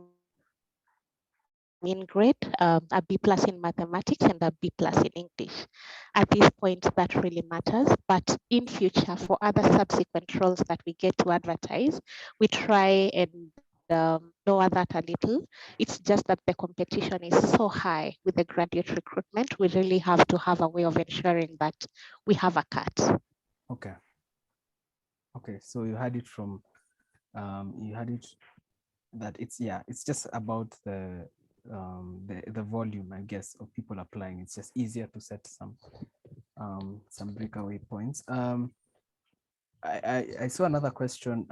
mean grade, a B+ in mathematics and a B+ in English. At this point, that really matters. But in future, for other subsequent roles that we get to advertise, we try and lower that a little. It's just that the competition is so high with the graduate recruitment. We really have to have a way of ensuring that we have a cut. Okay. So you had it from, that it's just about the volume, I guess, of people applying. It's just easier to set some breakaway points. I saw another question.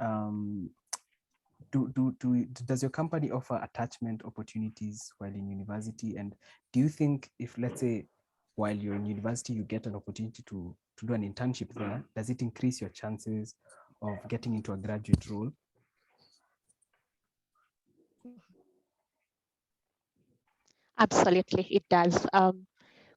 Does your company offer attachment opportunities while in university? And do you think if, let's say, while you're in university, you get an opportunity to do an internship there, does it increase your chances of getting into a graduate role? Absolutely, it does.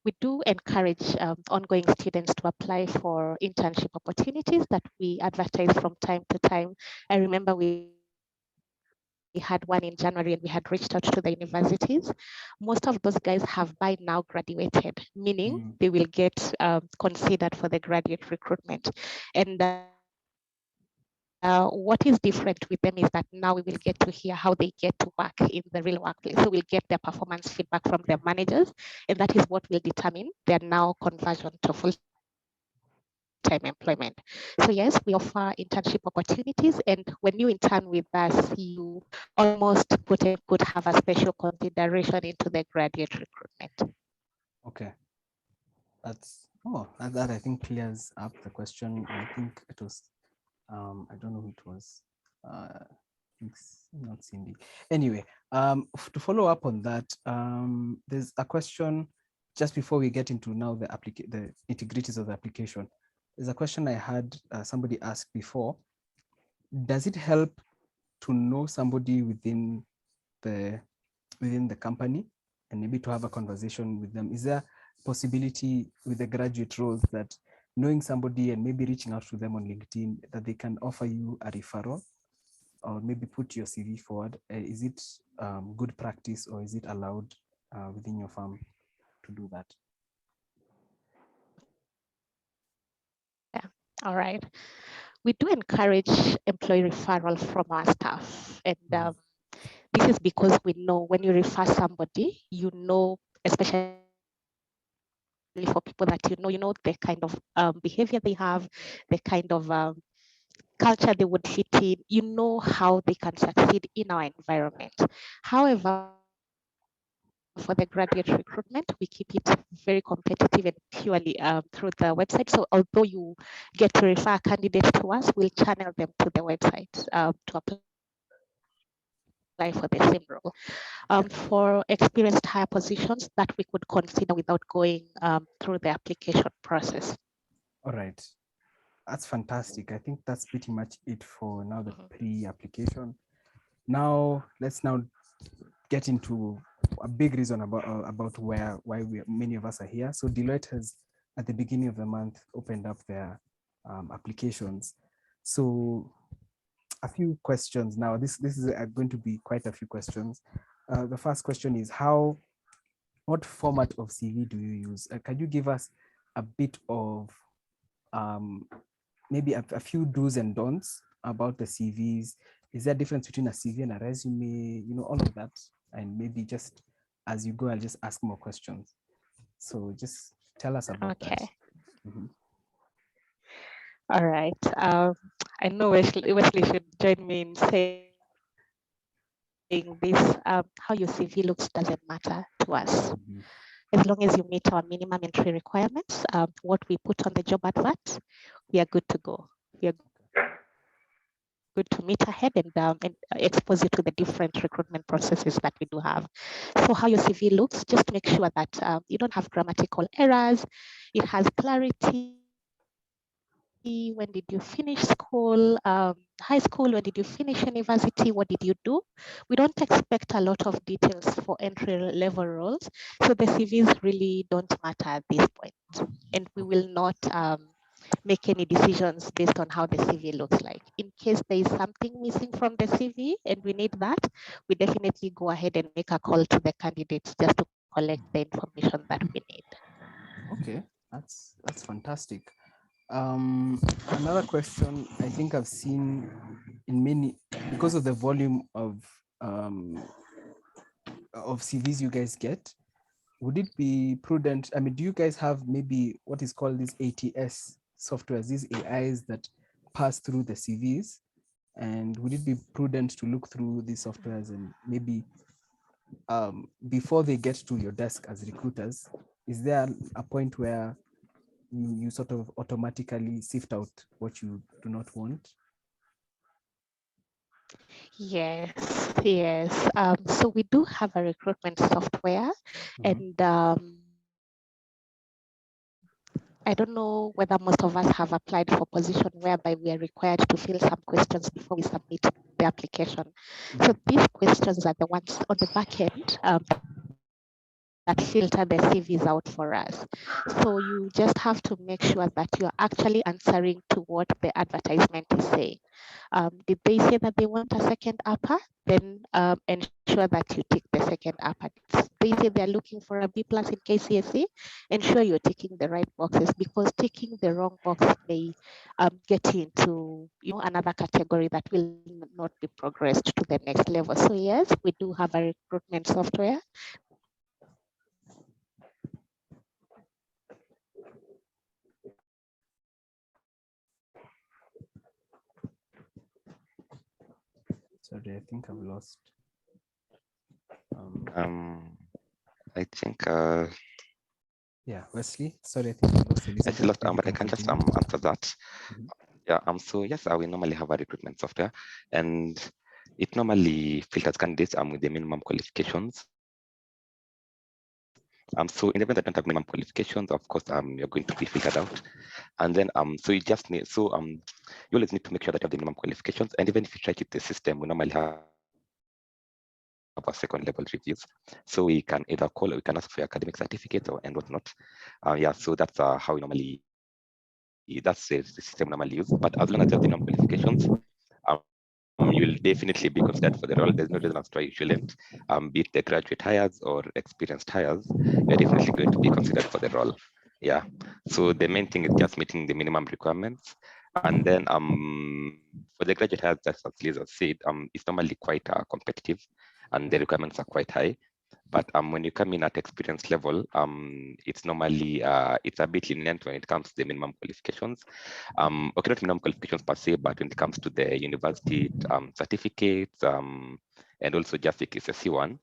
We do encourage ongoing students to apply for internship opportunities that we advertise from time to time. I remember we had one in January and we had reached out to the universities. Most of those guys have by now graduated, meaning they will get considered for the graduate recruitment. And what is different with them is that now we will get to hear how they get to work in the real workplace. So we'll get their performance feedback from their managers, and that is what will determine their now conversion to full-time employment. So yes, we offer internship opportunities, and when you intern with us, you almost could have a special consideration into the graduate recruitment. Okay. That I think clears up the question. I think it was, I don't know who it was. It's not Cindy. Anyway, to follow up on that, there's a question just before we get into now the nitty-gritties of the application. There's a question I had somebody ask before. Does it help to know somebody within the company and maybe to have a conversation with them? Is there possibility with the graduate roles that knowing somebody and maybe reaching out to them on LinkedIn that they can offer you a referral or maybe put your CV forward? Is it good practice, or is it allowed within your firm to do that? All right. We do encourage employee referral from our staff. And this is because we know when you refer somebody, you know, especially for people that you know the kind of behavior they have, the kind of culture they would fit in, you know how they can succeed in our environment. However, for the graduate recruitment, we keep it very competitive and purely through the website. So although you get to refer candidates to us, we'll channel them to the website to apply for the same role. For experienced higher positions that we could consider without going through the application process. All right. That's fantastic. I think that's pretty much it for now, the pre-application. Now, let's now get into a big reason about why many of us are here. So Deloitte has, at the beginning of the month, opened up their applications. So a few questions now. This is going to be quite a few questions. The first question is what format of CV do you use? Can you give us a bit of maybe a few do's and don'ts about the CVs? Is there a difference between a CV and a resume? You know, all of that. And maybe just as you go, I'll just ask more questions. So just tell us about that. All right. I know Wesley should join me in saying this. How your CV looks doesn't matter to us. As long as you meet our minimum entry requirements, what we put on the job advert, we are good to go. We are good to meet ahead and expose you to the different recruitment processes that we do have. So how your CV looks, just make sure that you don't have grammatical errors. It has clarity. When did you finish school, high school? When did you finish university? What did you do? We don't expect a lot of details for entry level roles. So the CVs really don't matter at this point. And we will not make any decisions based on how the CV looks like. In case there is something missing from the CV and we need that, we definitely go ahead and make a call to the candidates just to collect the information that we need. Okay, that's fantastic. Another question I think I've seen in many, because of the volume of CVs you guys get, would it be prudent? I mean, do you guys have maybe what is called these ATS softwares, these AIs that pass through the CVs? And would it be prudent to look through these softwares and maybe before they get to your desk as recruiters, is there a point where you sort of automatically sift out what you do not want? Yes. So we do have a recruitment software, and I don't know whether most of us have applied for position whereby we are required to fill some questions before we submit the application. So these questions are the ones on the back end that filter the CVs out for us. So you just have to make sure that you're actually answering to what the advertisement is saying. Did they say that they want a second upper? Then ensure that you tick the second upper. They say they're looking for a B+ in KCSE, ensure you're ticking the right boxes, because ticking the wrong box may get you into another category that will not be progressed to the next level. So yes, we do have a recruitment software. Sorry, I think I've lost. I think. Yeah, Wesley. Sorry, I think I lost Elizabeth. But I can just answer that. Yeah. So yes, we normally have a recruitment software, and it normally filters candidates with the minimum qualifications. So in the event that don't have minimum qualifications, of course, you're going to be filtered out. And then so you just need you always need to make sure that you have the minimum qualifications. And even if you try to keep the system, we normally have our second level reviews. So we can either call or we can ask for your academic certificate and whatnot. Yeah, so that's how we normally, that's the system normally use. But as long as you have the minimum qualifications, you'll definitely be considered for the role. There's no reason as to why you shouldn't. Be it the graduate hires or experienced hires, you're definitely going to be considered for the role. Yeah. So the main thing is just meeting the minimum requirements. And then for the graduate hires, just as Liz has said, it's normally quite competitive and the requirements are quite high. But when you come in at experience level, it's normally it's a bit lenient when it comes to the minimum qualifications. Okay, not minimum qualifications per se, but when it comes to the university certificates and also just the KCSE one,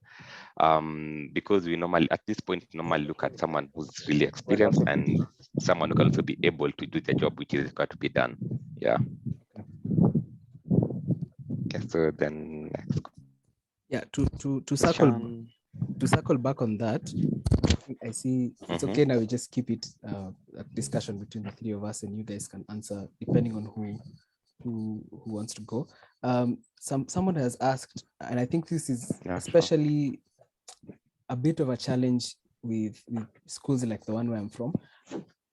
because we normally at this point normally look at someone who's really experienced and someone who can also be able to do the job which is required to be done. Yeah. Okay, so then next. Yeah, to circle back on that, I see it's okay now. We just keep it a discussion between the three of us, and you guys can answer depending on who wants to go. Someone has asked, and I think this is especially a bit of a challenge with schools like the one where I'm from.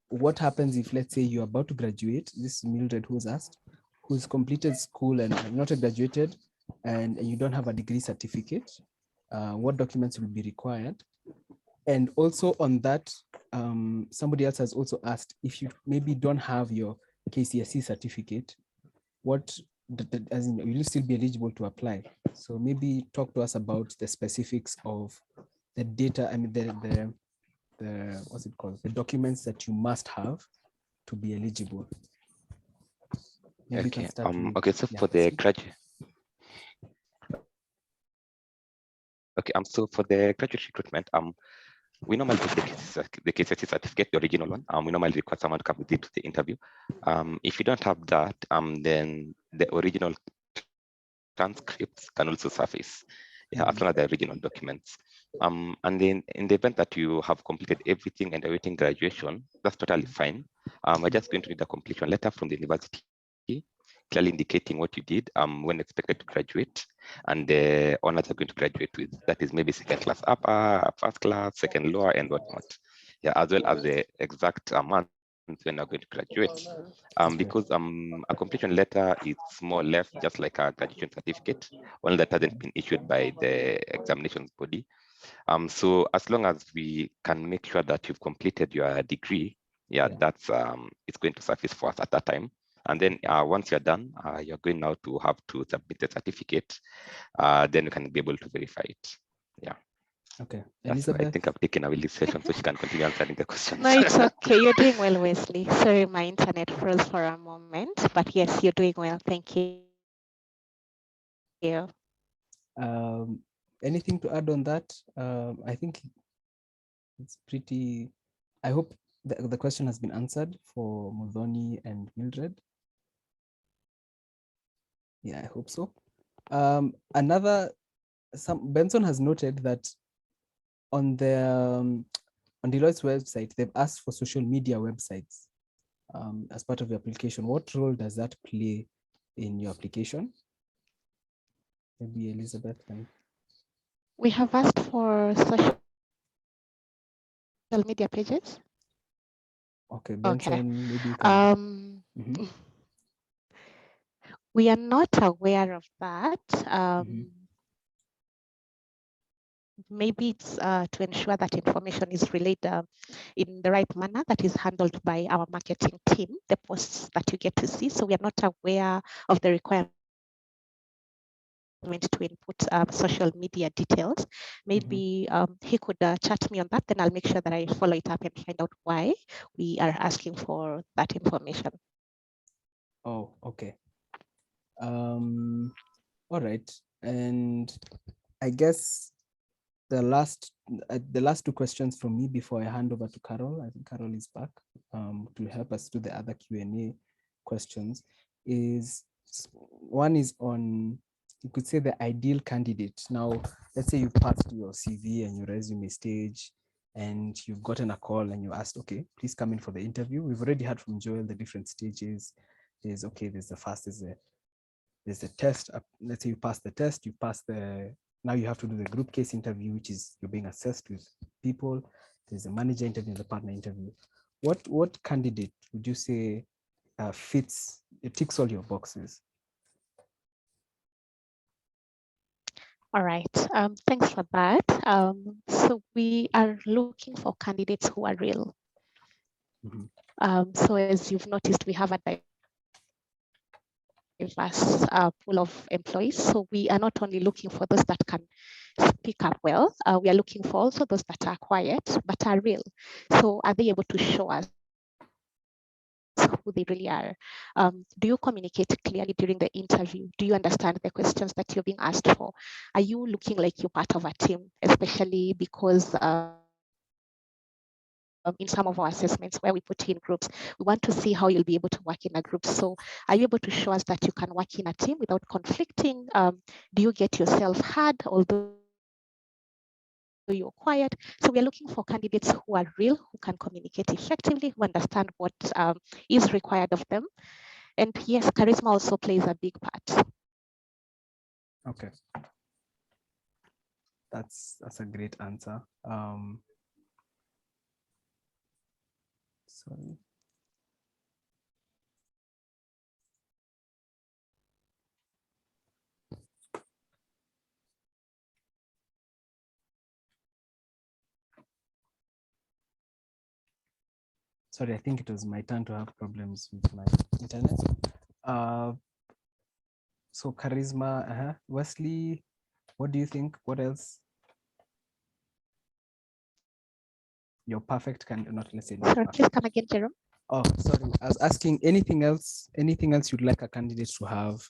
What happens if, let's say, you're about to graduate? This is Mildred who's asked, who's completed school and not graduated, and you don't have a degree certificate. What documents will be required? And also on that, somebody else has also asked, if you maybe don't have your KCSE certificate, what as in, will you still be eligible to apply? So maybe talk to us about the specifics of the data. I mean, the what's it called? The documents that you must have to be eligible. Maybe Okay. Okay. So for the graduate. Okay. So for the graduate recruitment, we normally take the KCSE certificate, the original one. We normally require someone to come with it to the interview. If you don't have that, then the original transcripts can also surface. Yeah, as long as the original documents. And then in the event that you have completed everything and awaiting graduation, that's totally fine. We're just going to need a completion letter from the university, clearly indicating what you did, when expected to graduate, and the honors are going to graduate with. That is maybe second class upper, first class, second lower, and whatnot. Yeah, as well as the exact month when you're going to graduate. Because a completion letter is more or less just like a graduation certificate, one that hasn't been issued by the examinations body. So as long as we can make sure that you've completed your degree, that's it's going to surface for us at that time. And then once you're done, you're going now to have to submit the certificate. Then you can be able to verify it. Yeah. Okay. Elizabeth? I think I've taken away this session so she can continue answering the questions. No, it's okay. You're doing well, Wesley. Sorry, my internet froze for a moment, but yes, you're doing well. Thank you. Anything to add on that? I think it's pretty, I hope the question has been answered for Muthoni and Mildred. Yeah, I hope so. Benson has noted that on on Deloitte's website, they've asked for social media websites as part of your application. What role does that play in your application? Maybe Elizabeth can. We have asked for social media pages. Okay, Benson, maybe you can. We are not aware of that. Maybe it's to ensure that information is relayed in the right manner that is handled by our marketing team, the posts that you get to see. So we are not aware of the requirement to input social media details. Maybe he could chat me on that, then I'll make sure that I follow it up and find out why we are asking for that information. Oh, okay. All right. And I guess the last two questions from me before I hand over to Carol. I think Carol is back to help us do the other Q&A questions. One is on, you could say, the ideal candidate. Now, let's say you passed your CV and your resume stage and you've gotten a call and you asked, okay, please come in for the interview. We've already heard from Joel the different stages. There's the first, there's the test. Let's say you pass the test, now you have to do the group case interview, which is you're being assessed with people. There's a manager interview and the partner interview. What candidate would you say ticks all your boxes? All right, thanks for that. So we are looking for candidates who are real. So as you've noticed, we have a diverse pool of employees. So we are not only looking for those that can speak up well, we are looking for also those that are quiet but are real. So are they able to show us who they really are? Do you communicate clearly during the interview? Do you understand the questions that you're being asked for? Are you looking like you're part of a team, especially because in some of our assessments where we put in groups, we want to see how you'll be able to work in a group. So are you able to show us that you can work in a team without conflicting? Do you get yourself heard, although you're quiet? So we're looking for candidates who are real, who can communicate effectively, who understand what is required of them. And yes, charisma also plays a big part. Okay. That's a great answer. Sorry. Sorry, I think it was my turn to have problems with my internet. So charisma, Wesley, what do you think? What else? You're perfect, not let's say. Sorry, please come again, Jerome. Oh, sorry. I was asking anything else you'd like a candidate to have?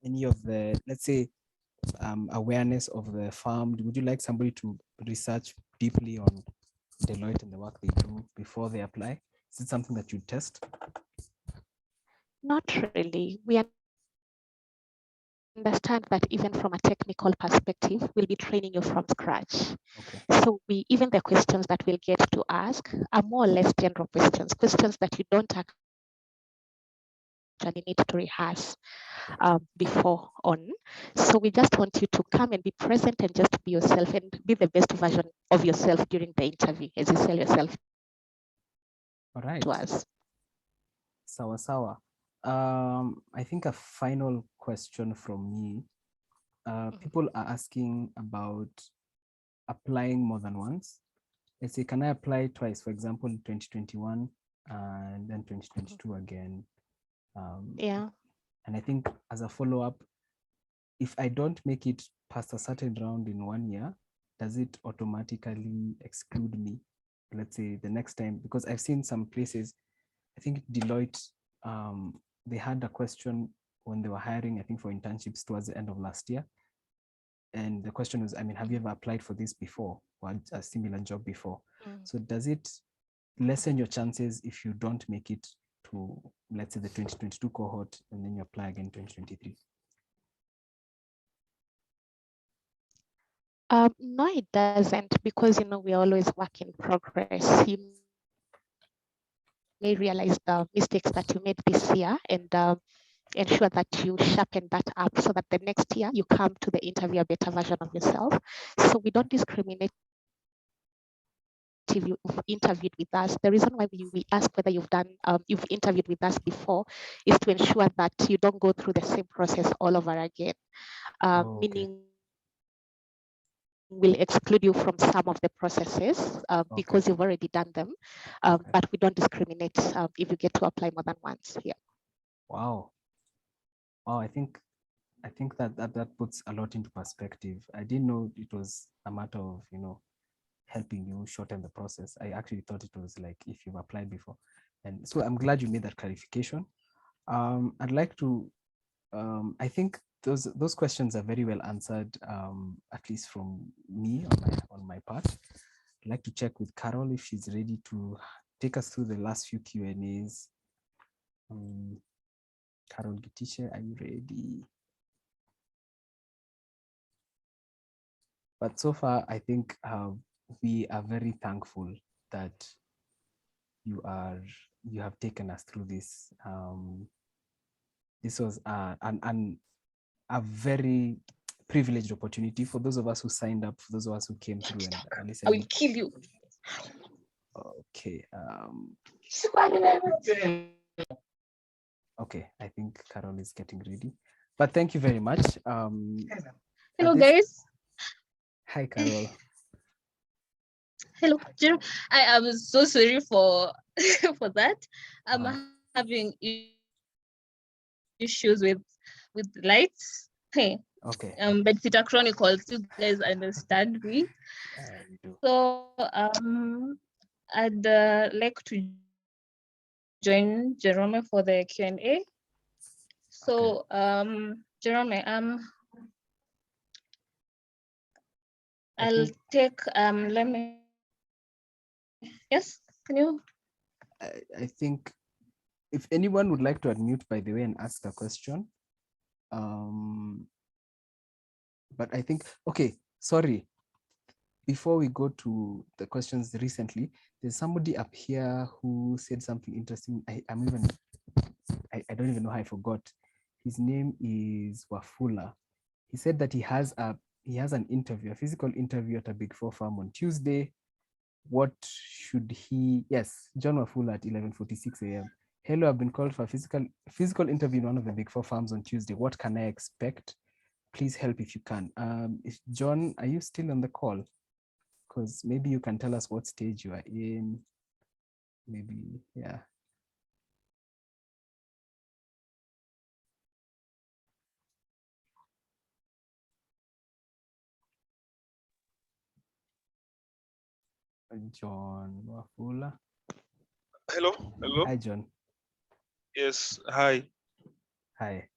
Any of the, let's say, awareness of the firm? Would you like somebody to research deeply on Deloitte and the work they do before they apply? Is it something that you test? Not really. We understand that even from a technical perspective, we'll be training you from scratch. Okay. So even the questions that we'll get to ask are more or less general questions that you don't actually need to rehearse before on. So we just want you to come and be present and just be yourself and be the best version of yourself during the interview as you sell yourself All right. to us. Sawa sawa. I think a final question from me. People are asking about applying more than once. Let's say, can I apply twice? For example, 2021 and then 2022 again. Yeah. And I think as a follow-up, if I don't make it past a certain round in 1 year, does it automatically exclude me? Let's say the next time, because I've seen some places, I think Deloitte, they had a question when they were hiring, I think for internships towards the end of last year. And the question was, I mean, have you ever applied for this before or a similar job before? So does it lessen your chances if you don't make it to, let's say, the 2022 cohort and then you apply again 2023? No, it doesn't, because we're always work in progress. You may realize the mistakes that you made this year and ensure that you sharpen that up so that the next year you come to the interview a better version of yourself. So we don't discriminate if you've interviewed with us. The reason why we ask whether you've interviewed with us before is to ensure that you don't go through the same process all over again. Meaning we'll exclude you from some of the processes because you've already done them, but we don't discriminate if you get to apply more than once here. Wow. Wow, I think that puts a lot into perspective. I didn't know it was a matter of, helping you shorten the process. I actually thought it was like if you've applied before. And so I'm glad you made that clarification. I'd like to, I think those questions are very well answered, at least from me on my part. I'd like to check with Carol if she's ready to take us through the last few Q&As. Carol Gitishe, are you ready? But so far, I think we are very thankful that you have taken us through this. This was a very privileged opportunity for those of us who signed up, for those of us who came through and listened. I will kill you. Okay. Okay, I think Carol is getting ready. But thank you very much. Hello, guys. Hi, Carol. Hello, Jerome. I am so sorry for for that. I'm having issues with lights. Hey. Okay. Bedsitter Chronicles. You guys understand me. We do. So I'd like to join Jerome for the Q&A. So Jerome, I'll take let me. Yes, can you? I think if anyone would like to unmute, by the way, and ask a question. But I think, okay, sorry. Before we go to the questions recently, there's somebody up here who said something interesting. I don't even know how I forgot. His name is Wafula. He said that he has an interview, a physical interview at a Big Four firm on Tuesday. What should he? Yes, John Wafula at 11:46 a.m. Hello, I've been called for a physical interview in one of the Big Four firms on Tuesday. What can I expect? Please help if you can. John, are you still on the call? Because maybe you can tell us what stage you are in. Maybe, yeah. John Wafula. Hello. Hi, John. Yes, hi. Hi.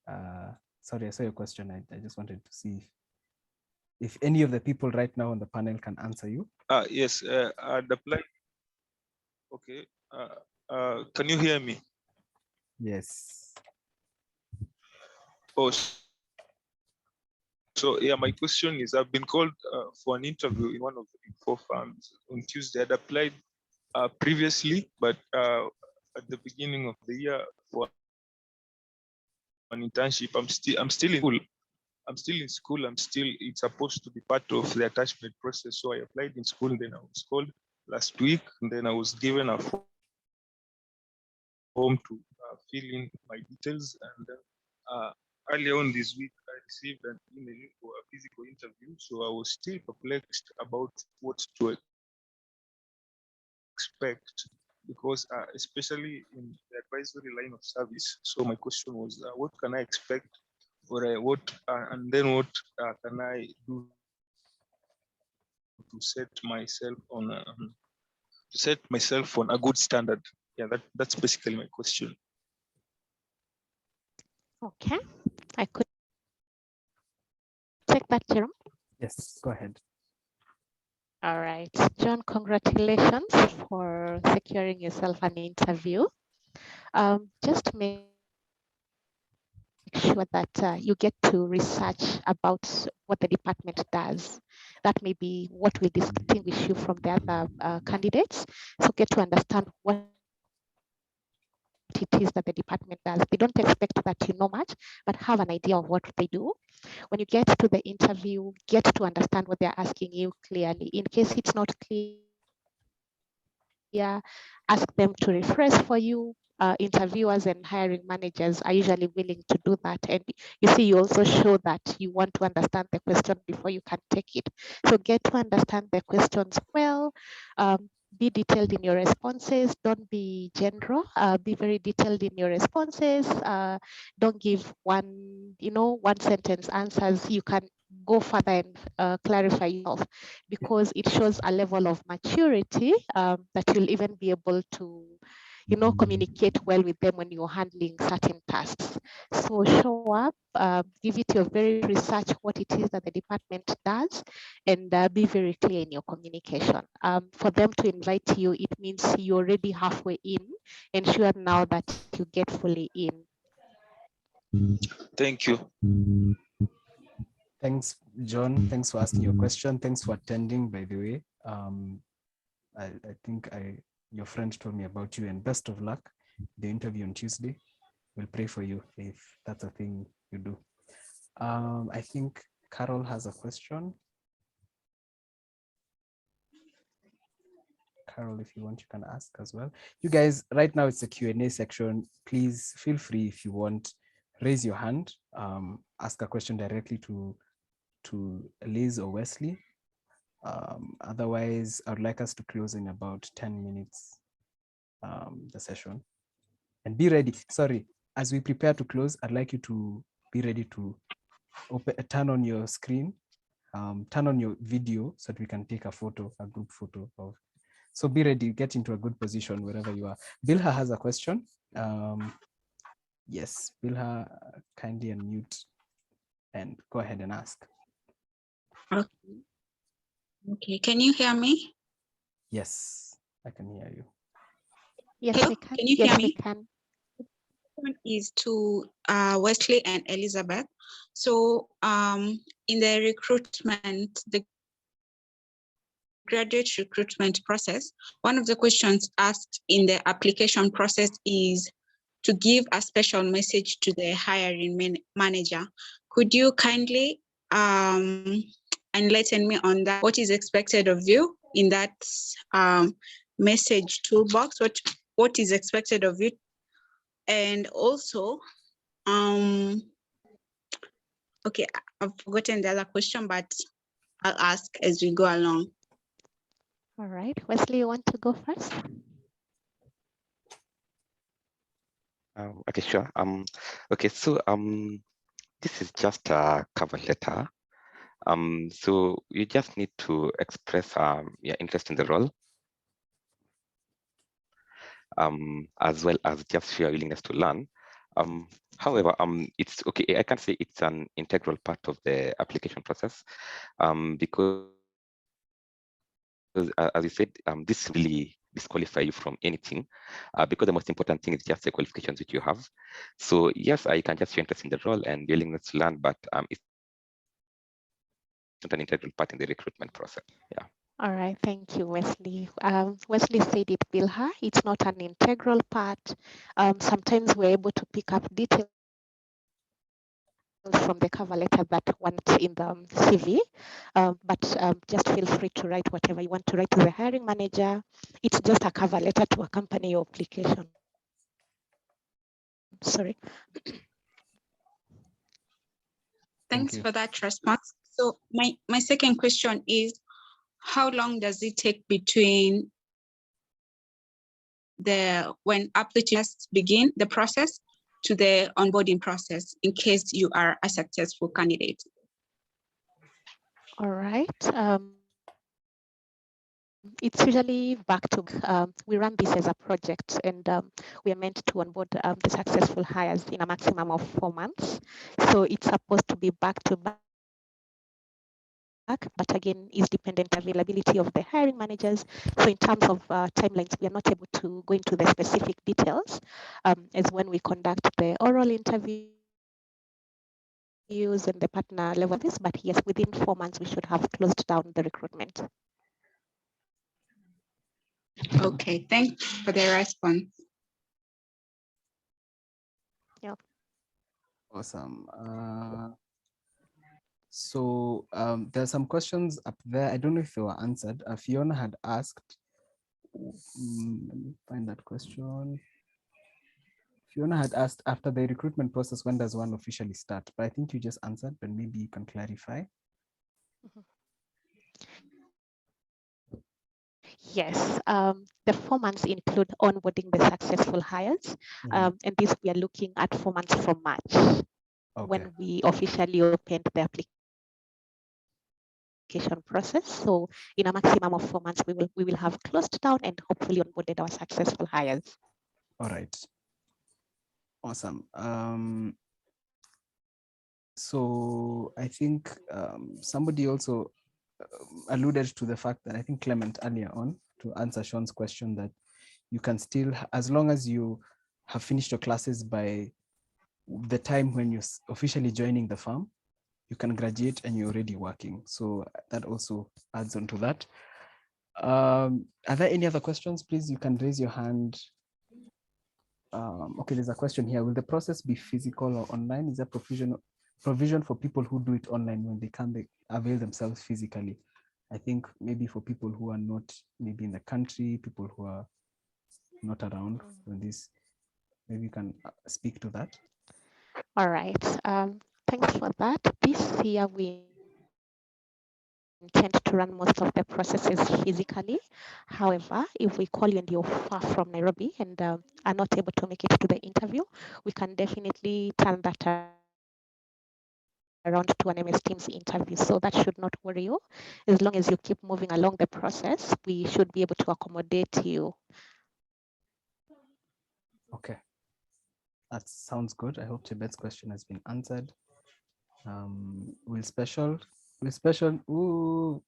Sorry, I saw your question. I just wanted to see if any of the people right now on the panel can answer you. Yes, I'd applied. Okay. Can you hear me? Yes. Oh, so yeah, my question is, I've been called for an interview in one of the Big Four firms on Tuesday. I'd applied previously, but at the beginning of the year for an internship. I'm still in school. It's supposed to be part of the attachment process. So I applied in school, then I was called last week, and then I was given a form to fill in my details. And earlier on this week, I received an email for a physical interview. So I was still perplexed about what to expect, because especially in the advisory line of service. So my question was, what can I expect, or and then what can I do to set myself on a good standard? Yeah, that's basically my question. Okay, I could take that, Jerome. Yes, go ahead. All right, John, congratulations for securing yourself an interview. Just to make sure that you get to research about what the department does. That may be what will distinguish you from the other candidates. So get to understand what it is that the department does. They don't expect that you know much, but have an idea of what they do. When you get to the interview, get to understand what they're asking you clearly. In case it's not clear, ask them to rephrase for you. Interviewers and hiring managers are usually willing to do that. And you see, you also show that you want to understand the question before you can take it. So get to understand the questions well. Be detailed in your responses. Don't be general. Be very detailed in your responses. Don't give one sentence answers. You can go further and clarify yourself, because it shows a level of maturity that you'll even be able to communicate well with them when you're handling certain tasks. So show up, give it your very research what it is that the department does, and be very clear in your communication. For them to invite you, it means you're already halfway in. Ensure now that you get fully in. Thank you. Thanks, John. Thanks for asking your question. Thanks for attending, by the way. I think your friend told me about you, and best of luck. The interview on Tuesday. We'll pray for you if that's a thing you do. I think Carol has a question. Carol, if you want, you can ask as well. You guys, right now it's a Q&A section. Please feel free, if you want, raise your hand, ask a question directly to Liz or Wesley, Otherwise, I would like us to close in about 10 minutes, the session. And be ready. Sorry, as we prepare to close, I'd like you to be ready to turn on your screen, turn on your video so that we can take a photo, a group photo of. So be ready, get into a good position wherever you are. Bilha has a question. Yes, Bilha, kindly unmute and go ahead and ask. Okay, can you hear me? Yes, I can hear you. Yes, Hello, we can. can you Yes, hear we me? can. One is to Wesley and Elizabeth. So in the recruitment, the graduate recruitment process, one of the questions asked in the application process is to give a special message to the hiring manager. Could you kindly enlighten me on that? What is expected of you in that message toolbox? What is expected of you? And also, okay, I've forgotten the other question, but I'll ask as we go along. All right, Wesley, you want to go first? Okay, sure. Okay, so this is just a cover letter. So you just need to express your interest in the role, as well as just your willingness to learn. However, it's okay. I can say it's an integral part of the application process, because as you said, this really disqualify you from anything, because the most important thing is just the qualifications which you have. So yes, I can just show interest in the role and willingness to learn, but it's not an integral part in the recruitment process. Yeah. All right, thank you, Wesley. Wesley said it, Bilha, it's not an integral part. Sometimes we're able to pick up details from the cover letter that weren't in the CV, but just feel free to write whatever you want to write to the hiring manager. It's just a cover letter to accompany your application. Sorry. Thanks for that response. So my second question is, how long does it take between when applications begin the process to the onboarding process in case you are a successful candidate? All right. It's usually back to, we run this as a project, and we are meant to onboard the successful hires in a maximum of 4 months. So it's supposed to be back to back, but again, is dependent availability of the hiring managers. So in terms of timelines, we are not able to go into the specific details as when we conduct the oral interviews and the partner level of this, but yes, within 4 months, we should have closed down the recruitment. Okay, thanks for the response. Yeah. Awesome. So there are some questions up there. I don't know if they were answered. Fiona had asked, let me find that question. Fiona had asked, after the recruitment process, when does one officially start? But I think you just answered, but maybe you can clarify. Yes, the 4 months include onboarding the successful hires, and this we are looking at 4 months from March, when we officially opened the application process. So in a maximum of 4 months, we will have closed down and hopefully onboarded our successful hires. All right. Awesome. So I think somebody also alluded to the fact that I think Clement earlier on, to answer Sean's question, that you can still, as long as you have finished your classes by the time when you're officially joining the firm, you can graduate and you're already working. So that also adds on to that. Are there any other questions? Please, you can raise your hand. Okay, there's a question here. Will the process be physical or online? Is there provision for people who do it online when they can't avail themselves physically? I think maybe for people who are not maybe in the country, people who are not around when this, maybe you can speak to that. All right, thanks for that. This year we tend to run most of the processes physically. However, if we call you and you're far from Nairobi and are not able to make it to the interview, we can definitely turn that around to an MS Teams interview. So that should not worry you. As long as you keep moving along the process, we should be able to accommodate you. Okay. That sounds good. I hope Tibet's question has been answered. Will special, ooh,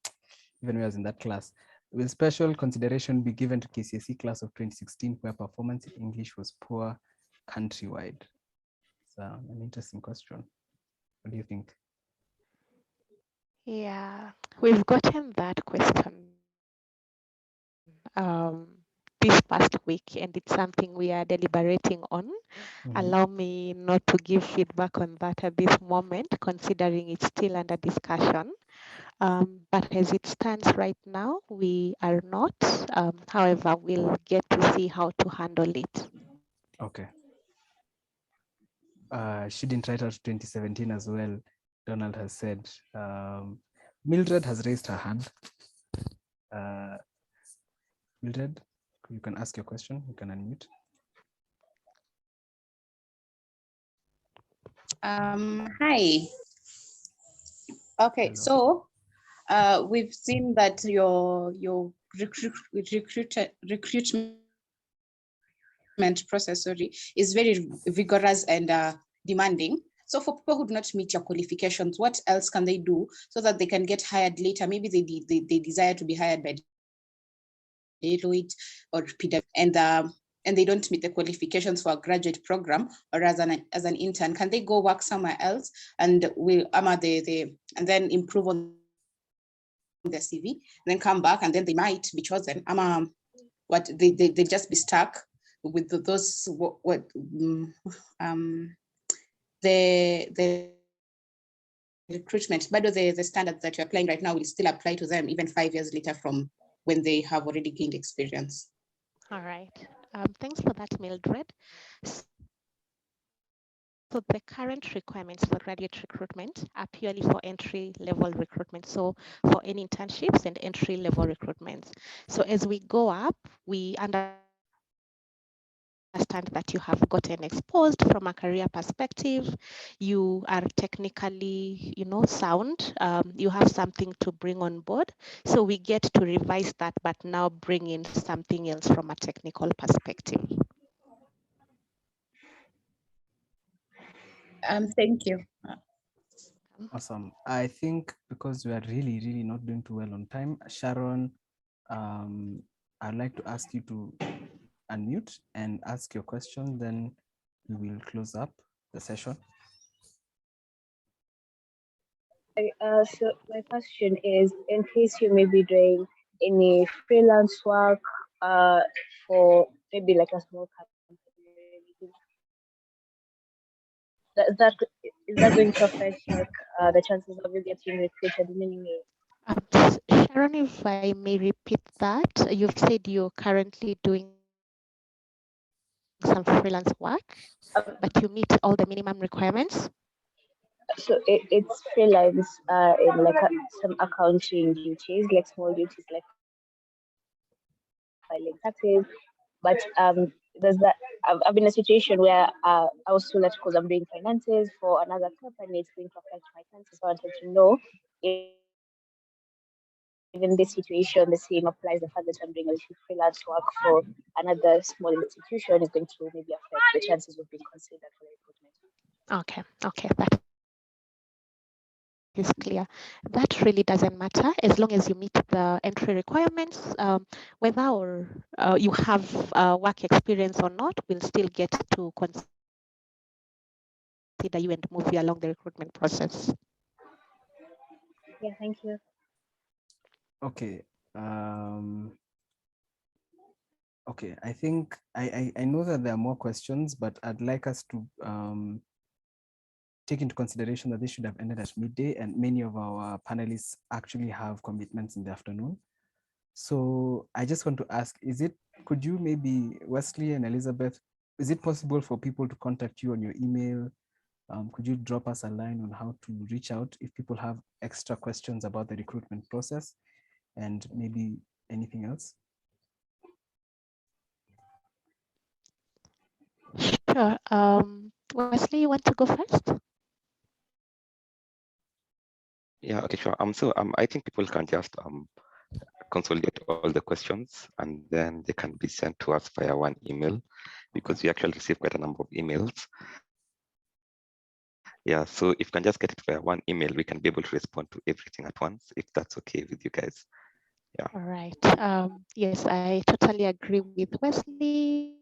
even when I was in that class, will special consideration be given to KCSE class of 2016 where performance in English was poor countrywide? It's an interesting question. What do you think? Yeah, we've gotten that question this past week, and it's something we are deliberating on. Allow me not to give feedback on that at this moment, considering it's still under discussion. But as it stands right now, we are not. However, we'll get to see how to handle it. Okay. Shouldn't write out 2017 as well, Donald has said. Mildred has raised her hand. Mildred, you can ask your question. You can unmute. Hi. Okay, Hello. so we've seen that your recruitment process, is very vigorous and demanding. So for people who do not meet your qualifications, what else can they do so that they can get hired later? Maybe they desire to be hired by Deloitte or PwC, and they don't meet the qualifications for a graduate program or as an intern. Can they go work somewhere else and and then improve on their CV, and then come back, and then they might be chosen? They just be stuck with the recruitment, but the standards that you're applying right now will still apply to them even 5 years later from when they have already gained experience. All right. Thanks for that, Mildred. So the current requirements for graduate recruitment are purely for entry-level recruitment. So for any internships and entry-level recruitments. So as we go up, we understand that you have gotten exposed from a career perspective, you are technically, sound, you have something to bring on board. So we get to revise that, but now bring in something else from a technical perspective. Thank you. Awesome. I think because we are really not doing too well on time, Sharon, I'd like to ask you to unmute and ask your question, then we will close up the session. So my question is, in case you may be doing any freelance work for maybe like a small company, is that going to affect like the chances of you getting recruited in any way? Sharon, if I may repeat that, you've said you're currently doing some freelance work, but you meet all the minimum requirements? So it's freelance in like some accounting duties, like small duties like filing taxes. But there's that I've been in a situation where I was told that because I'm doing finances for another company, it's going to affect my chances. So I wanted to know if in this situation the same applies. The fact that I'm doing a little freelance work for another small institution is going to maybe affect the chances of being considered for the recruitment. Okay, that is clear. That really doesn't matter as long as you meet the entry requirements. Whether or you have work experience or not, we'll still get to consider you and move you along the recruitment process. Yeah, thank you. Okay. Okay, I think I know that there are more questions, but I'd like us to take into consideration that this should have ended at midday, and many of our panelists actually have commitments in the afternoon. So I just want to ask, could you maybe, Wesley and Elizabeth, is it possible for people to contact you on your email Could you drop us a line on how to reach out if people have extra questions about the recruitment process and maybe anything else? Sure. Wesley, you want to go first? Yeah, okay, sure. So I think people can just consolidate all the questions and then they can be sent to us via one email, because we actually receive quite a number of emails. Yeah, so if you can just get it via one email, we can be able to respond to everything at once, if that's okay with you guys. Yeah. All right. Yes, I totally agree with Wesley.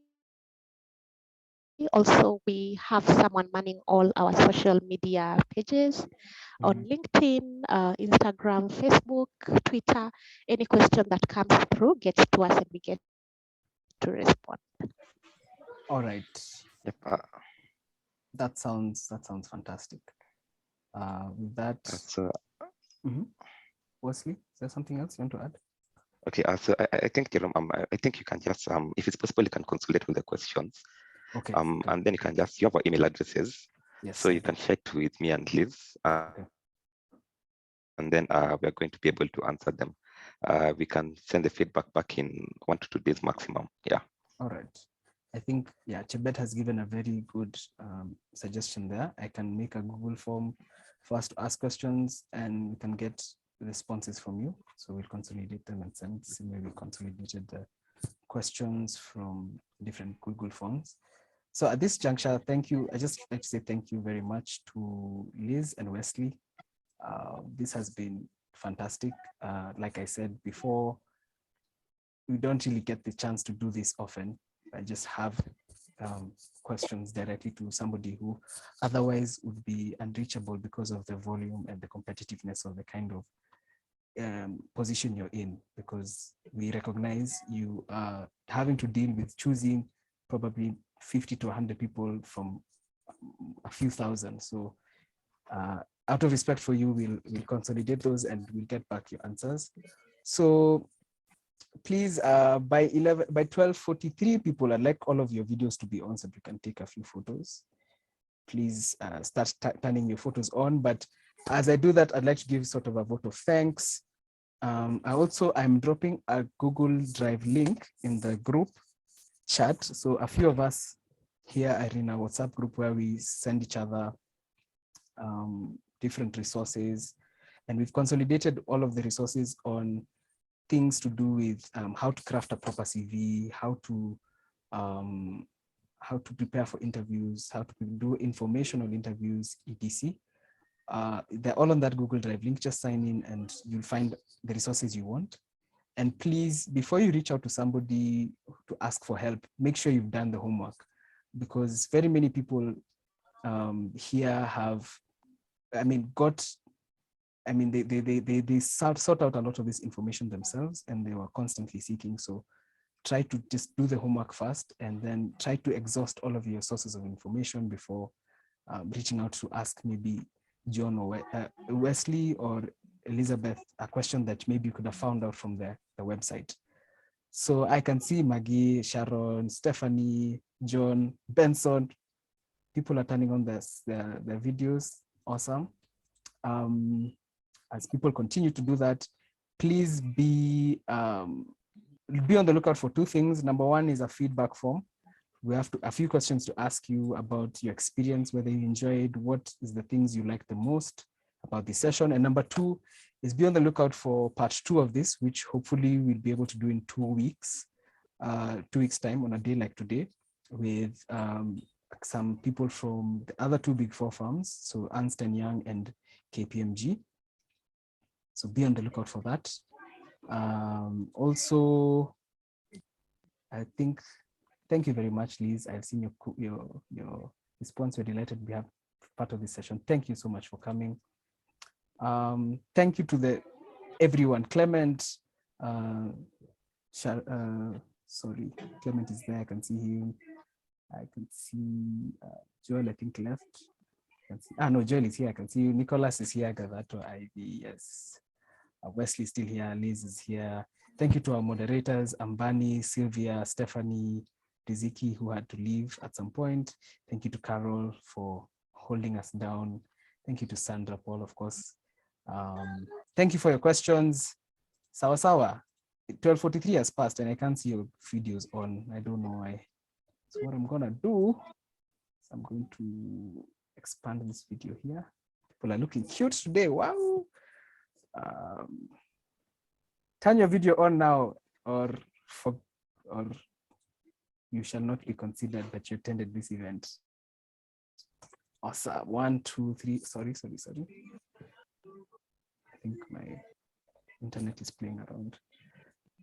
Also, we have someone manning all our social media pages on LinkedIn, Instagram, Facebook, Twitter. Any question that comes through gets to us and we get to respond. All right. Yep. That sounds fantastic. With that, Wesley, is there something else you want to add? Okay, so I think, Jerome, I think you can just, if it's possible, you can consolidate with the questions. Okay. And then you can just, you have our email addresses. Yes. So you can share it with me and Liz. And then we are going to be able to answer them. We can send the feedback back in 1 to 2 days maximum. Yeah. All right. I think, yeah, Chebet has given a very good suggestion there. I can make a Google form for us to ask questions and we can get responses from you. So we'll consolidate them and send. Similarly, we consolidated the questions from different Google forms. So at this juncture, thank you. I just like to say thank you very much to Liz and Wesley. This has been fantastic. Like I said before, we don't really get the chance to do this often. I just have questions directly to somebody who otherwise would be unreachable because of the volume and the competitiveness of the kind of position you're in, because we recognize you are having to deal with choosing probably 50 to 100 people from a few thousand. So out of respect for you, we'll consolidate those and we'll get back your answers. So please, by 12:43 people, I'd like all of your videos to be on so you can take a few photos. Please start turning your photos on. But as I do that, I'd like to give sort of a vote of thanks. I'm dropping a Google Drive link in the group chat. So a few of us here are in a WhatsApp group where we send each other different resources. And we've consolidated all of the resources on things to do with how to craft a proper CV, how to prepare for interviews, how to do informational interviews, etc. They're all on that Google Drive link. Just sign in and you'll find the resources you want. And please, before you reach out to somebody to ask for help, make sure you've done the homework, because very many people here have, they sort out a lot of this information themselves and they were constantly seeking. So try to just do the homework first and then try to exhaust all of your sources of information before reaching out to ask maybe John or Wesley or Elizabeth a question that maybe you could have found out from the website. So I can see Maggie, Sharon, Stephanie, John, Benson. People are turning on the videos. Awesome. As people continue to do that, please be on the lookout for 2 things. Number 1 is a feedback form. We have a few questions to ask you about your experience, whether you enjoyed, what is the things you like the most about this session. And number 2 is be on the lookout for part 2 of this, which hopefully we'll be able to do in 2 weeks, 2 weeks time on a day like today, with some people from the other 2 Big 4 firms, so Ernst & Young and KPMG. So be on the lookout for that. Also, I think, thank you very much, Liz. I've seen your response. We're delighted to be part of this session. Thank you so much for coming. Thank you to everyone. Clement, sorry, Clement is there. I can see him. I can see Joel, I think left. No, Joel is here. I can see you. Nicholas is here. Gathecha, Ivy, yes. Wesley is still here. Liz is here. Thank you to our moderators, Ambani, Sylvia, Stephanie, Riziki, who had to leave at some point. Thank you to Carol for holding us down. Thank you to Sandra, Paul, of course. Thank you for your questions. Sawa sawa. 12:43 has passed and I can't see your videos on. I don't know why. So what I'm gonna do is I'm going to expand this video here. People are looking cute today. Wow. Turn your video on now, or you shall not be considered that you attended this event. Awesome. 1, 2, 3. Sorry. I think my internet is playing around.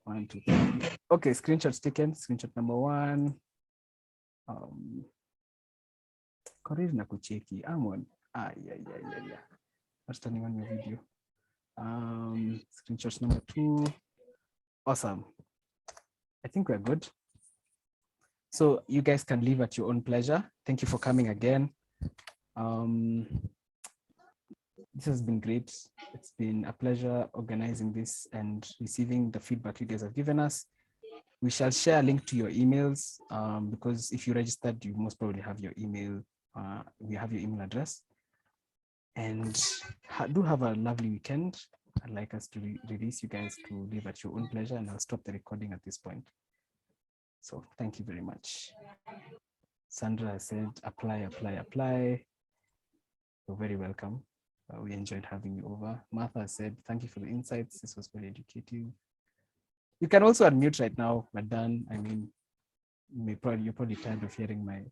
1, 2, 3. Okay, screenshots taken. Screenshot number 1. Correct na kucheki. I'm on. Yeah. What's turning on your video? Screenshots number 2. Awesome. I think we're good. So you guys can leave at your own pleasure. Thank you for coming again. This has been great. It's been a pleasure organizing this and receiving the feedback you guys have given us. We shall share a link to your emails because if you registered, you most probably have your email. We have your email address. And do have a lovely weekend. I'd like us to release you guys to leave at your own pleasure, and I'll stop the recording at this point. So thank you very much. Sandra said, apply. You're very welcome. We enjoyed having you over. Martha said, thank you for the insights. This was very educative. You can also unmute right now, Madan. I mean, you're probably tired of hearing my